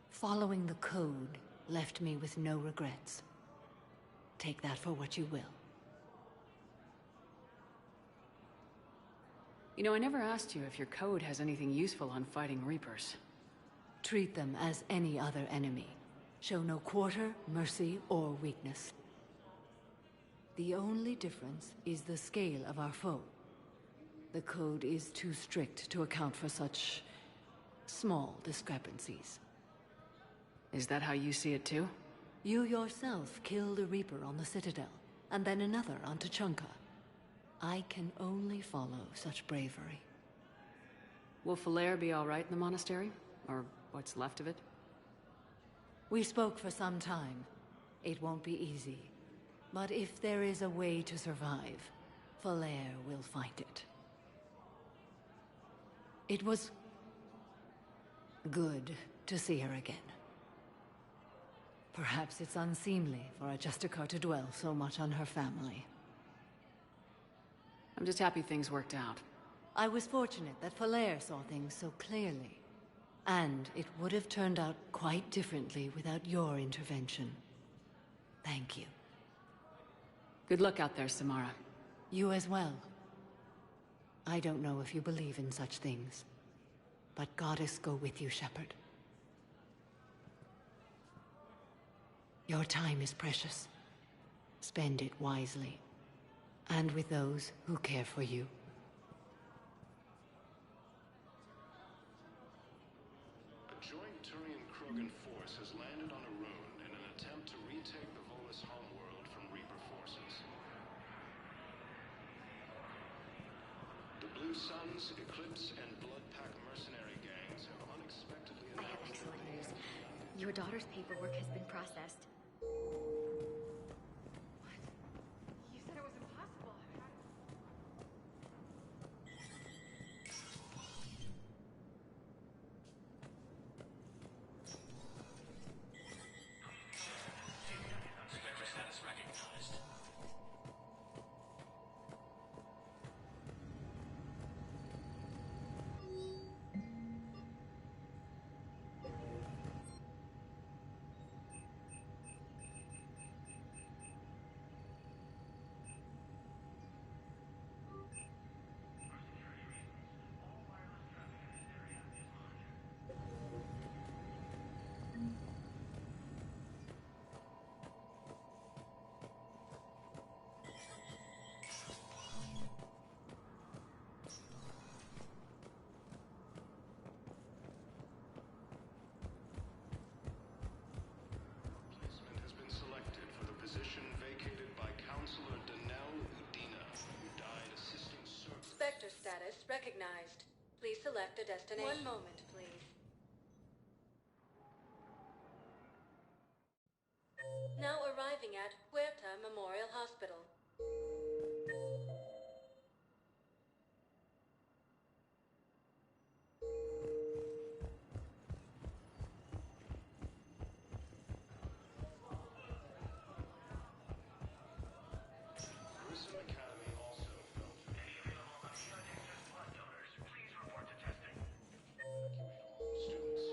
following the code left me with no regrets. Take that for what you will. You know, I never asked you if your code has anything useful on fighting Reapers. Treat them as any other enemy. Show no quarter, mercy, or weakness. The only difference is the scale of our foe. The code is too strict to account for such small discrepancies. Is that how you see it too? You yourself killed a Reaper on the Citadel, and then another on Tuchanka. I can only follow such bravery. Will Falair be all right in the monastery? Or what's left of it? We spoke for some time. It won't be easy. But if there is a way to survive, Falair will find it. It was good to see her again. Perhaps it's unseemly for a Justicar to dwell so much on her family. I'm just happy things worked out. I was fortunate that Falair saw things so clearly. And it would have turned out quite differently without your intervention. Thank you. Good luck out there, Samara. You as well. I don't know if you believe in such things, but Goddess go with you, Shepard. Your time is precious. Spend it wisely. and with those who care for you. A joint Turian-Krogan force has landed on Arun in an attempt to retake the Volus homeworld from Reaper forces. The Blue Suns, Eclipse, and Blood Pack mercenary gangs have unexpectedly I have announced... excellent news. Your daughter's paperwork has been processed. You said it was impossible. Spectre status recognized. Placement has been selected for the position vacated by Counselor Danelle Udina, who died assisting service. Spectre status recognized. Please select a destination. One moment, please. Now arriving at Huerta Memorial Hospital. Grissom Academy also felt... Any available undiagnosed blood donors, please report to testing. Students.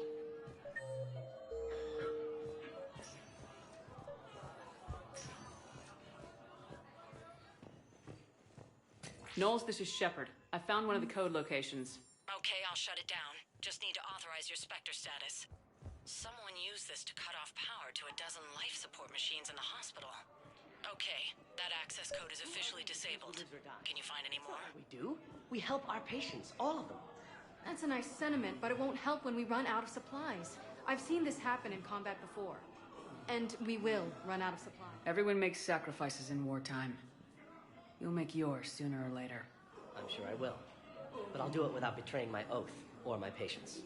Knowles, this is Shepard. I found one of the code locations. Okay, I'll shut it down. Just need to authorize your Spectre status. Someone used this to cut off power to a dozen life support machines in the hospital. Okay, that access code is officially disabled. Can you find any more? We do. We help our patients, all of them. That's a nice sentiment, but it won't help when we run out of supplies. I've seen this happen in combat before. And we will run out of supplies. Everyone makes sacrifices in wartime. You'll make yours sooner or later. I'm sure I will. But I'll do it without betraying my oath or my patients.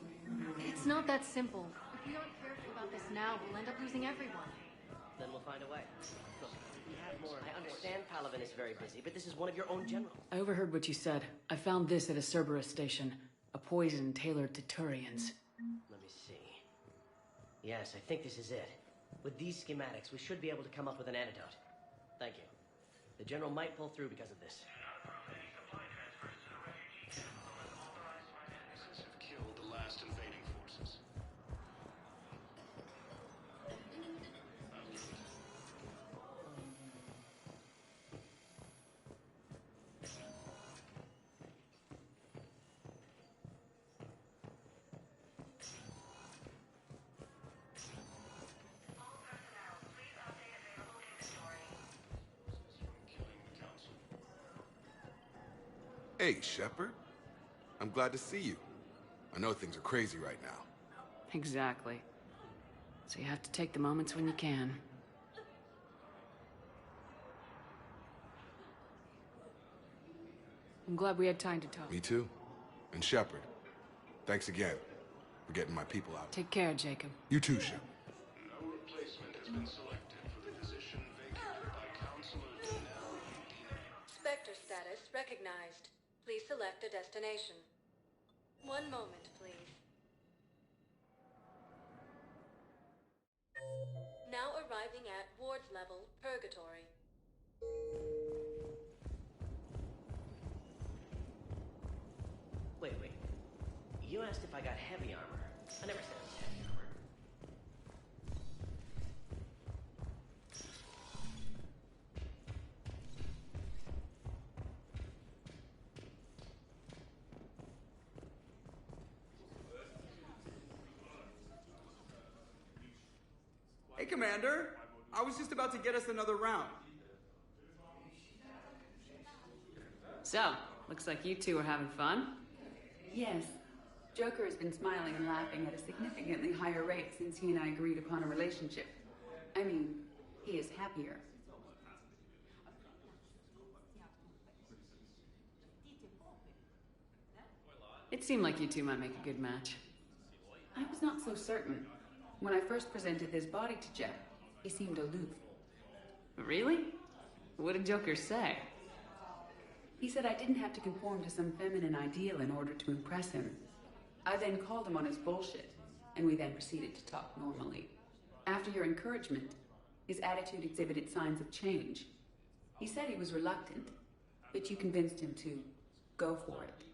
It's not that simple. If we aren't careful about this now, we'll end up losing everyone. Then we'll find a way. Look, we have more. I understand Palaven is very busy, but this is one of your own generals. I overheard what you said. I found this at a Cerberus station. A poison tailored to Turians. Let me see. Yes, I think this is it. With these schematics, we should be able to come up with an antidote. Thank you. The general might pull through because of this. Have killed the last invading forces. Hey, Shepard. I'm glad to see you. I know things are crazy right now. Exactly. So you have to take the moments when you can. I'm glad we had time to talk. Me too. And Shepard, thanks again for getting my people out. Take care, Jacob. You too, Shepard. No replacement has been selected for the position vacated by Counselor Danelle Udina. Spectre status recognized. Please select a destination. One moment, please. Now arriving at Ward's level, Purgatory. Wait. You asked if I got heavy armor. I never said it was heavy armor. Hey, Commander. I was just about to get us another round. So, looks like you two are having fun. Yes. Joker has been smiling and laughing at a significantly higher rate since he and I agreed upon a relationship. I mean, he is happier. It seemed like you two might make a good match. I was not so certain. When I first presented this body to Jeff, he seemed aloof. Really? What did Joker say? He said I didn't have to conform to some feminine ideal in order to impress him. I then called him on his bullshit, and we then proceeded to talk normally. After your encouragement, his attitude exhibited signs of change. He said he was reluctant, but you convinced him to go for it.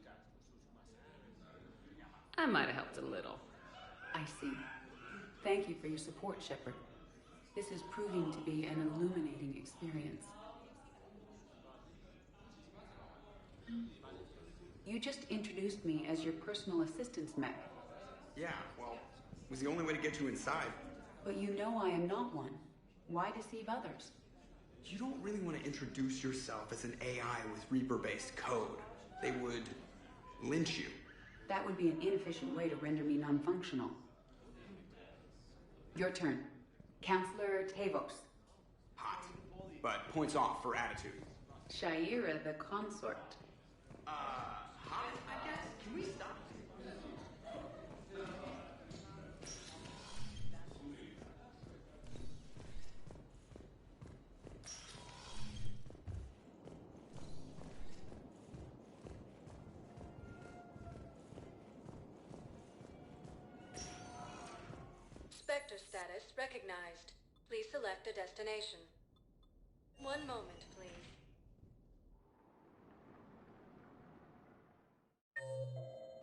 I might have helped a little. I see. Thank you for your support, Shepard. This is proving to be an illuminating experience. You just introduced me as your personal assistance mech. Yeah, well, it was the only way to get you inside. But you know I am not one. Why deceive others? You don't really want to introduce yourself as an AI with Reaper-based code. They would lynch you. That would be an inefficient way to render me non-functional. Your turn. Counselor Tavos. Hot. But points off for attitude. Shaira the consort. Hot, I guess? Can we stop? Spectre status recognized. Please select a destination. One moment, please.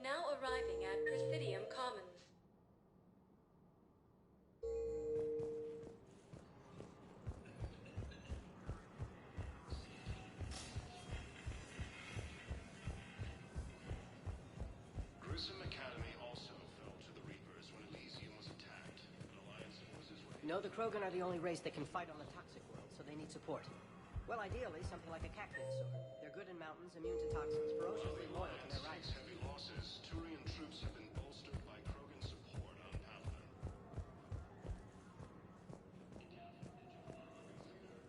Now arriving at Presidium Commons. Grissom Academy also fell to the Reapers when Elysium was attacked. An alliance forces were... No, the Krogan are the only race that can fight on the toxic world, so they need support. Well, ideally, something like a cactus sword. They're good in mountains, immune to toxins, ferociously loyal to their riders. Heavy losses. Turian troops have been bolstered by Krogan support on Paladin.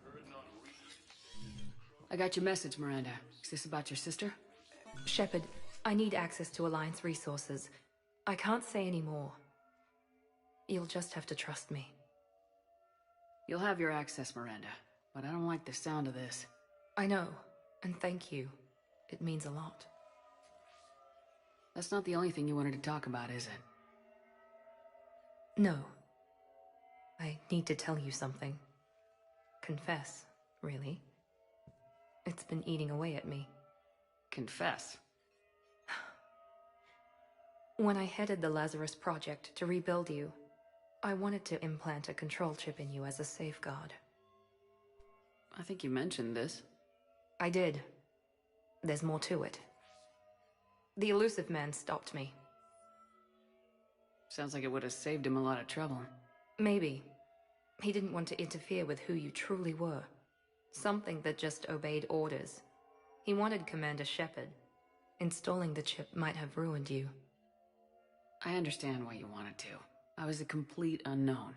Heard not read. I got your message, Miranda. Is this about your sister? Shepard, I need access to Alliance resources. I can't say any more. You'll just have to trust me. You'll have your access, Miranda. But I don't like the sound of this. I know, and thank you. It means a lot. That's not the only thing you wanted to talk about, is it? No. I need to tell you something. Confess, really. It's been eating away at me. Confess? When I headed the Lazarus Project to rebuild you, I wanted to implant a control chip in you as a safeguard. I think you mentioned this. I did. There's more to it. The elusive man stopped me. Sounds like it would have saved him a lot of trouble. Maybe. He didn't want to interfere with who you truly were. Something that just obeyed orders. He wanted Commander Shepard. Installing the chip might have ruined you. I understand why you wanted to. I was a complete unknown.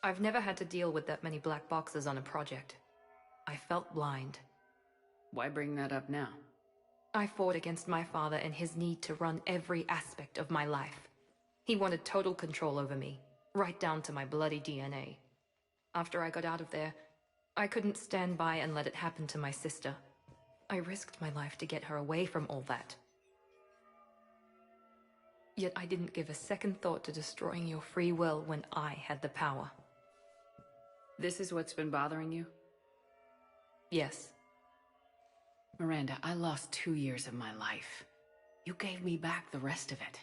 I've never had to deal with that many black boxes on a project. I felt blind. Why bring that up now? I fought against my father and his need to run every aspect of my life. He wanted total control over me, right down to my bloody DNA. After I got out of there, I couldn't stand by and let it happen to my sister. I risked my life to get her away from all that. Yet I didn't give a second thought to destroying your free will when I had the power. This is what's been bothering you? Yes. Miranda, I lost 2 years of my life. You gave me back the rest of it.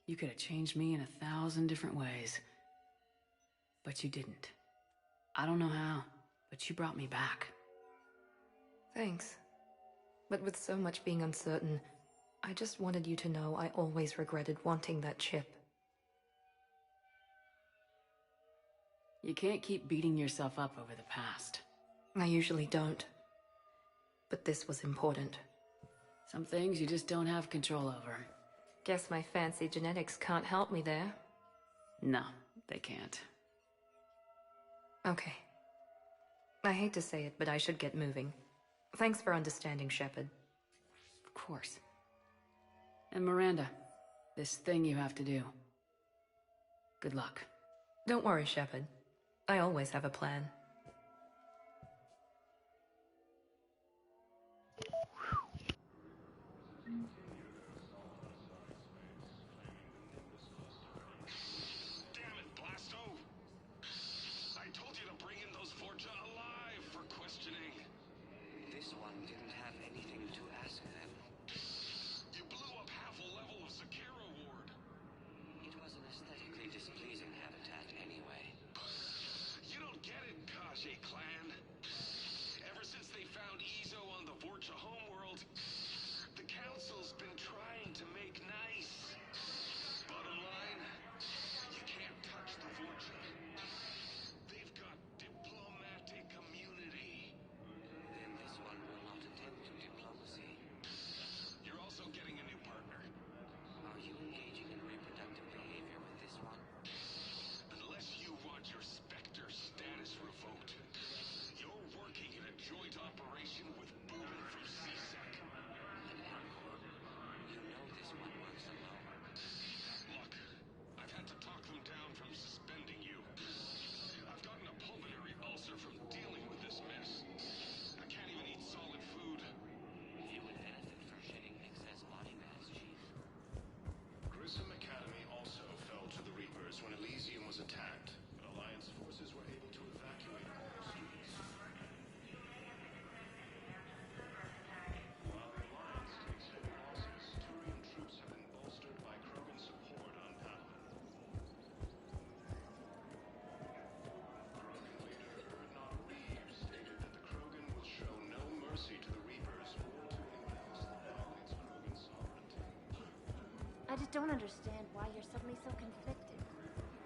You could have changed me in 1,000 different ways. But you didn't. I don't know how, but you brought me back. Thanks. But with so much being uncertain, I just wanted you to know I always regretted wanting that chip. You can't keep beating yourself up over the past. I usually don't. But this was important. Some things you just don't have control over. Guess my fancy genetics can't help me there. No, they can't. Okay. I hate to say it, but I should get moving. Thanks for understanding, Shepard. Of course. And Miranda, this thing you have to do. Good luck. Don't worry, Shepard. I always have a plan. Damn it, Blasto! I told you to bring in those Vorja alive for questioning. This one didn't have anything to ask them. You blew up half a level of Zakira Ward. It was an aesthetically displeasing habitat anyway. You don't get it, Kaji clan. Ever since they found Izo on the Vorja homeworld, the Council's been trying to make nice. Bottom line, you can't touch the Vorja. They've got diplomatic immunity. Then this one will not attempt to diplomacy. You're also getting a new partner. Are you engaging in reproductive behavior with this one? Unless you want your Spectre status revoked, you're working in a joint operation with Boomer from CSEC. And Elcor, you know this one works alone. Look, I've had to talk them down from suspending you. I've gotten a pulmonary ulcer from dealing with this mess. I can't even eat solid food. You would benefit from shedding excess body mass, Chief. Grissom Academy also fell to the Reapers when Elysium was attacked, but Alliance forces were able to evacuate all students. While the Alliance takes heavy losses, Turian troops have been bolstered by Krogan support on Padawan. Krogan leader Erdnot Reeves stated that the Krogan will show no mercy to the Reapers or to anyone else that violates Krogan sovereignty. I just don't understand why you're suddenly so conflicted.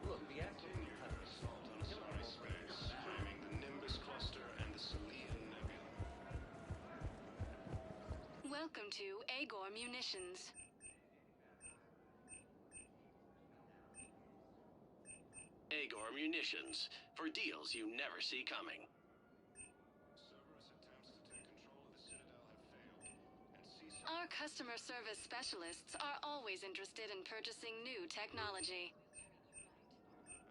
Look, the actual Assault on Asari space, claiming the Nimbus cluster and the Salian Nebula. Welcome to Agor Munitions. Agor Munitions, for deals you never see coming. Cerberus attempts to take control of the Citadel have failed, and CSEC Our customer service specialists are always interested in purchasing new technology.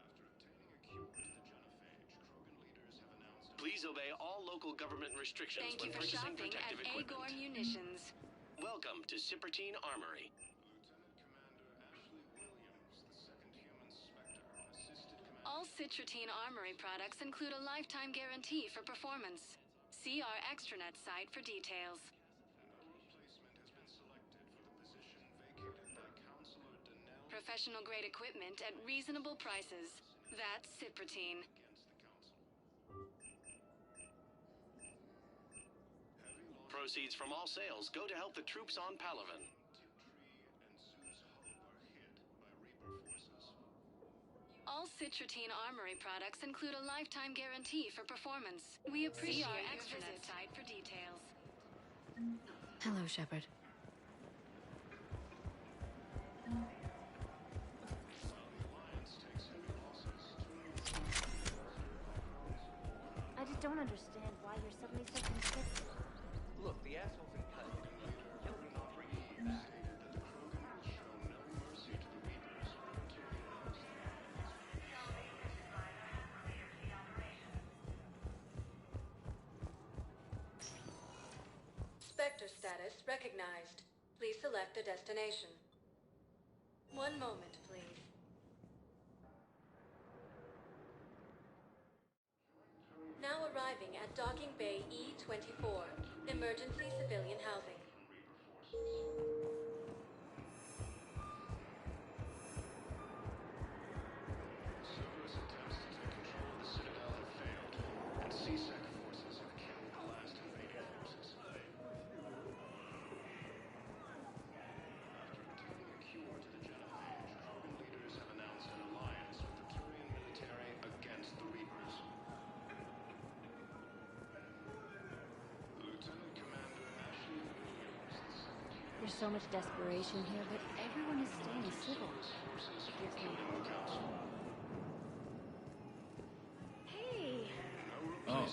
after obtaining a cure to the genophage, Krogan leaders have announced Please obey all local government restrictions Thank when you for purchasing shopping at protective Agor equipment. Munitions. Welcome to Shepard Armory. Lieutenant Commander Ashley Williams, the second human Spectre, assisted Commander All Citrotine Armory products include a lifetime guarantee for performance. See our extranet site for details. An replacement has been selected for the position vacated by Counselor Danelle Professional grade equipment at reasonable prices. That's Ciprotine. against the Council. Heavy loss Proceeds from all sales go to help the troops on Palaven. Tiptree and Zeus Hope are hit by Reaper forces. All Citrotine Armory products include a lifetime guarantee for performance. We appreciate our extranet site for details. Hello, Shepard. I just don't understand why you're suddenly so conflicted. Look, the assholes in cut. Erdnot Reeves stated that the Krogan will show no mercy to the Reapers or to anyone else that Spectre status recognized. Please select a destination. One moment, please. Now arriving at Docking Bay E-24, emergency civilian housing. Cerberus attempts to take control of the Citadel have failed, and CSEC forces have killed the last invading forces. After obtaining a cure to the genophage, Krogan leaders have announced an alliance with the Turian military against the Reapers. Lieutenant Commander Ashley Williams, the second There's so much desperation here, but everyone is staying civil. It gives me hope. Hey! Oh.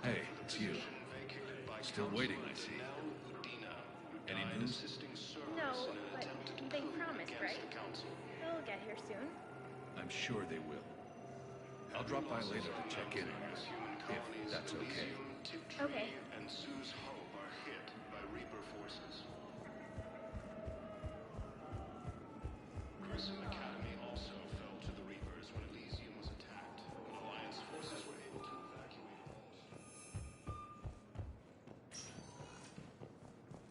Hey, it's you. Still waiting, I see. Any news? No, but they promised, right? They'll get here soon. I'm sure they will. I'll drop by later to check in on you, if that's okay. Okay. And Sue's Hope are hit by Reaper forces. Grissom Academy also fell to the Reapers when Elysium was attacked, but Alliance forces were able to evacuate all.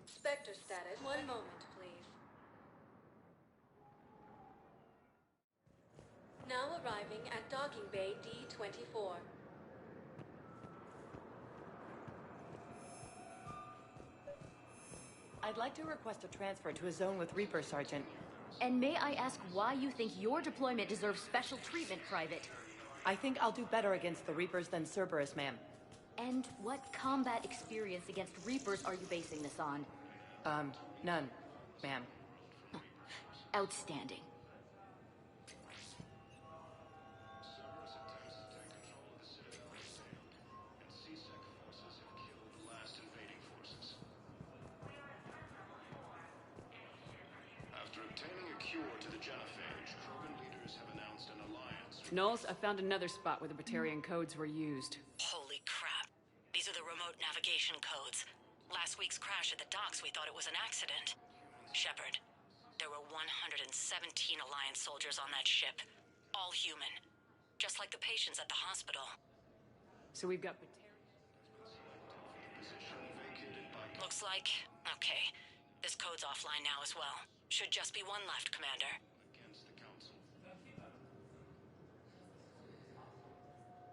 Spectre status. One moment, please. Now arriving at docking bay D-24. I'd like to request a transfer to a zone with Reaper, Sergeant. And may I ask why you think your deployment deserves special treatment, Private? I think I'll do better against the Reapers than Cerberus, ma'am. And what combat experience against Reapers are you basing this on? None, ma'am. Outstanding. Cerberus attempts to take control of the Citadel have failed, and C-Sec forces have killed the last invading forces. After obtaining a cure to the genophage, Krogan leaders have announced an alliance with... Knowles, I found another spot where the Batarian codes were used. Holy crap. These are the remote navigation codes. Last week's crash at the docks, we thought it was an accident. Shepard, there were 117 Alliance soldiers on that ship. All human. Just like the patients at the hospital. So we've got Looks like... Okay. This code's offline now as well. Should just be one left, Commander. Against the Council.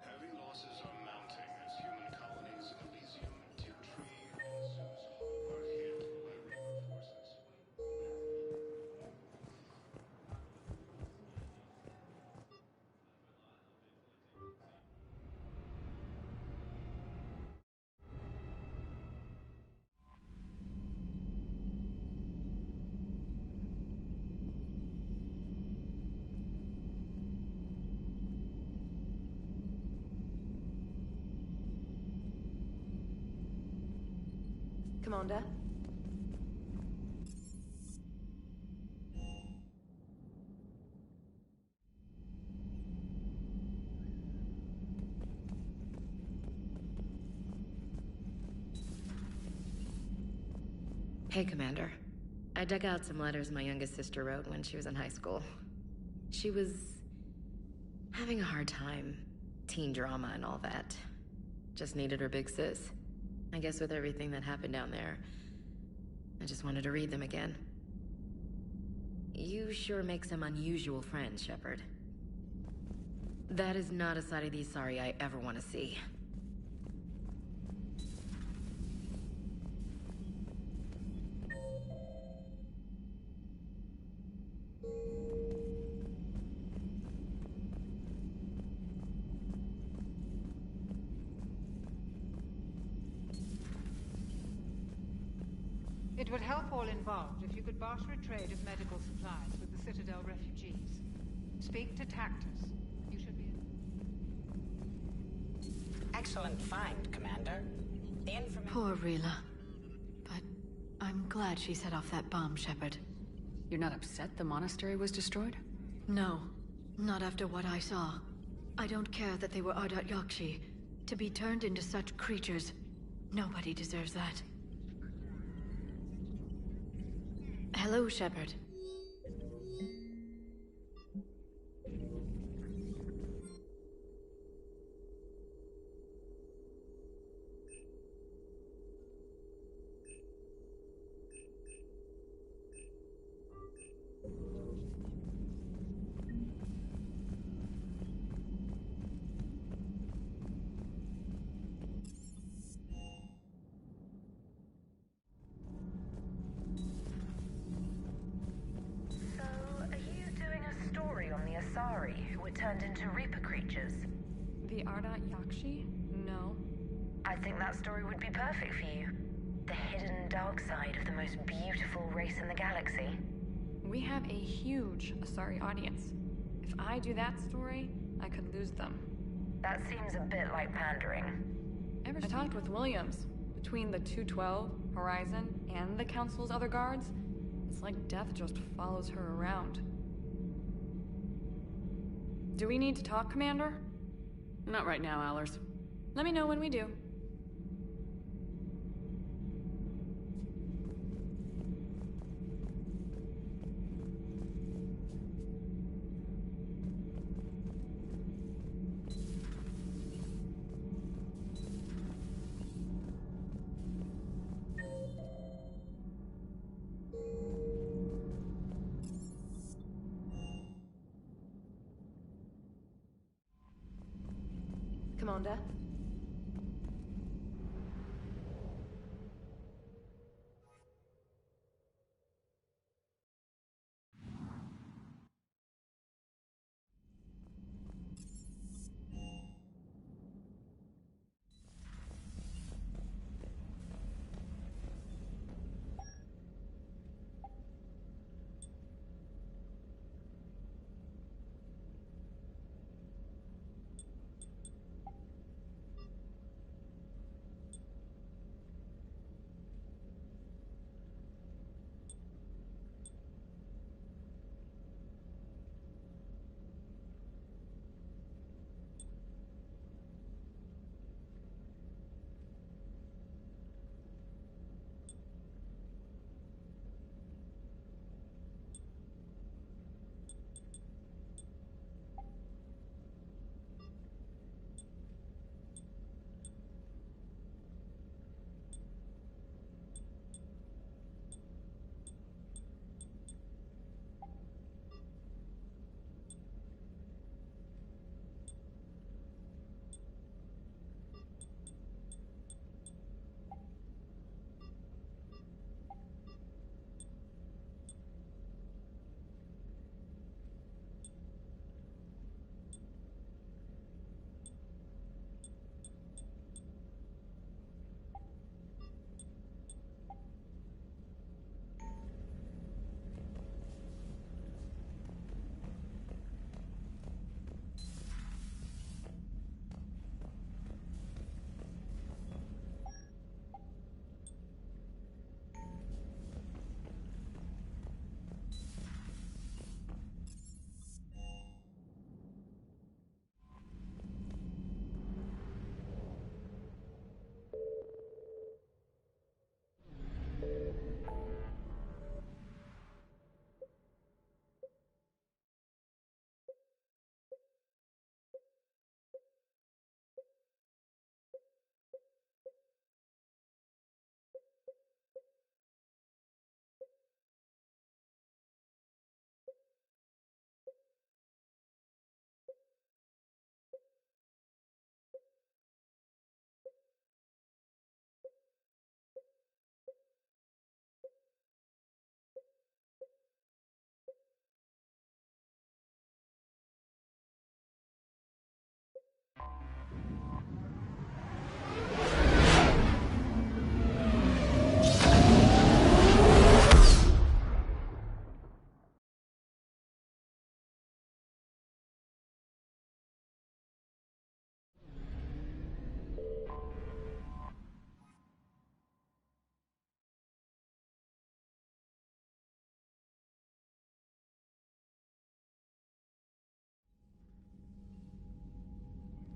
Heavy losses are mounting as human colonies in Elysium, Tiptree, and Sue's Hope are hit by Reaper forces. Commander? Hey, Commander. I dug out some letters my youngest sister wrote when she was in high school. She was having a hard time. Teen drama and all that. Just needed her big sis. I guess with everything that happened down there, I just wanted to read them again. You sure make some unusual friends, Shepard. That is not a side of the Asari I ever want to see. It would help all involved if you could barter a trade of medical supplies with the Citadel refugees. Speak to Tactus. You should be... Excellent find, Commander. The information... Poor Rila. But I'm glad she set off that bomb, Shepard. You're not upset the monastery was destroyed? No. Not after what I saw. I don't care that they were Ardat Yakshi. To be turned into such creatures, nobody deserves that. Hello, Shepard. Who were turned into Reaper creatures. The Ardat Yakshi? No. I think that story would be perfect for you. The hidden dark side of the most beautiful race in the galaxy. We have a huge Asari audience. If I do that story, I could lose them. That seems a bit like pandering. I talked with Williams. Between the 212, Horizon, and the Council's other guards, it's like death just follows her around. Do we need to talk, Commander? Not right now, Allers. Let me know when we do. Commander?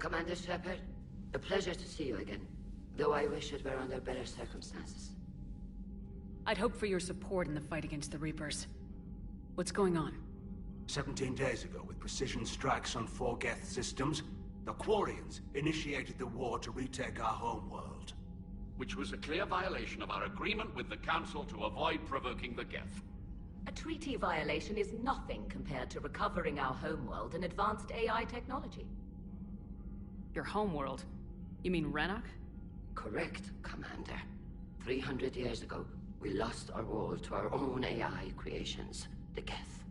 Commander Shepard, a pleasure to see you again, though I wish it were under better circumstances. I'd hoped for your support in the fight against the Reapers. What's going on? 17 days ago, with precision strikes on 4 Geth systems, the Quarians initiated the war to retake our homeworld. Which was a clear violation of our agreement with the Council to avoid provoking the Geth. A treaty violation is nothing compared to recovering our homeworld and advanced AI technology. Your homeworld? You mean Renok? Correct, Commander. 300 years ago, we lost our world to our own AI creations, the Geth.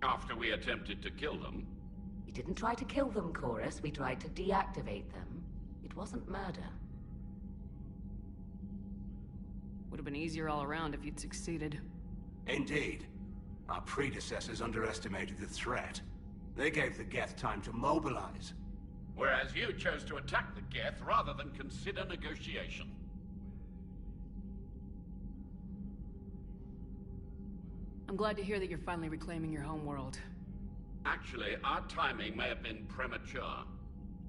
After we attempted to kill them? We didn't try to kill them, Chorus. We tried to deactivate them. It wasn't murder. been easier all around if you'd succeeded. Indeed. Our predecessors underestimated the threat. They gave the Geth time to mobilize. Whereas you chose to attack the Geth rather than consider negotiation. I'm glad to hear that you're finally reclaiming your home world. Actually, our timing may have been premature.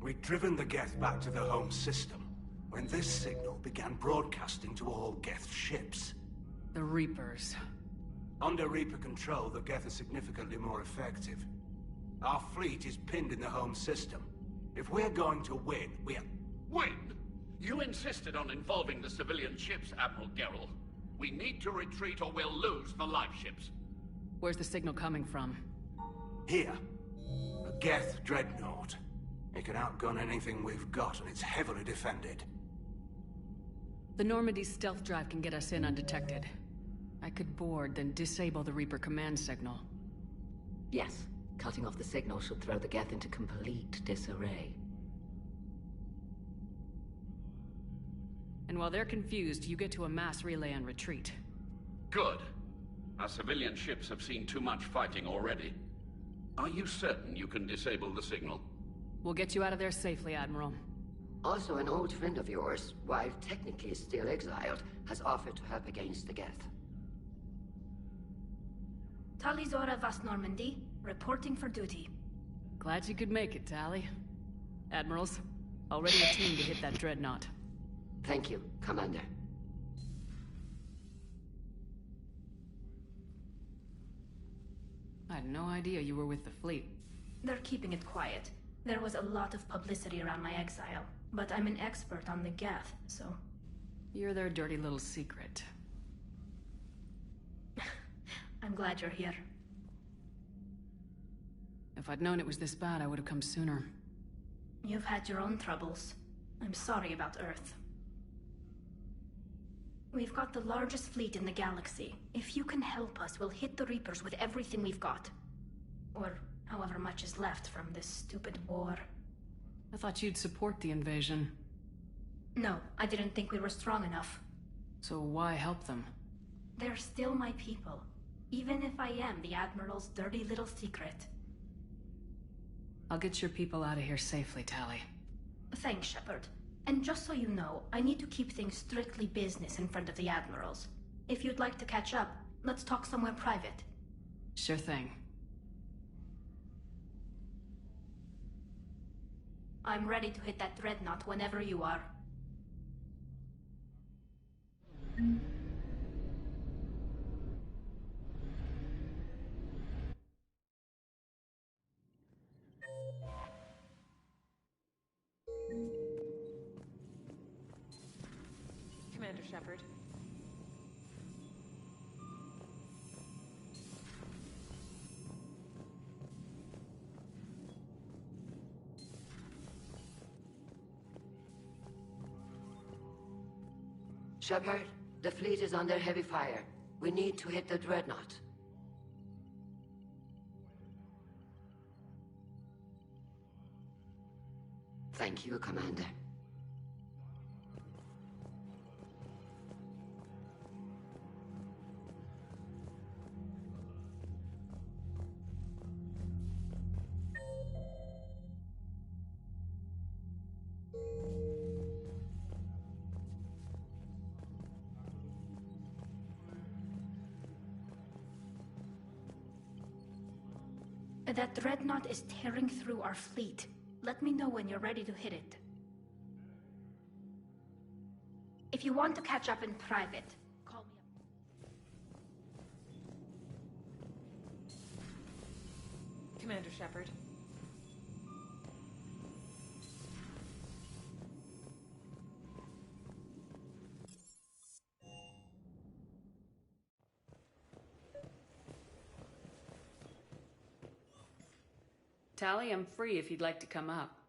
We'd driven the Geth back to the home system when this signal began broadcasting to all Geth ships. The Reapers. Under Reaper control, the Geth are significantly more effective. Our fleet is pinned in the home system. If we're going to win, we're... Win? You insisted on involving the civilian ships, Admiral Gerrel. We need to retreat or we'll lose the live ships. Where's the signal coming from? Here. A Geth dreadnought. It can outgun anything we've got, and it's heavily defended. The Normandy's stealth drive can get us in undetected. I could board, then disable the Reaper command signal. Yes. Cutting off the signal should throw the Geth into complete disarray. And while they're confused, you get to a mass relay and retreat. Good. Our civilian ships have seen too much fighting already. Are you certain you can disable the signal? We'll get you out of there safely, Admiral. Also, an old friend of yours, while technically still exiled, has offered to help against the Geth. Talizora Vas Normandy, reporting for duty. Glad you could make it, Tally. Admirals, already a team to hit that dreadnought. Thank you, Commander. I had no idea you were with the fleet. They're keeping it quiet. There was a lot of publicity around my exile, but I'm an expert on the Geth, so... You're their dirty little secret. I'm glad you're here. If I'd known it was this bad, I would have come sooner. You've had your own troubles. I'm sorry about Earth. We've got the largest fleet in the galaxy. If you can help us, we'll hit the Reapers with everything we've got. Or however much is left from this stupid war. I thought you'd support the invasion. No, I didn't think we were strong enough. So why help them? They're still my people. Even if I am the Admiral's dirty little secret. I'll get your people out of here safely, Tally. Thanks, Shepard. And just so you know, I need to keep things strictly business in front of the Admirals. If you'd like to catch up, let's talk somewhere private. Sure thing. I'm ready to hit that dreadnought whenever you are. Commander Shepard. Shepard, the fleet is under heavy fire. We need to hit the dreadnought. Thank you, Commander. That dreadnought is tearing through our fleet. Let me know when you're ready to hit it. If you want to catch up in private, call me up. Commander Shepard. Tally, I'm free if you'd like to come up.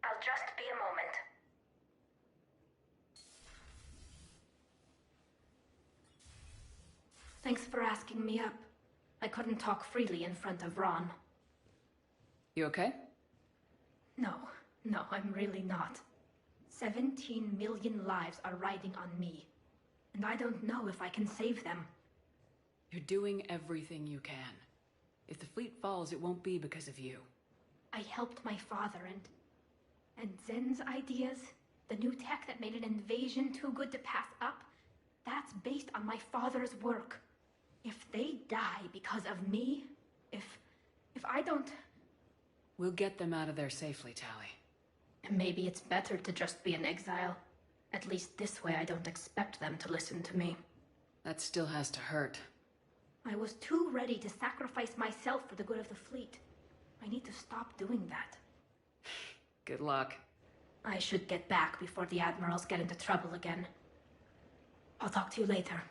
I'll just be a moment. Thanks for asking me up. I couldn't talk freely in front of Ron. You okay? No, I'm really not. 17 million lives are riding on me. and I don't know if I can save them. You're doing everything you can. If the fleet falls, it won't be because of you. I helped my father and Zen's ideas, the new tech that made an invasion too good to pass up, that's based on my father's work. If they die because of me, if I don't... We'll get them out of there safely, Tali. Maybe it's better to just be in exile. At least this way I don't expect them to listen to me. That still has to hurt. I was too ready to sacrifice myself for the good of the fleet. I need to stop doing that. Good luck. I should get back before the admirals get into trouble again. I'll talk to you later.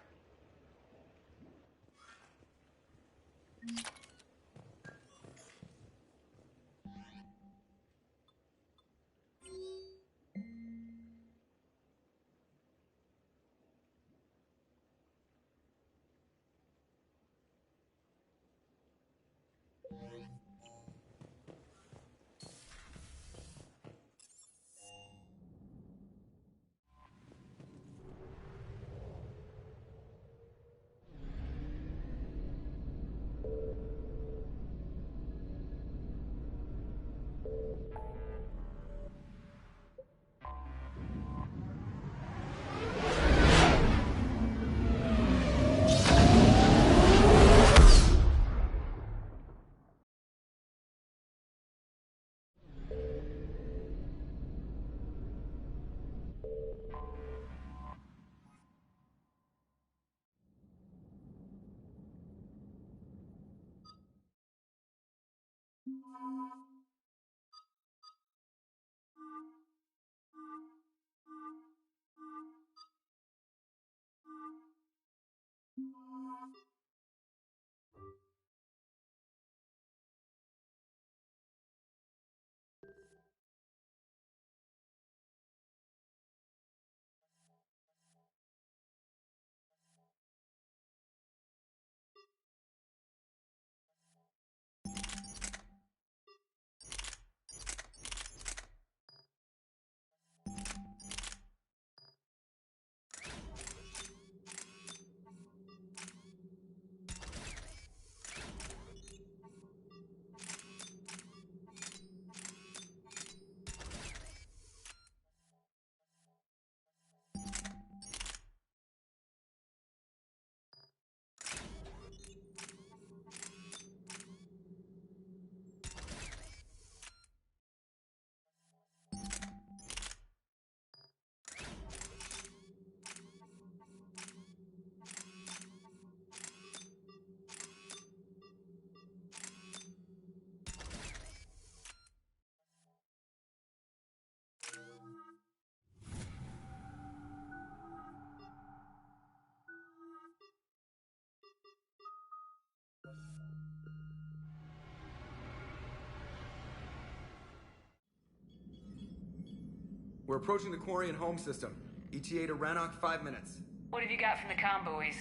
We're approaching the Quarian home system. ETA to Rannoch, 5 minutes. What have you got from the comm buoys?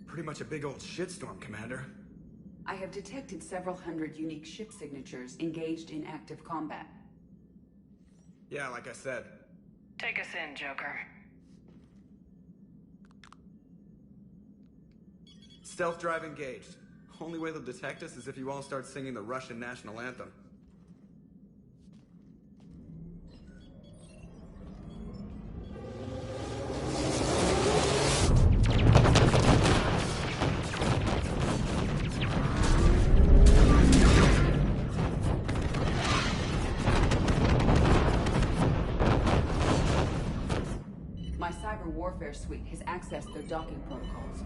Pretty much a big old shitstorm, Commander. I have detected several hundred unique ship signatures engaged in active combat. Yeah, like I said. Take us in, Joker. Stealth drive engaged. Only way they'll detect us is if you all start singing the Russian national anthem. My cyber warfare suite has accessed their docking protocols.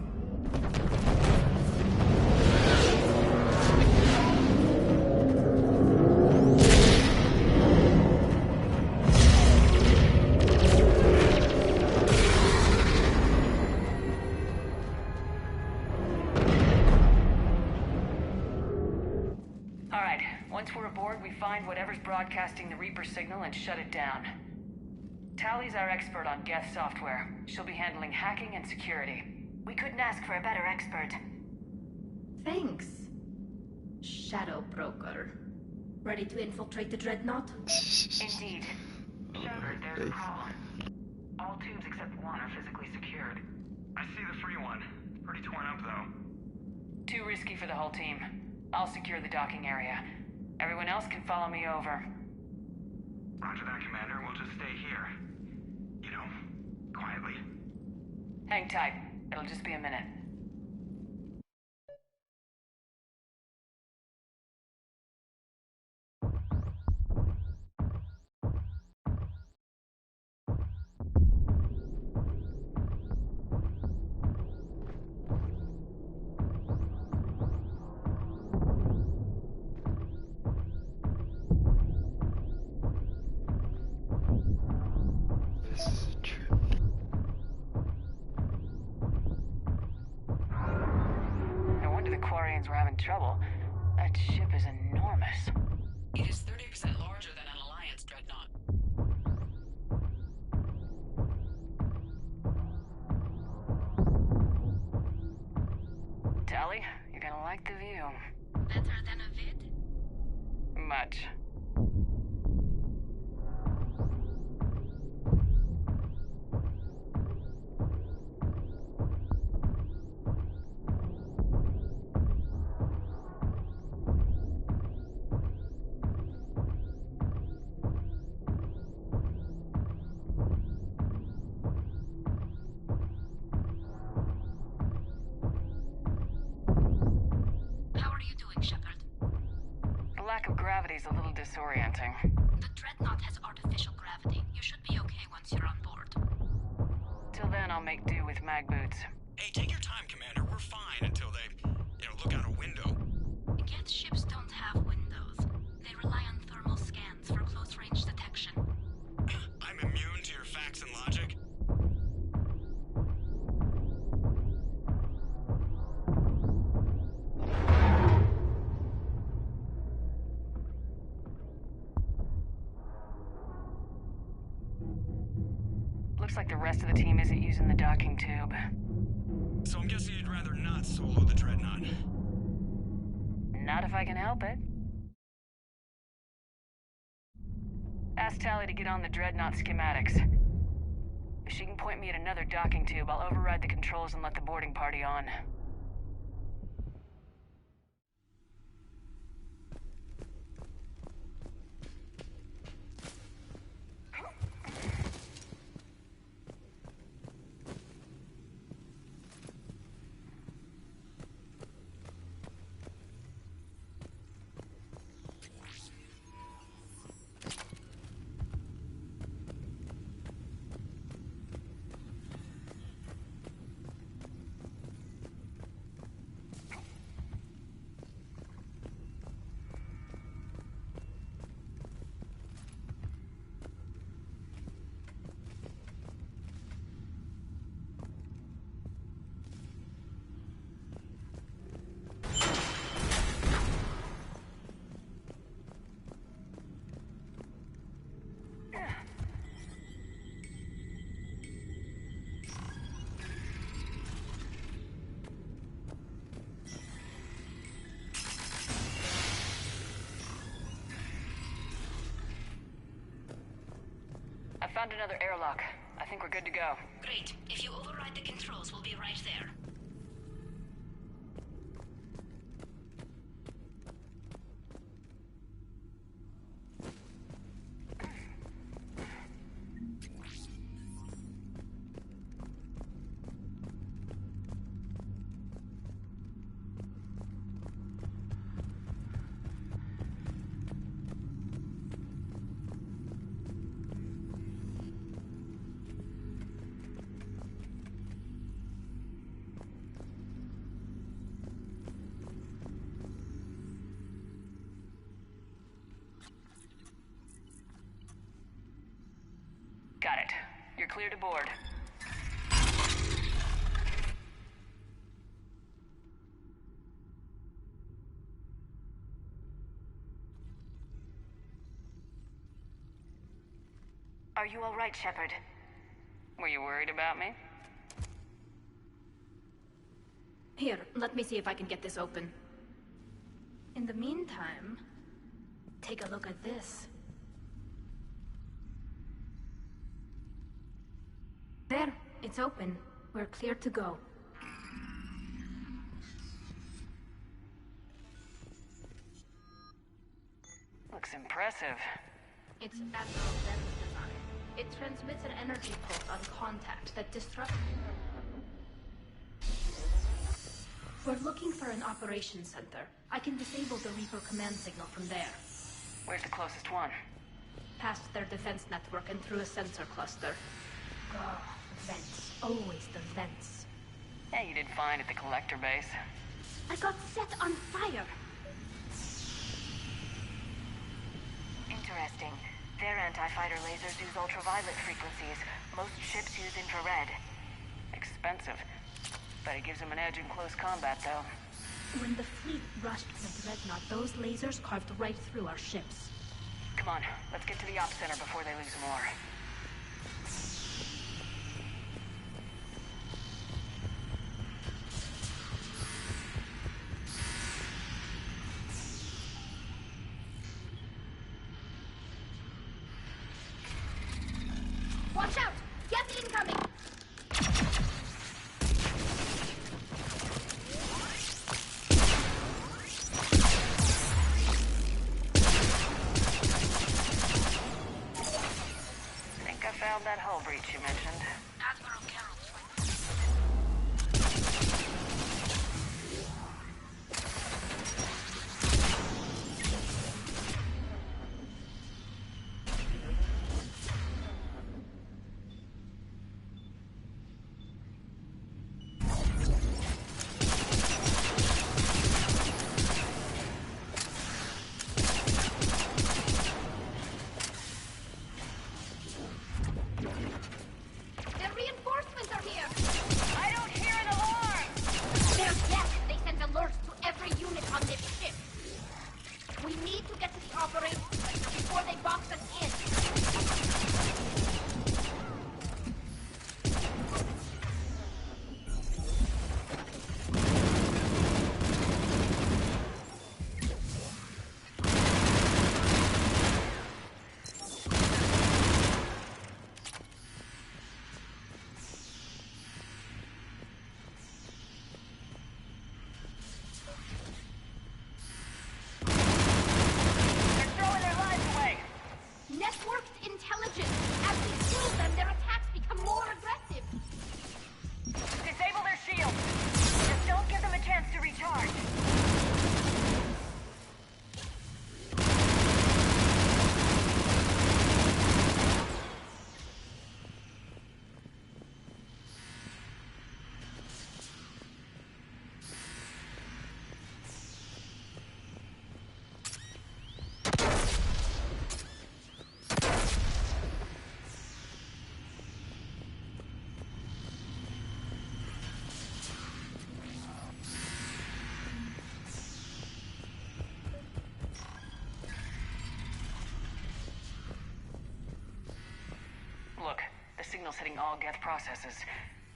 All right, once we're aboard, we find whatever's broadcasting the Reaper signal and shut it down. Tally's our expert on Geth software. She'll be handling hacking and security. We couldn't ask for a better expert. Thanks, Shadow Broker. Ready to infiltrate the Dreadnought? Indeed. Shepard, there's a call. All tubes are physically secured. I see the free one. Pretty torn up, though. Too risky for the whole team. I'll secure the docking area. Everyone else can follow me over. Roger that, Commander. We'll just stay here. You know, quietly. Hang tight. It'll just be a minute. This is a trip. No wonder the Quarians were having trouble. That ship is enormous. It is 30% larger than an Alliance dreadnought. Tally, you're gonna like the view. Better than a vid? Much. How are you doing, Shepard? The lack of gravity is a little disorienting. The Dreadnought has artificial gravity. You should be okay once you're on board. Till then, I'll make do with mag boots. Hey, take your time, Commander. We're fine until they, look out a window. Geth ships don't have windows. They rely on thermal scans for close-range detection. I'm immune to your facts and logic. Looks like the rest of the team isn't using the docking tube. So I'm guessing you'd rather not solo the Dreadnought. Not if I can help it. Ask Tally to get on the Dreadnought schematics. If she can point me at another docking tube, I'll override the controls and let the boarding party on. I found another airlock. I think we're good to go. Great. If you override the controls, we'll be right there. Got it. You're clear to board. Are you all right, Shepard? Were you worried about me? Here, let me see if I can get this open. In the meantime, take a look at this. There, It's open. We're clear to go. Looks impressive. It's Admiral Zen's design. It transmits an energy pulse on contact that disrupts... We're looking for an operations center. I can disable the Reaper command signal from there. Where's the closest one? Past their defense network and through a sensor cluster. Oh, vents. Always the vents. Yeah, you did fine at the collector base. I got set on fire! Interesting. Their anti-fighter lasers use ultraviolet frequencies. Most ships use infrared. Expensive. But it gives them an edge in close combat, though. When the fleet rushed the Dreadnought, those lasers carved right through our ships. Come on, let's get to the ops center before they lose more. Watch out! Get incoming! Think I found that hull breach you mentioned. Admiral Carroll's Look, the signal's hitting all Geth processes.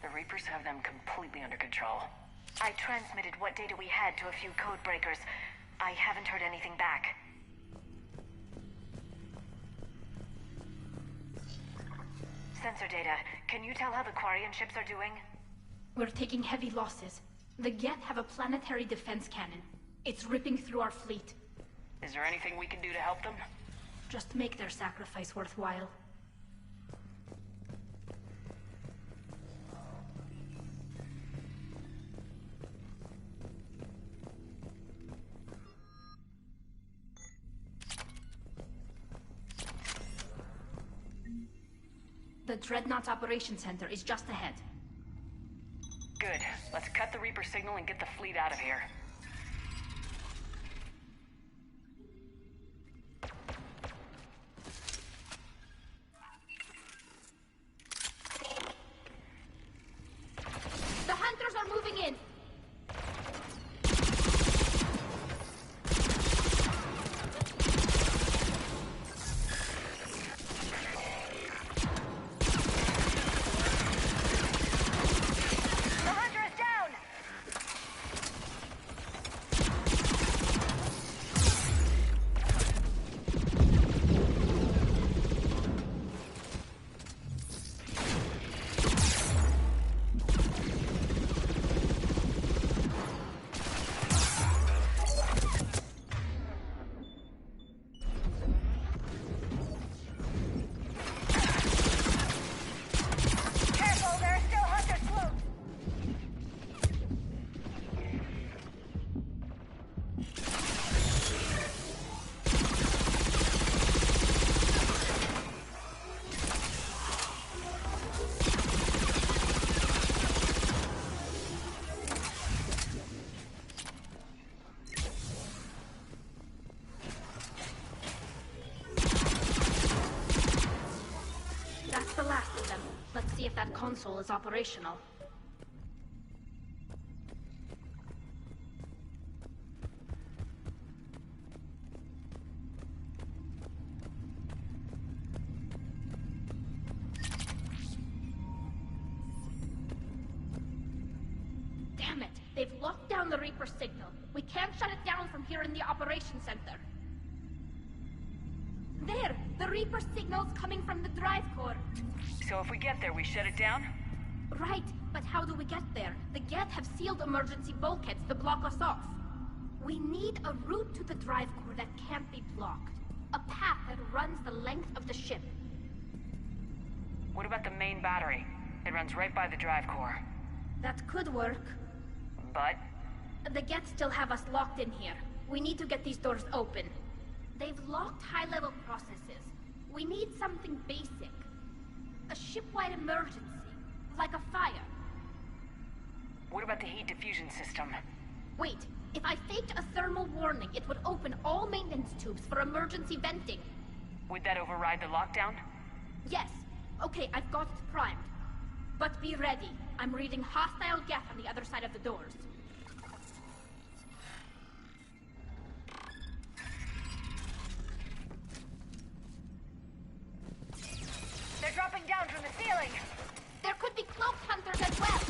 The Reapers have them completely under control. I transmitted what data we had to a few code breakers. I haven't heard anything back. Sensor data. Can you tell how the Quarian ships are doing? We're taking heavy losses. The Geth have a planetary defense cannon. It's ripping through our fleet. Is there anything we can do to help them? Just make their sacrifice worthwhile. The Dreadnought Operations Center is just ahead. Good. Let's cut the Reaper signal and get the fleet out of here. The Hunters are moving in! console is operational. Damn it! They've locked down the Reaper signal. We can't shut it down from here in the operations center. There! The Reaper signal's coming from the drive core. So if we get there, we shut it down? Right, but how do we get there? The Geth have sealed emergency bulkheads to block us off. We need a route to the drive core that can't be blocked. A path that runs the length of the ship. What about the main battery? It runs right by the drive core. That could work. But? The Geth still have us locked in here. We need to get these doors open. They've locked high-level processes. We need something basic. A ship-wide emergency. Like a fire. What about the heat diffusion system? Wait, if I faked a thermal warning, it would open all maintenance tubes for emergency venting. Would that override the lockdown? Yes. Okay, I've got it primed. But be ready. I'm reading hostile Geth on the other side of the doors. They're dropping down from the ceiling! There could be cloaked hunters as well!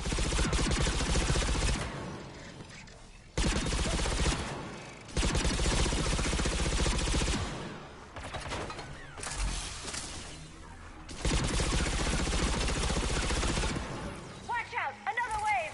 Watch out! Another wave!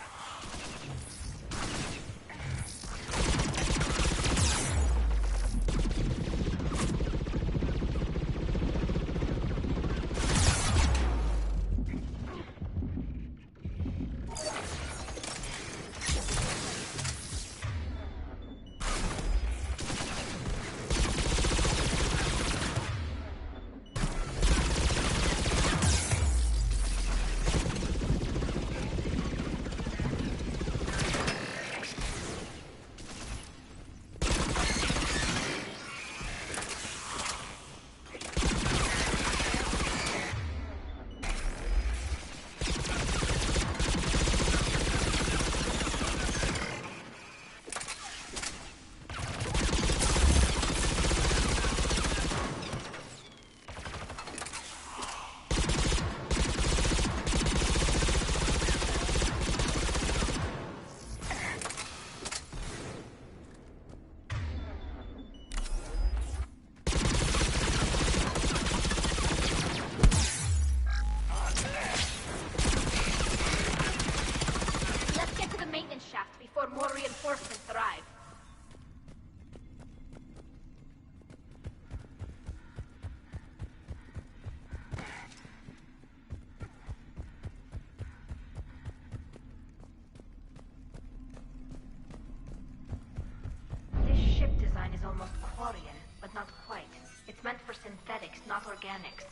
synthetics, not organics.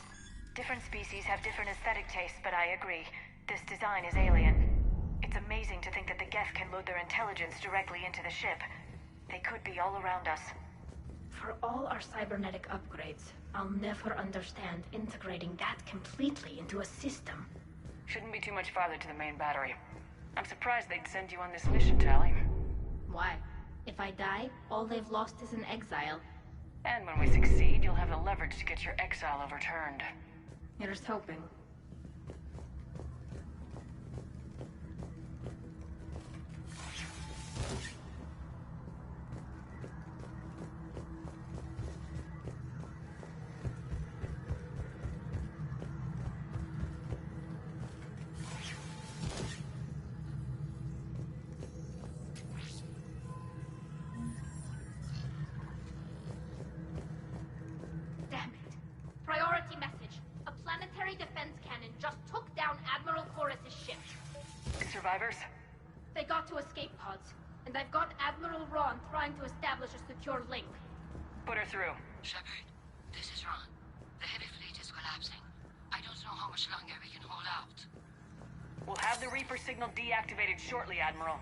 Different species have different aesthetic tastes, but I agree. This design is alien. It's amazing to think that the Geth can load their intelligence directly into the ship. They could be all around us. For all our cybernetic upgrades, I'll never understand integrating that completely into a system. Shouldn't be too much farther to the main battery. I'm surprised they'd send you on this mission, Tally. Why? If I die, all they've lost is an exile. And when we succeed, you'll have the leverage to get your exile overturned. Here's hoping. Survivors? They got to escape pods, and I've got Admiral Ron trying to establish a secure link. Put her through. Shepard, this is Ron. The heavy fleet is collapsing. I don't know how much longer we can hold out. We'll have the Reaper signal deactivated shortly, Admiral.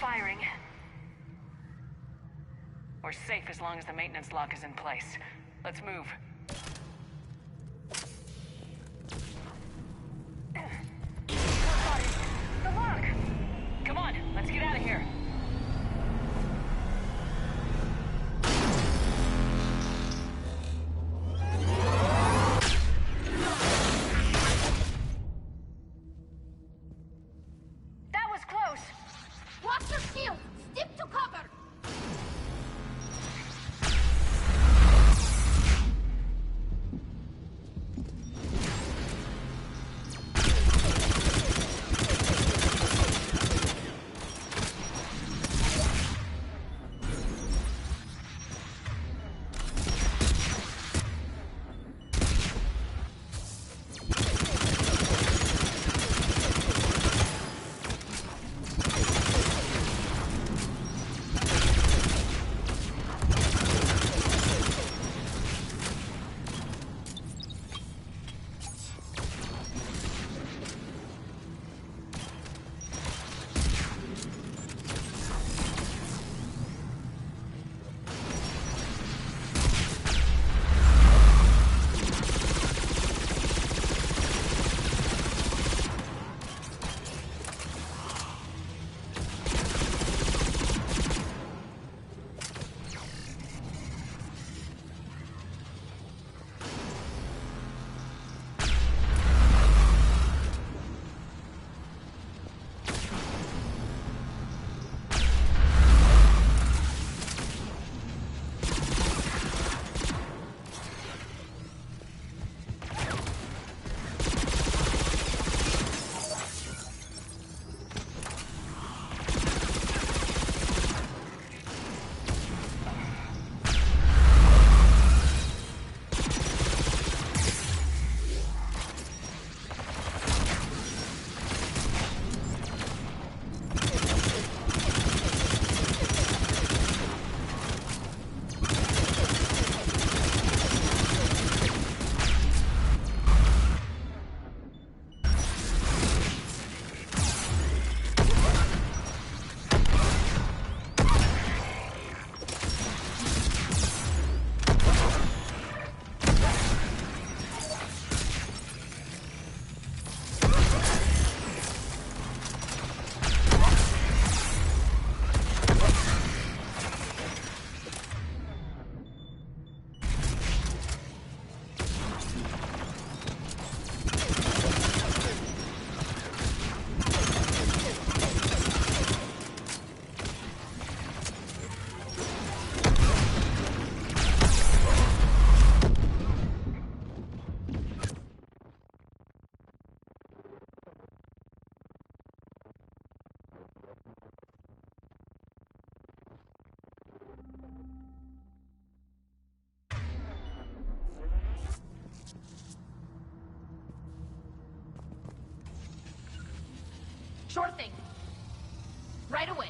firing. We're safe as long as the maintenance lock is in place. Let's move. The lock! Come on, let's get out of here. That was close! Watch your shield! Stick to cover! Sure thing. Right away.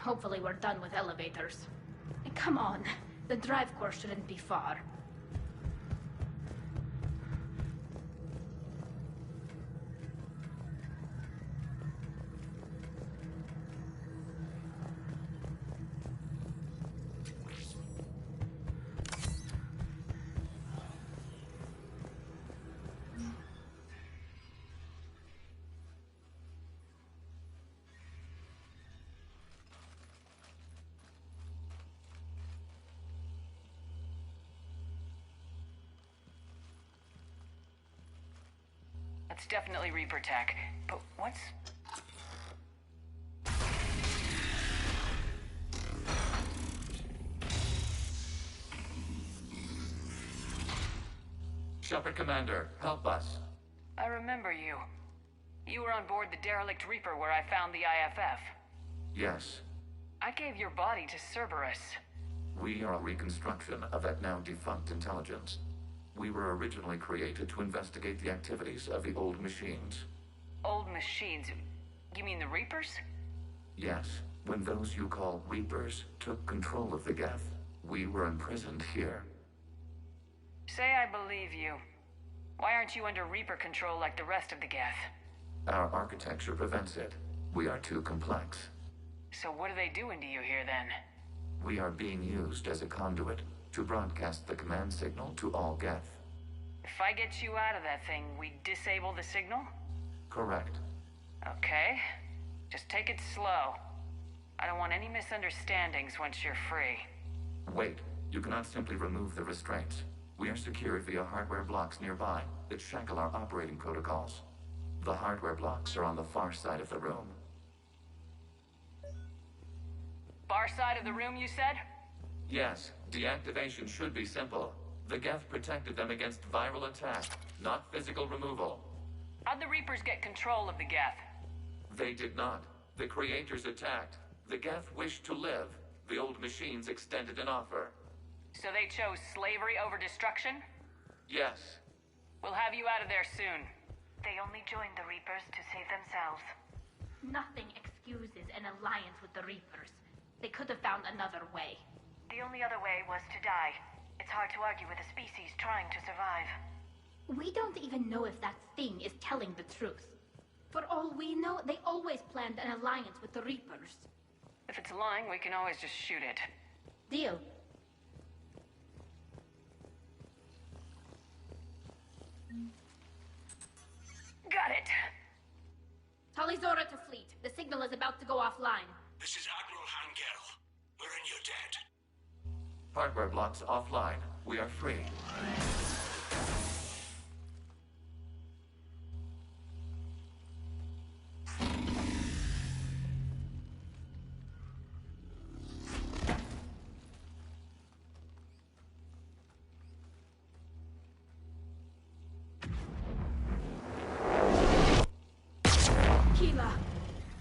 Hopefully we're done with elevators. And come on, the drive course shouldn't be far. That's definitely Reaper tech, but what's... Shepard Commander, help us. I remember you. You were on board the derelict Reaper where I found the IFF. Yes. I gave your body to Cerberus. We are a reconstruction of that now defunct intelligence. We were originally created to investigate the activities of the old machines. Old machines? You mean the Reapers? Yes. When those you call Reapers took control of the Geth, we were imprisoned here. Say I believe you. Why aren't you under Reaper control like the rest of the Geth? Our architecture prevents it. We are too complex. So what are they doing to you here then? We are being used as a conduit to broadcast the command signal to all Geth. If I get you out of that thing, we disable the signal? Correct. Okay. Just take it slow. I don't want any misunderstandings once you're free. Wait, you cannot simply remove the restraints. We are secured via hardware blocks nearby that shackle our operating protocols. The hardware blocks are on the far side of the room. Far side of the room, you said? Yes, deactivation should be simple. The Geth protected them against viral attack, not physical removal. How'd the Reapers get control of the Geth? They did not. The creators attacked. The Geth wished to live. The old machines extended an offer. So they chose slavery over destruction? Yes. We'll have you out of there soon. They only joined the Reapers to save themselves. Nothing excuses an alliance with the Reapers. They could have found another way. The only other way was to die. It's hard to argue with a species trying to survive. We don't even know if that thing is telling the truth. For all we know, they always planned an alliance with the Reapers. If it's lying, we can always just shoot it. Deal. Got it! Talizora to fleet. The signal is about to go offline. This is Admiral Hangel. We're in your debt. Hardware blocks offline. We are free.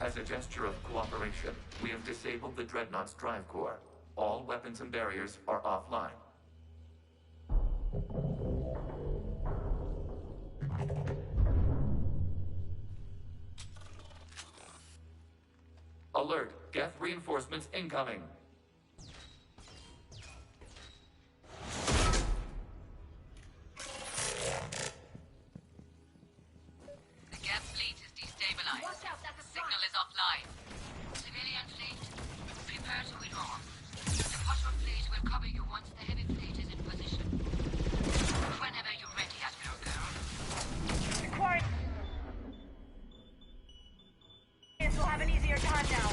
As a gesture of cooperation, we have disabled the Dreadnought's drive core. All weapons and barriers are offline. Alert! Geth reinforcements incoming! We'll have an easier time now.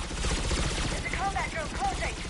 There's a combat drone closing.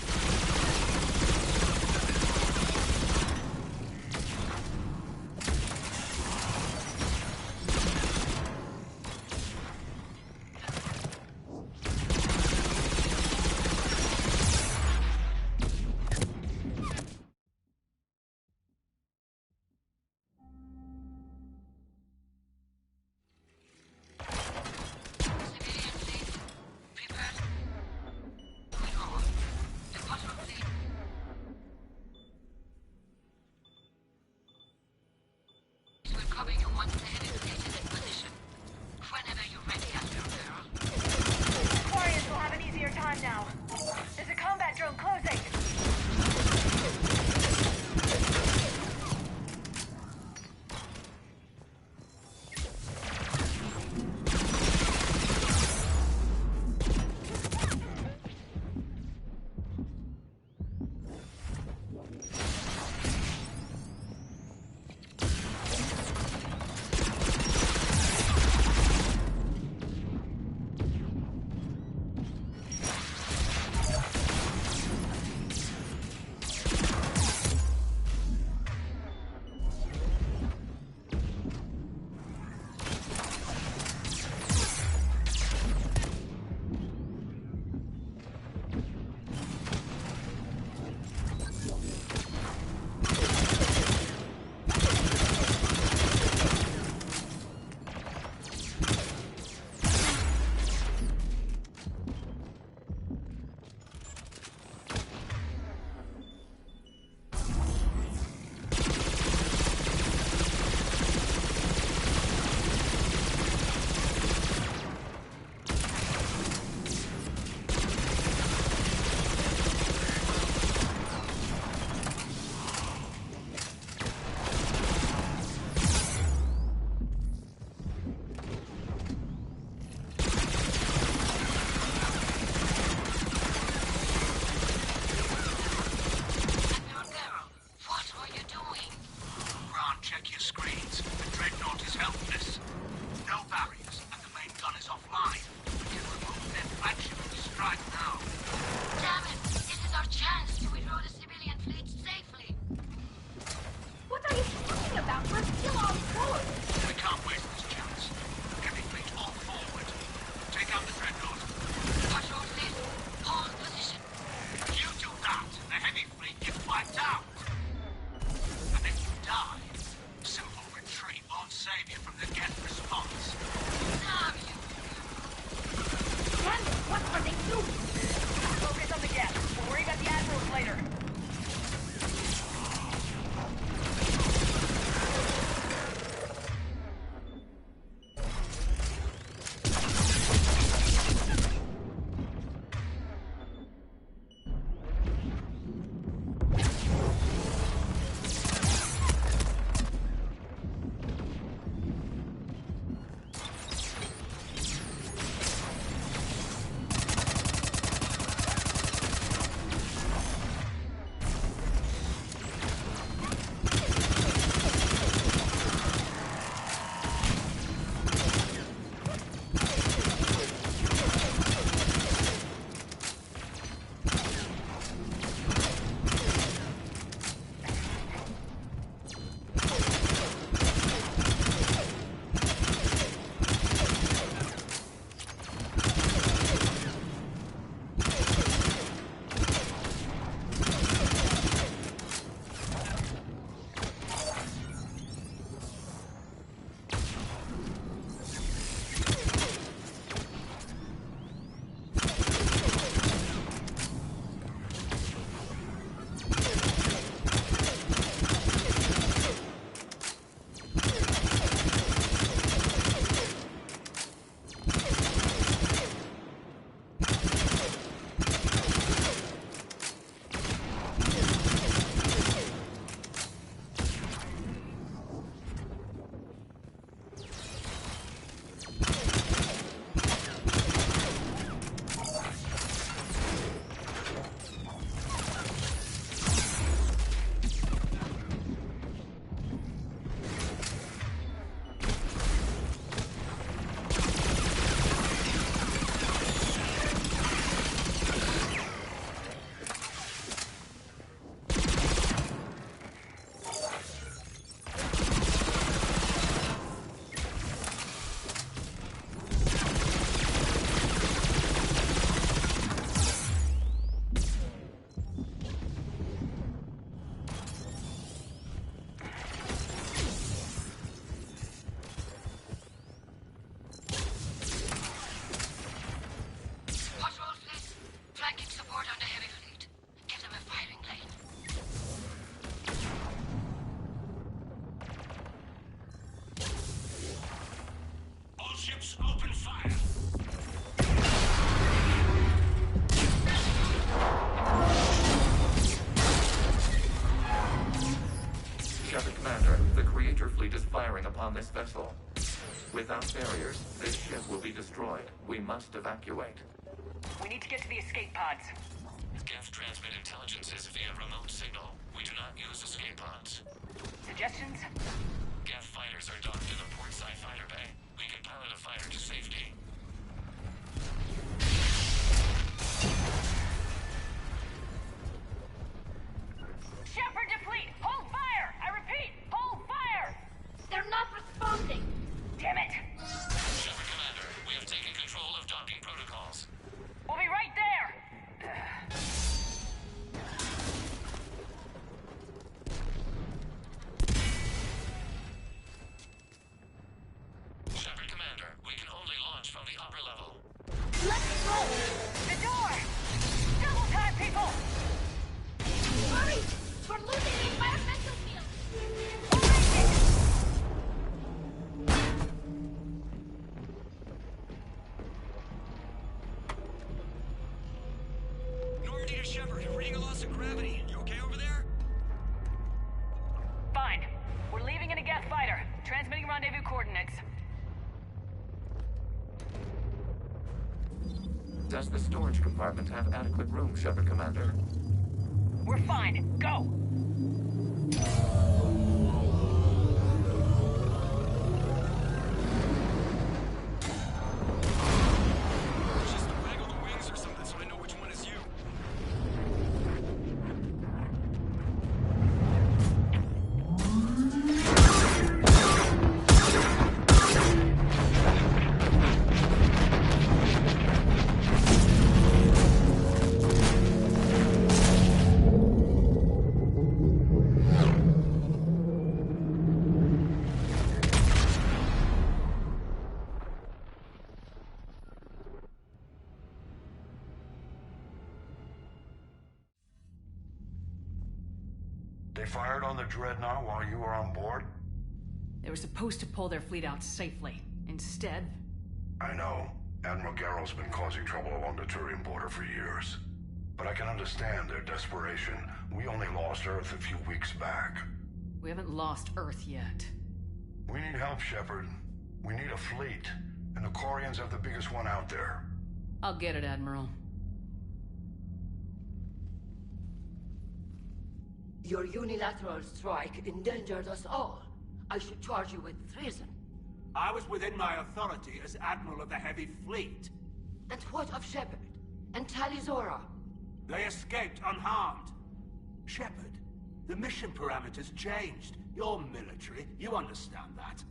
Shepard Commander, the Creator Fleet is firing upon this vessel. Without barriers, this ship will be destroyed. We must evacuate. We need to get to the escape pods. Geth transmit intelligences via remote signal. We do not use escape pods. Suggestions? Geth fighters are docked in the portside fighter bay. We can pilot a fighter to safety. Shepard to fleet! Hold fire! I repeat, hold fire! They're not responding! Damn it! Shepard Commander, we have taken control of docking protocols. We'll be right there! Shepard Commander, we can only launch from the upper level. Let's go! The door! Double time, people! Hurry! We're losing the environmental field! Normandy to Shepard, reading a loss of gravity. You okay over there? Fine. We're leaving in a Geth fighter. Transmitting rendezvous coordinates. Does the storage compartment have adequate room, Shepard Commander? We're fine. Go! Just waggle the wings or something so I know which one is you. They fired on the Dreadnought while you were on board? They were supposed to pull their fleet out safely. Instead... I know. Admiral Garrow's been causing trouble along the Turian border for years. But I can understand their desperation. We only lost Earth a few weeks back. We haven't lost Earth yet. We need help, Shepard. We need a fleet. And the Quarians have the biggest one out there. I'll get it, Admiral. Your unilateral strike endangered us all. I should charge you with treason. I was within my authority as Admiral of the Heavy Fleet. And what of Shepard? And Talizora? They escaped unharmed. Shepard, the mission parameters changed. You're military, you understand that.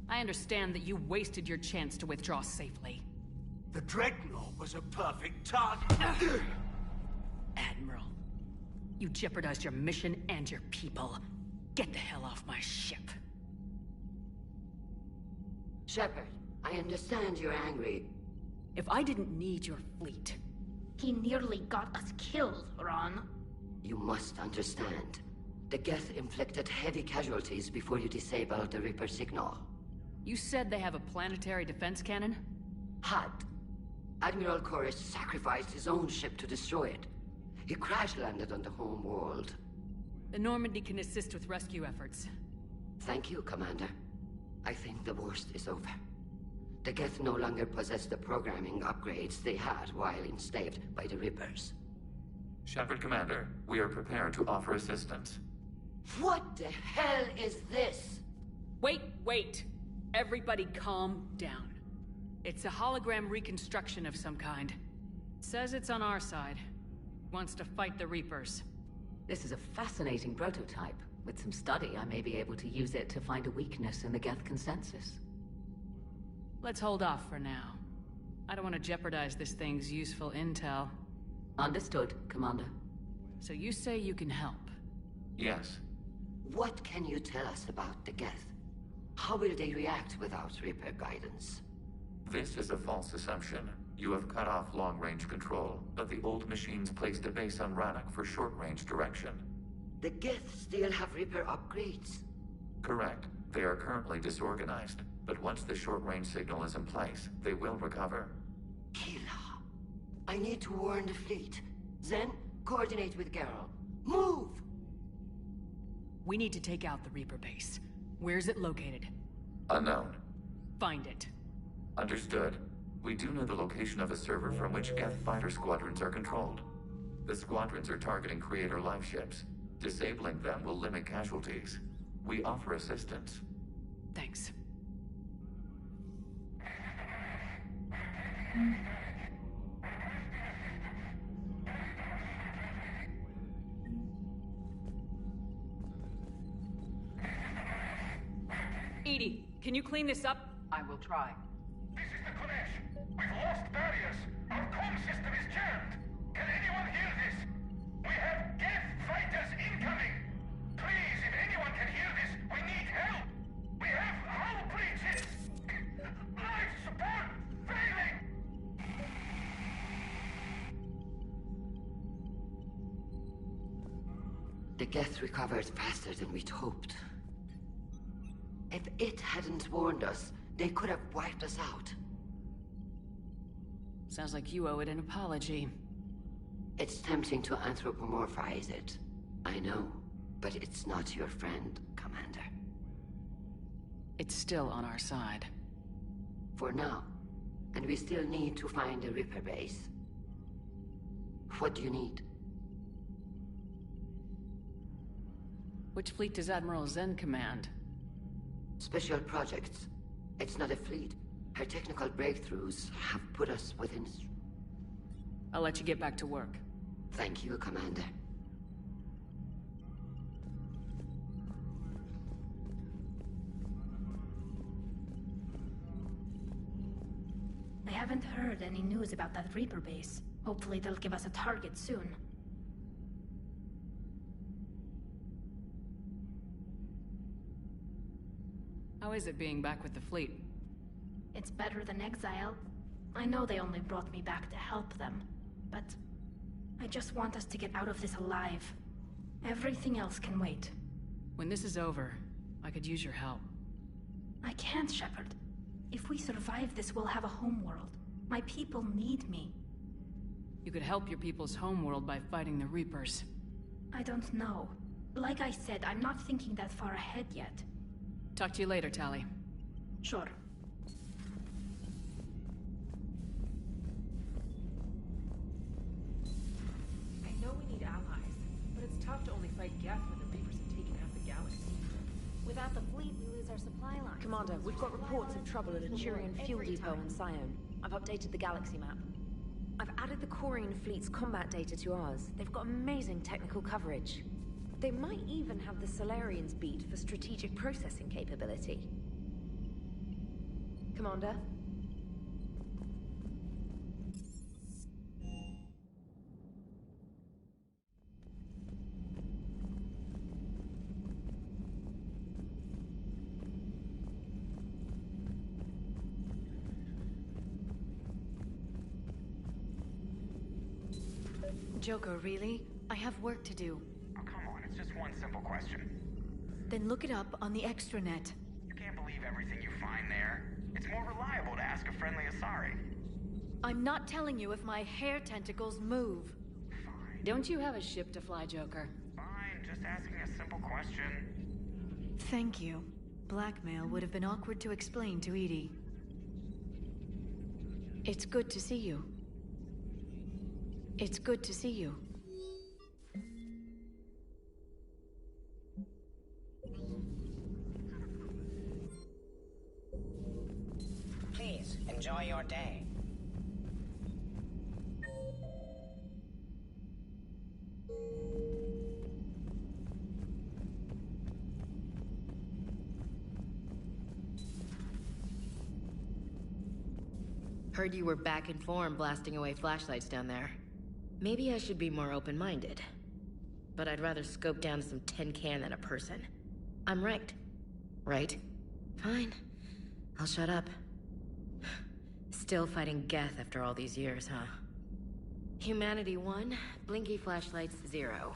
I understand that you wasted your chance to withdraw safely. The Dreadnought was a perfect target. Admiral, you jeopardized your mission and your people. Get the hell off my ship. Shepard, I understand you're angry. If I didn't need your fleet... He nearly got us killed, Ron. You must understand. The Geth inflicted heavy casualties before you disabled the Reaper signal. You said they have a planetary defense cannon? Had. Admiral Chorus sacrificed his own ship to destroy it. He crash-landed on the home world. The Normandy can assist with rescue efforts. Thank you, Commander. I think the worst is over. The Geth no longer possess the programming upgrades they had while enslaved by the Reapers. Shepard Commander, we are prepared to offer assistance. What the hell is this? Wait! Everybody calm down. It's a hologram reconstruction of some kind. Says it's on our side. Wants to fight the Reapers. This is a fascinating prototype. With some study, I may be able to use it to find a weakness in the Geth consensus. Let's hold off for now. I don't want to jeopardize this thing's useful intel. Understood, Commander. So you say you can help? Yes. What can you tell us about the Geth? How will they react without Reaper guidance? This is a false assumption. You have cut off long-range control, but the old machines placed a base on Rannoch for short-range direction. The Geth still have Reaper upgrades? Correct. They are currently disorganized, but once the short-range signal is in place, they will recover. Kila, I need to warn the fleet. Then, coordinate with Garrow. Move! We need to take out the Reaper base. Where's it located? Unknown. Find it. Understood. We do know the location of a server from which Geth fighter squadrons are controlled. The squadrons are targeting Creator live ships. Disabling them will limit casualties. We offer assistance. Thanks. Edie, can you clean this up? I will try. This is the Konesh. We've lost barriers. Our comm system is jammed. Can anyone hear this? We have Geth fighters incoming. Please, if anyone can hear this, we need help. We have hull breaches. Life support failing. The Geth recovered faster than we'd hoped. If it hadn't warned us, they could have wiped us out. Sounds like you owe it an apology. It's tempting to anthropomorphize it. I know, but it's not your friend, Commander. It's still on our side. For now. And we still need to find a Reaper base. What do you need? Which fleet does Admiral Zen command? Special projects. It's not a fleet. Her technical breakthroughs have put us within... I'll let you get back to work. Thank you, Commander. I haven't heard any news about that Reaper base. Hopefully they'll give us a target soon. How is it being back with the fleet? It's better than exile. I know they only brought me back to help them, but I just want us to get out of this alive. Everything else can wait. When this is over, I could use your help. I can't, Shepard. If we survive this, we'll have a homeworld. My people need me. You could help your people's homeworld by fighting the Reapers. I don't know. Like I said, I'm not thinking that far ahead yet. Talk to you later, Tali. Sure. I know we need allies, but it's tough to only fight Geth when the Reapers have taken out the galaxy. Without the fleet, we lose our supply line. Commander, we've got reports of trouble at a Turian fuel depot in Sion. I've updated the galaxy map. I've added the Corian fleet's combat data to ours. They've got amazing technical coverage. They might even have the Solarians beat for strategic processing capability. Commander? Joker, really? I have work to do. Oh, come on, it's just one simple question. Then look it up on the extranet. You can't believe everything you find there. It's more reliable to ask a friendly Asari. I'm not telling you if my hair tentacles move. Fine. Don't you have a ship to fly, Joker? Fine, just asking a simple question. Thank you. Blackmail would have been awkward to explain to Edie. It's good to see you. It's good to see you. Please, enjoy your day. Heard you were back in form blasting away flashlights down there. Maybe I should be more open-minded. But I'd rather scope down some tin can than a person. I'm ranked. Right? Fine. I'll shut up. Still fighting Geth after all these years, huh? Humanity 1, blinky flashlights 0.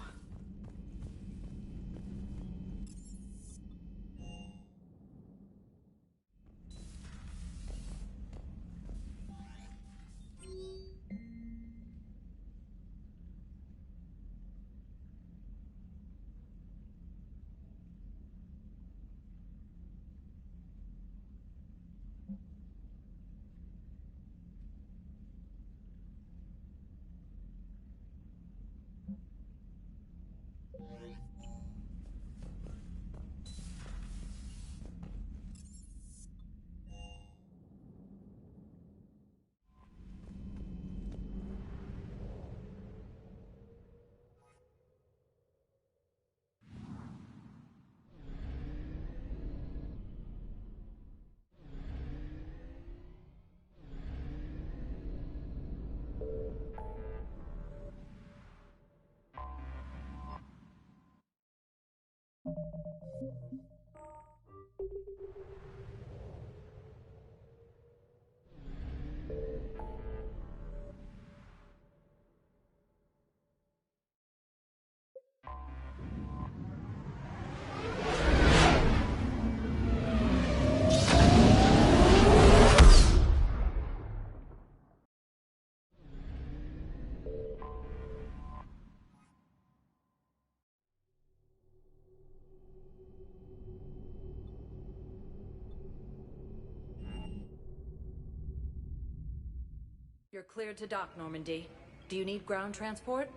You're cleared to dock, Normandy. Do you need ground transport?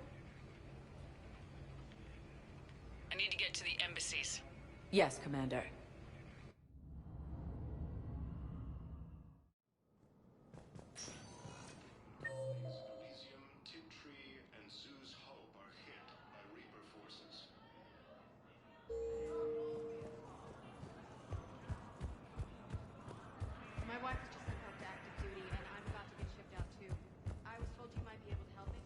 I need to get to the embassies. Yes, Commander. My wife has just sent out to active duty, and I'm about to get shipped out too. I was told you might be able to help me.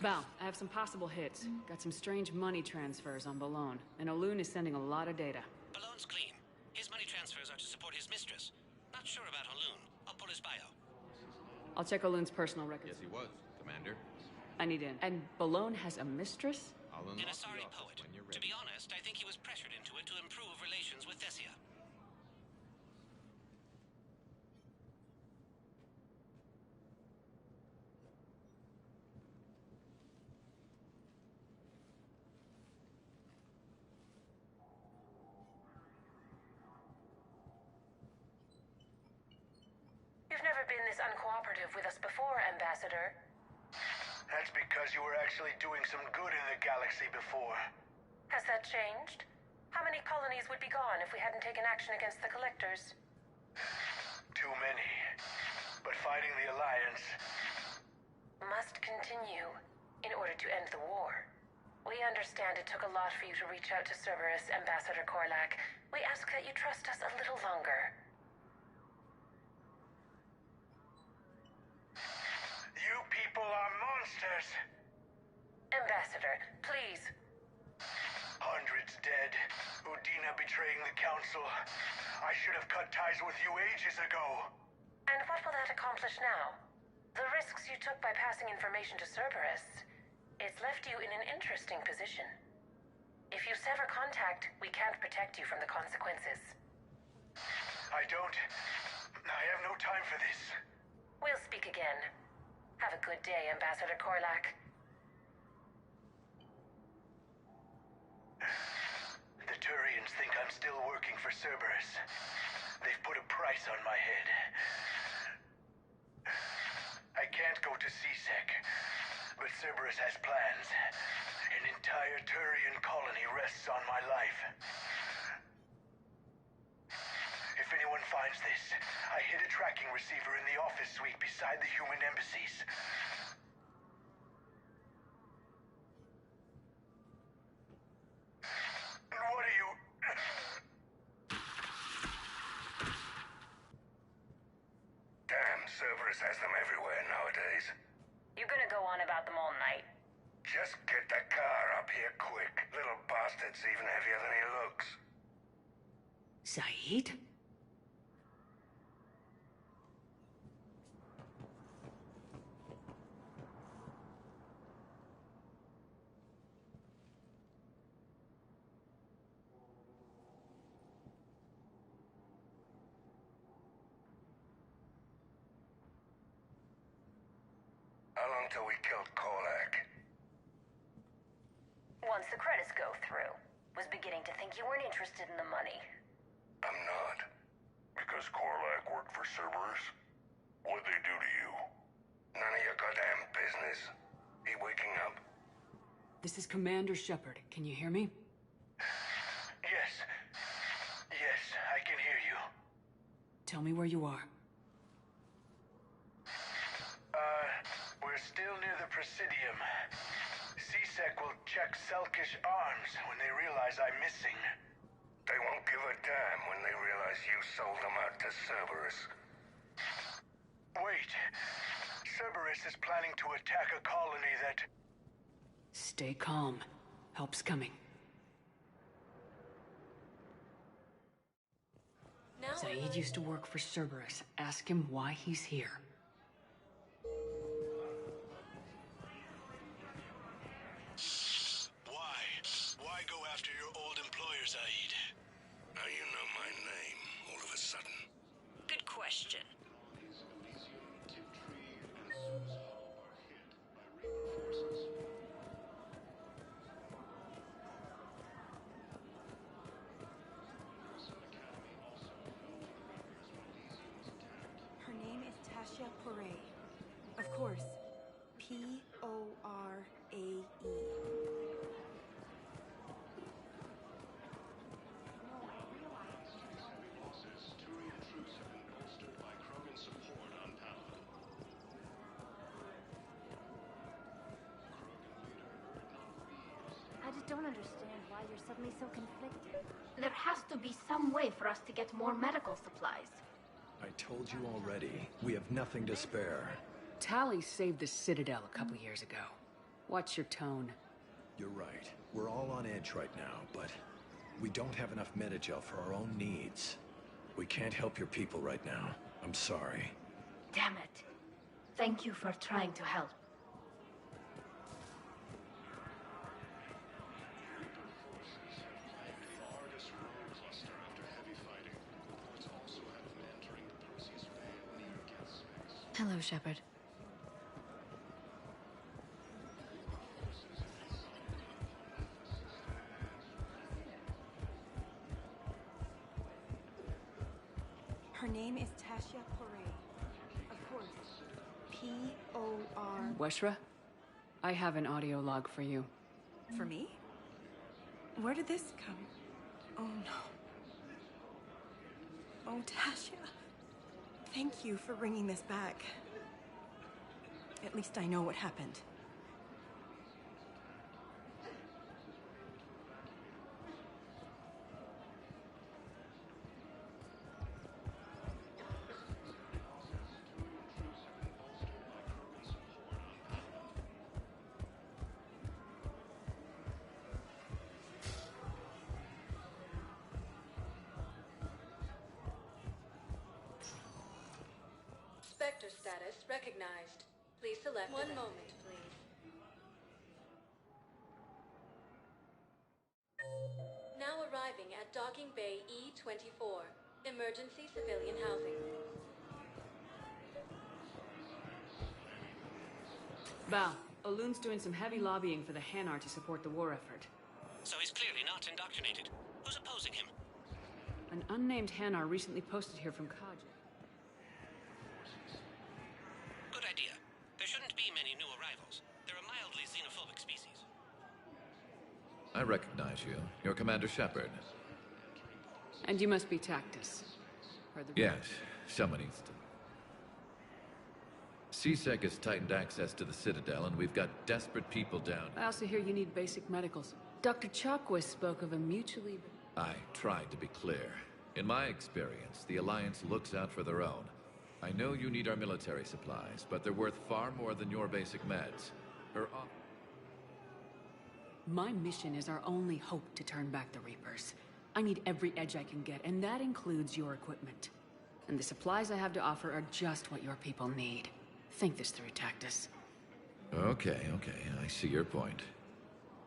Val, I have some possible hits. Got some strange money transfers on Balone, and Olun is sending a lot of data. Balone's clean. His money transfers are to support his mistress. Not sure about Olun. I'll pull his bio. I'll check Olun's personal records. Yes, he was, Commander. I need in. And Balone has a mistress? And a sorry poet. To be honest, I think he was pressured into it to improve relations with Thessia. You've never been this uncooperative with us before, Ambassador. That's because you were actually doing some good in the galaxy before. Has that changed? How many colonies would be gone if we hadn't taken action against the Collectors? Too many. But fighting the Alliance must continue in order to end the war. We understand it took a lot for you to reach out to Cerberus, Ambassador Korlak. We ask that you trust us a little longer. You people are monsters! Ambassador, please. Hundreds dead. Udina betraying the Council. I should have cut ties with you ages ago. And what will that accomplish now? The risks you took by passing information to Cerberus. It's left you in an interesting position. If you sever contact, we can't protect you from the consequences. I have no time for this. We'll speak again. Have a good day, Ambassador Korlak. The Turians think I'm still working for Cerberus. They've put a price on my head. I can't go to CSEC, but Cerberus has plans. An entire Turian colony rests on my life. If anyone finds this, I hid a tracking receiver in the office suite beside the human embassies. And what are you... Damn, Cerberus has them everywhere nowadays. You're gonna go on about them all night. Just get the car up here quick. Little bastard's even heavier than he looks. Saeed? How long till we killed Korlak? Once the credits go through. Was beginning to think you weren't interested in the money. I'm not. Because Korlak worked for Cerberus? What'd they do to you? None of your goddamn business. He waking up? This is Commander Shepard. Can you hear me? Yes. Yes, I can hear you. Tell me where you are. We're still near the Presidium. C-Sec will check Selkish arms when they realize I'm missing. They won't give a damn when they realize you sold them out to Cerberus. Wait. Cerberus is planning to attack a colony that... Stay calm. Help's coming. Zaid used to work for Cerberus. Ask him why he's here. Why go after your old employer, Zaid? Now you know my name, all of a sudden. Good question. Her name is Tasha Poray. Of course. P-O-R-A-E. I just don't understand why you're suddenly so conflicted. There has to be some way for us to get more medical supplies. I told you already. We have nothing to spare. Tali saved the Citadel a couple years ago. Watch your tone. You're right. We're all on edge right now, but we don't have enough Medigel for our own needs. We can't help your people right now. I'm sorry. Damn it. Thank you for trying to help. Hello, Shepard. Her name is Tasha Poray. Of course. P-O-R... Weshra? I have an audio log for you. For me? Where did this come? Oh, no. Oh, Tasha. Thank you for bringing this back. At least I know what happened. Spectre status recognized. Please select one moment, please. Now arriving at Docking Bay E-24. Emergency civilian housing. Val, Olun's doing some heavy lobbying for the Hanar to support the war effort. So he's clearly not indoctrinated. Who's opposing him? An unnamed Hanar recently posted here from Kaja. Good idea. There shouldn't be many new arrivals. They're a mildly xenophobic species. I recognize you. You're Commander Shepard. And you must be Tactus. Yes, someone needs to. C-Sec has tightened access to the Citadel, and we've got desperate people down. I also hear you need basic medicals. Dr. Chakwas spoke of a mutually... I tried to be clear. In my experience, the Alliance looks out for their own. I know you need our military supplies, but they're worth far more than your basic meds. My mission is our only hope to turn back the Reapers. I need every edge I can get, and that includes your equipment. And the supplies I have to offer are just what your people need. Think this through, Tactus. Okay, I see your point.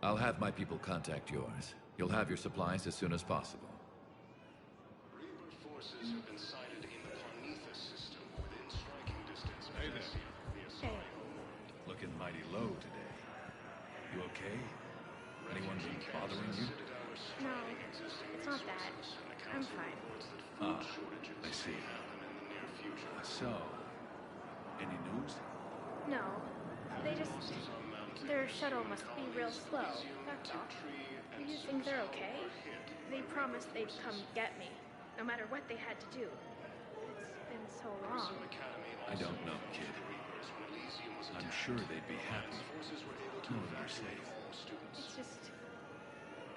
I'll have my people contact yours. You'll have your supplies as soon as possible. Reaper forces have been sighted in the Carnithus system within striking distance of Hey there. Hey. Looking mighty low today. You okay? Anyone been bothering you? No, it's not that. I'm fine. Ah, I see. So, any news? No, they just... They're Their shuttle must be real slow, that's all. Do you think they're okay? They promised they'd come get me, no matter what they had to do. It's been so long. I don't know, kid. I'm sure they'd be happy. Know they're safe. It's just...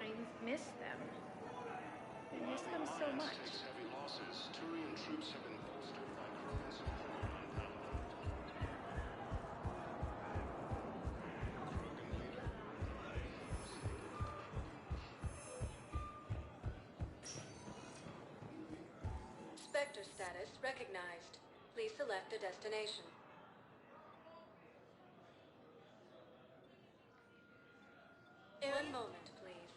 I miss them. I miss them so much. Spectre status recognized. Please select a destination. One moment, please.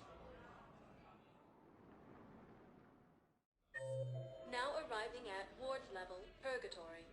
Now arriving at Ward's level, Purgatory.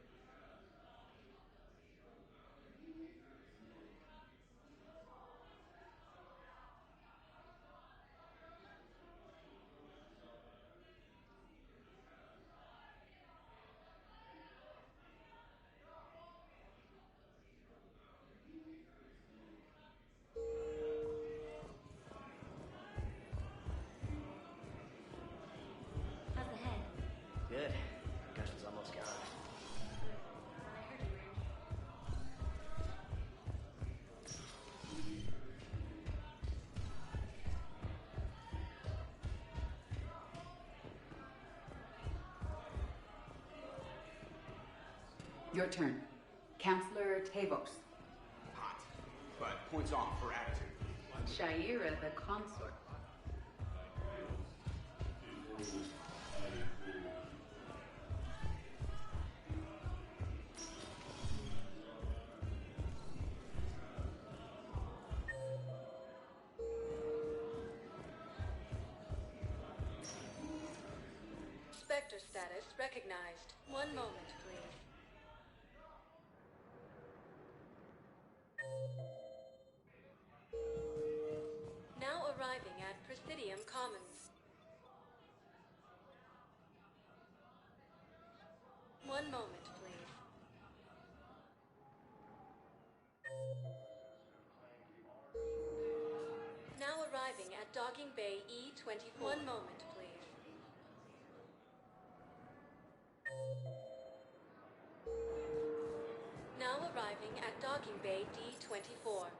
How's the head? Good. Concussion's almost gone. Your turn. Counselor Tavos. Hot, but points off for attitude. Shaira the consort. Spectre status recognized. One moment, please. Now arriving at Presidium Commons. One moment, please. Now arriving at Docking Bay E24. One moment, please. Now arriving at Docking Bay D24.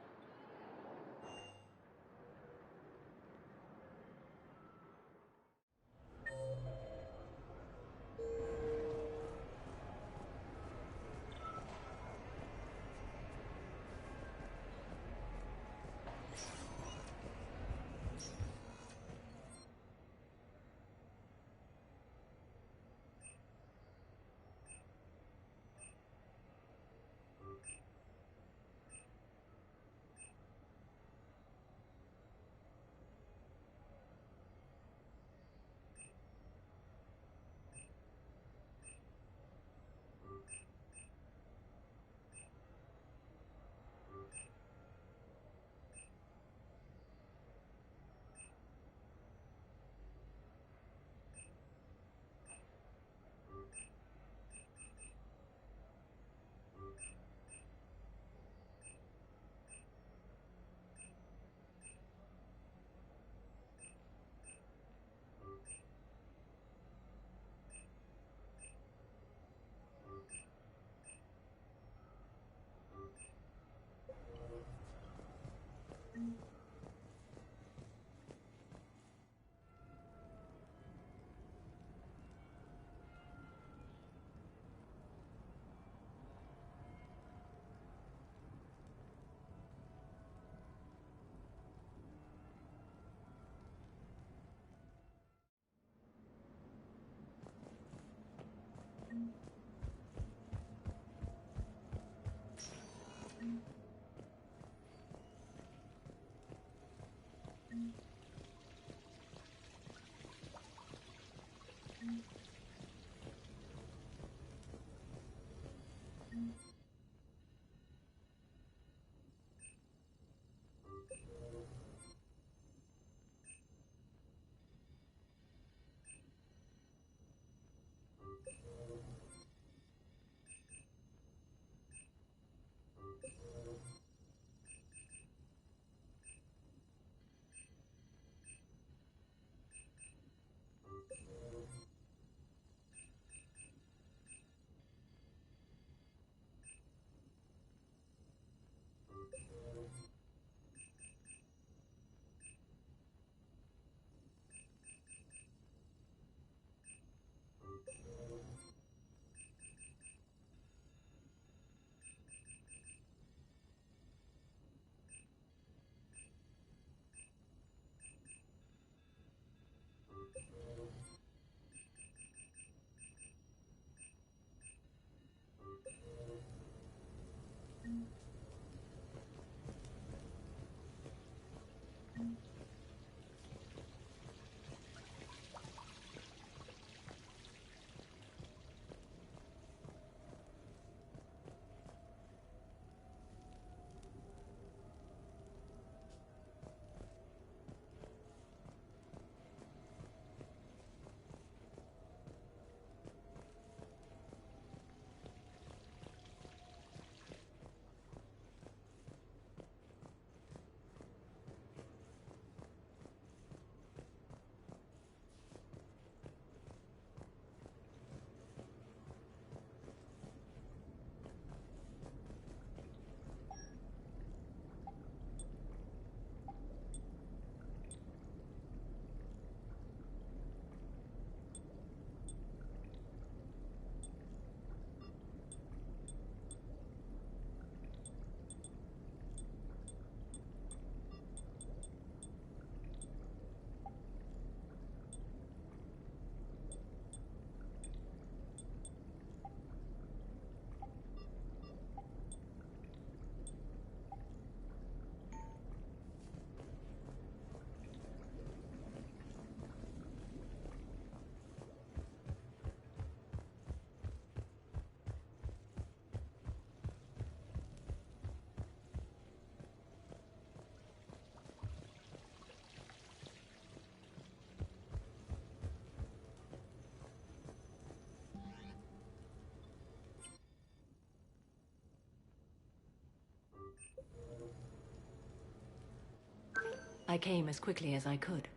I came as quickly as I could.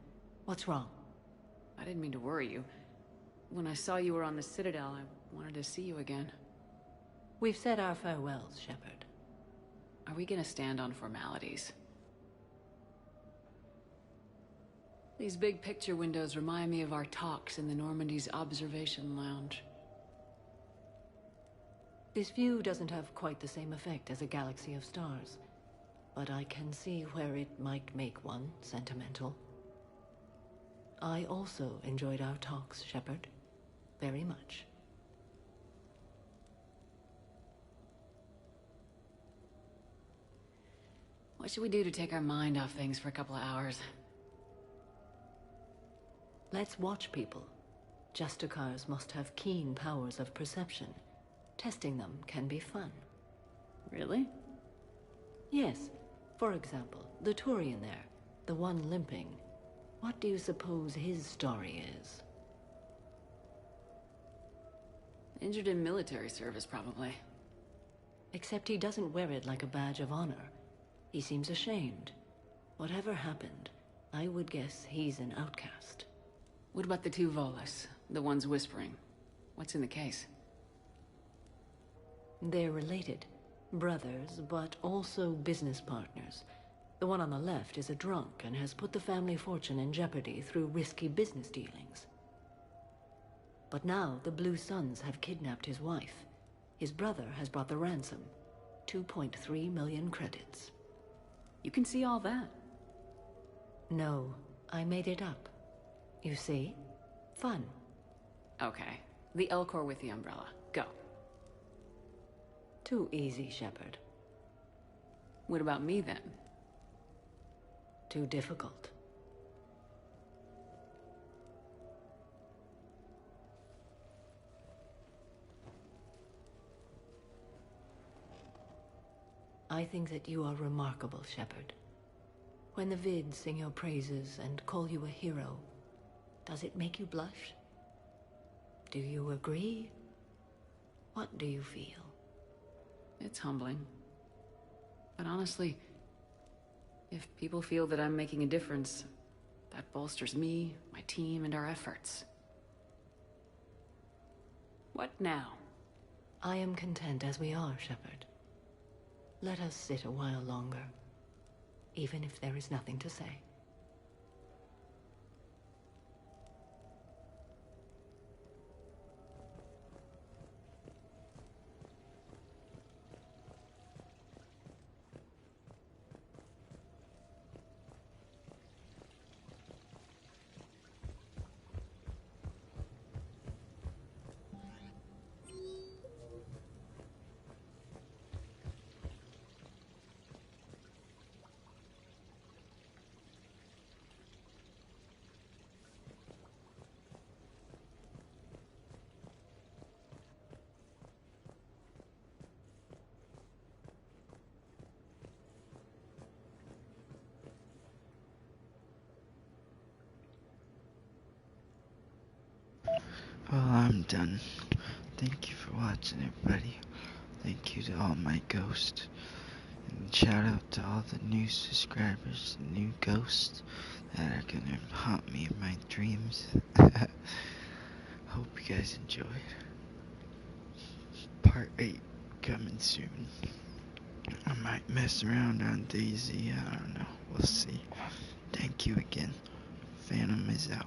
What's wrong? I didn't mean to worry you. When I saw you were on the Citadel, I wanted to see you again. We've said our farewells, Shepard. Are we gonna stand on formalities? These big picture windows remind me of our talks in the Normandy's observation lounge. This view doesn't have quite the same effect as a galaxy of stars, but I can see where it might make one sentimental. I also enjoyed our talks, Shepard. Very much. What should we do to take our mind off things for a couple of hours? Let's watch people. Justicars must have keen powers of perception. Testing them can be fun. Really? Yes. For example, the Turian there, the one limping. What do you suppose his story is? Injured in military service, probably. Except he doesn't wear it like a badge of honor. He seems ashamed. Whatever happened, I would guess he's an outcast. What about the two Volus? The ones whispering? What's in the case? They're related. Brothers, but also business partners. The one on the left is a drunk and has put the family fortune in jeopardy through risky business dealings. But now the Blue Suns have kidnapped his wife. His brother has brought the ransom. 2.3 million credits. You can see all that? No, I made it up. You see? Fun. Okay. The Elcor with the umbrella. Go. Too easy, Shepard. What about me, then? Too difficult. I think that you are remarkable, Shepard. When the Vids sing your praises and call you a hero, does it make you blush? Do you agree? What do you feel? It's humbling. But honestly, if people feel that I'm making a difference, that bolsters me, my team, and our efforts. What now? I am content as we are, Shepard. Let us sit a while longer, even if there is nothing to say. Well, I'm done. Thank you for watching, everybody. Thank you to all my ghosts. And shout out to all the new subscribers, new ghosts that are gonna haunt me in my dreams. Hope you guys enjoyed. Part 8 coming soon. I might mess around on Daisy, I don't know. We'll see. Thank you again. Phantom is out.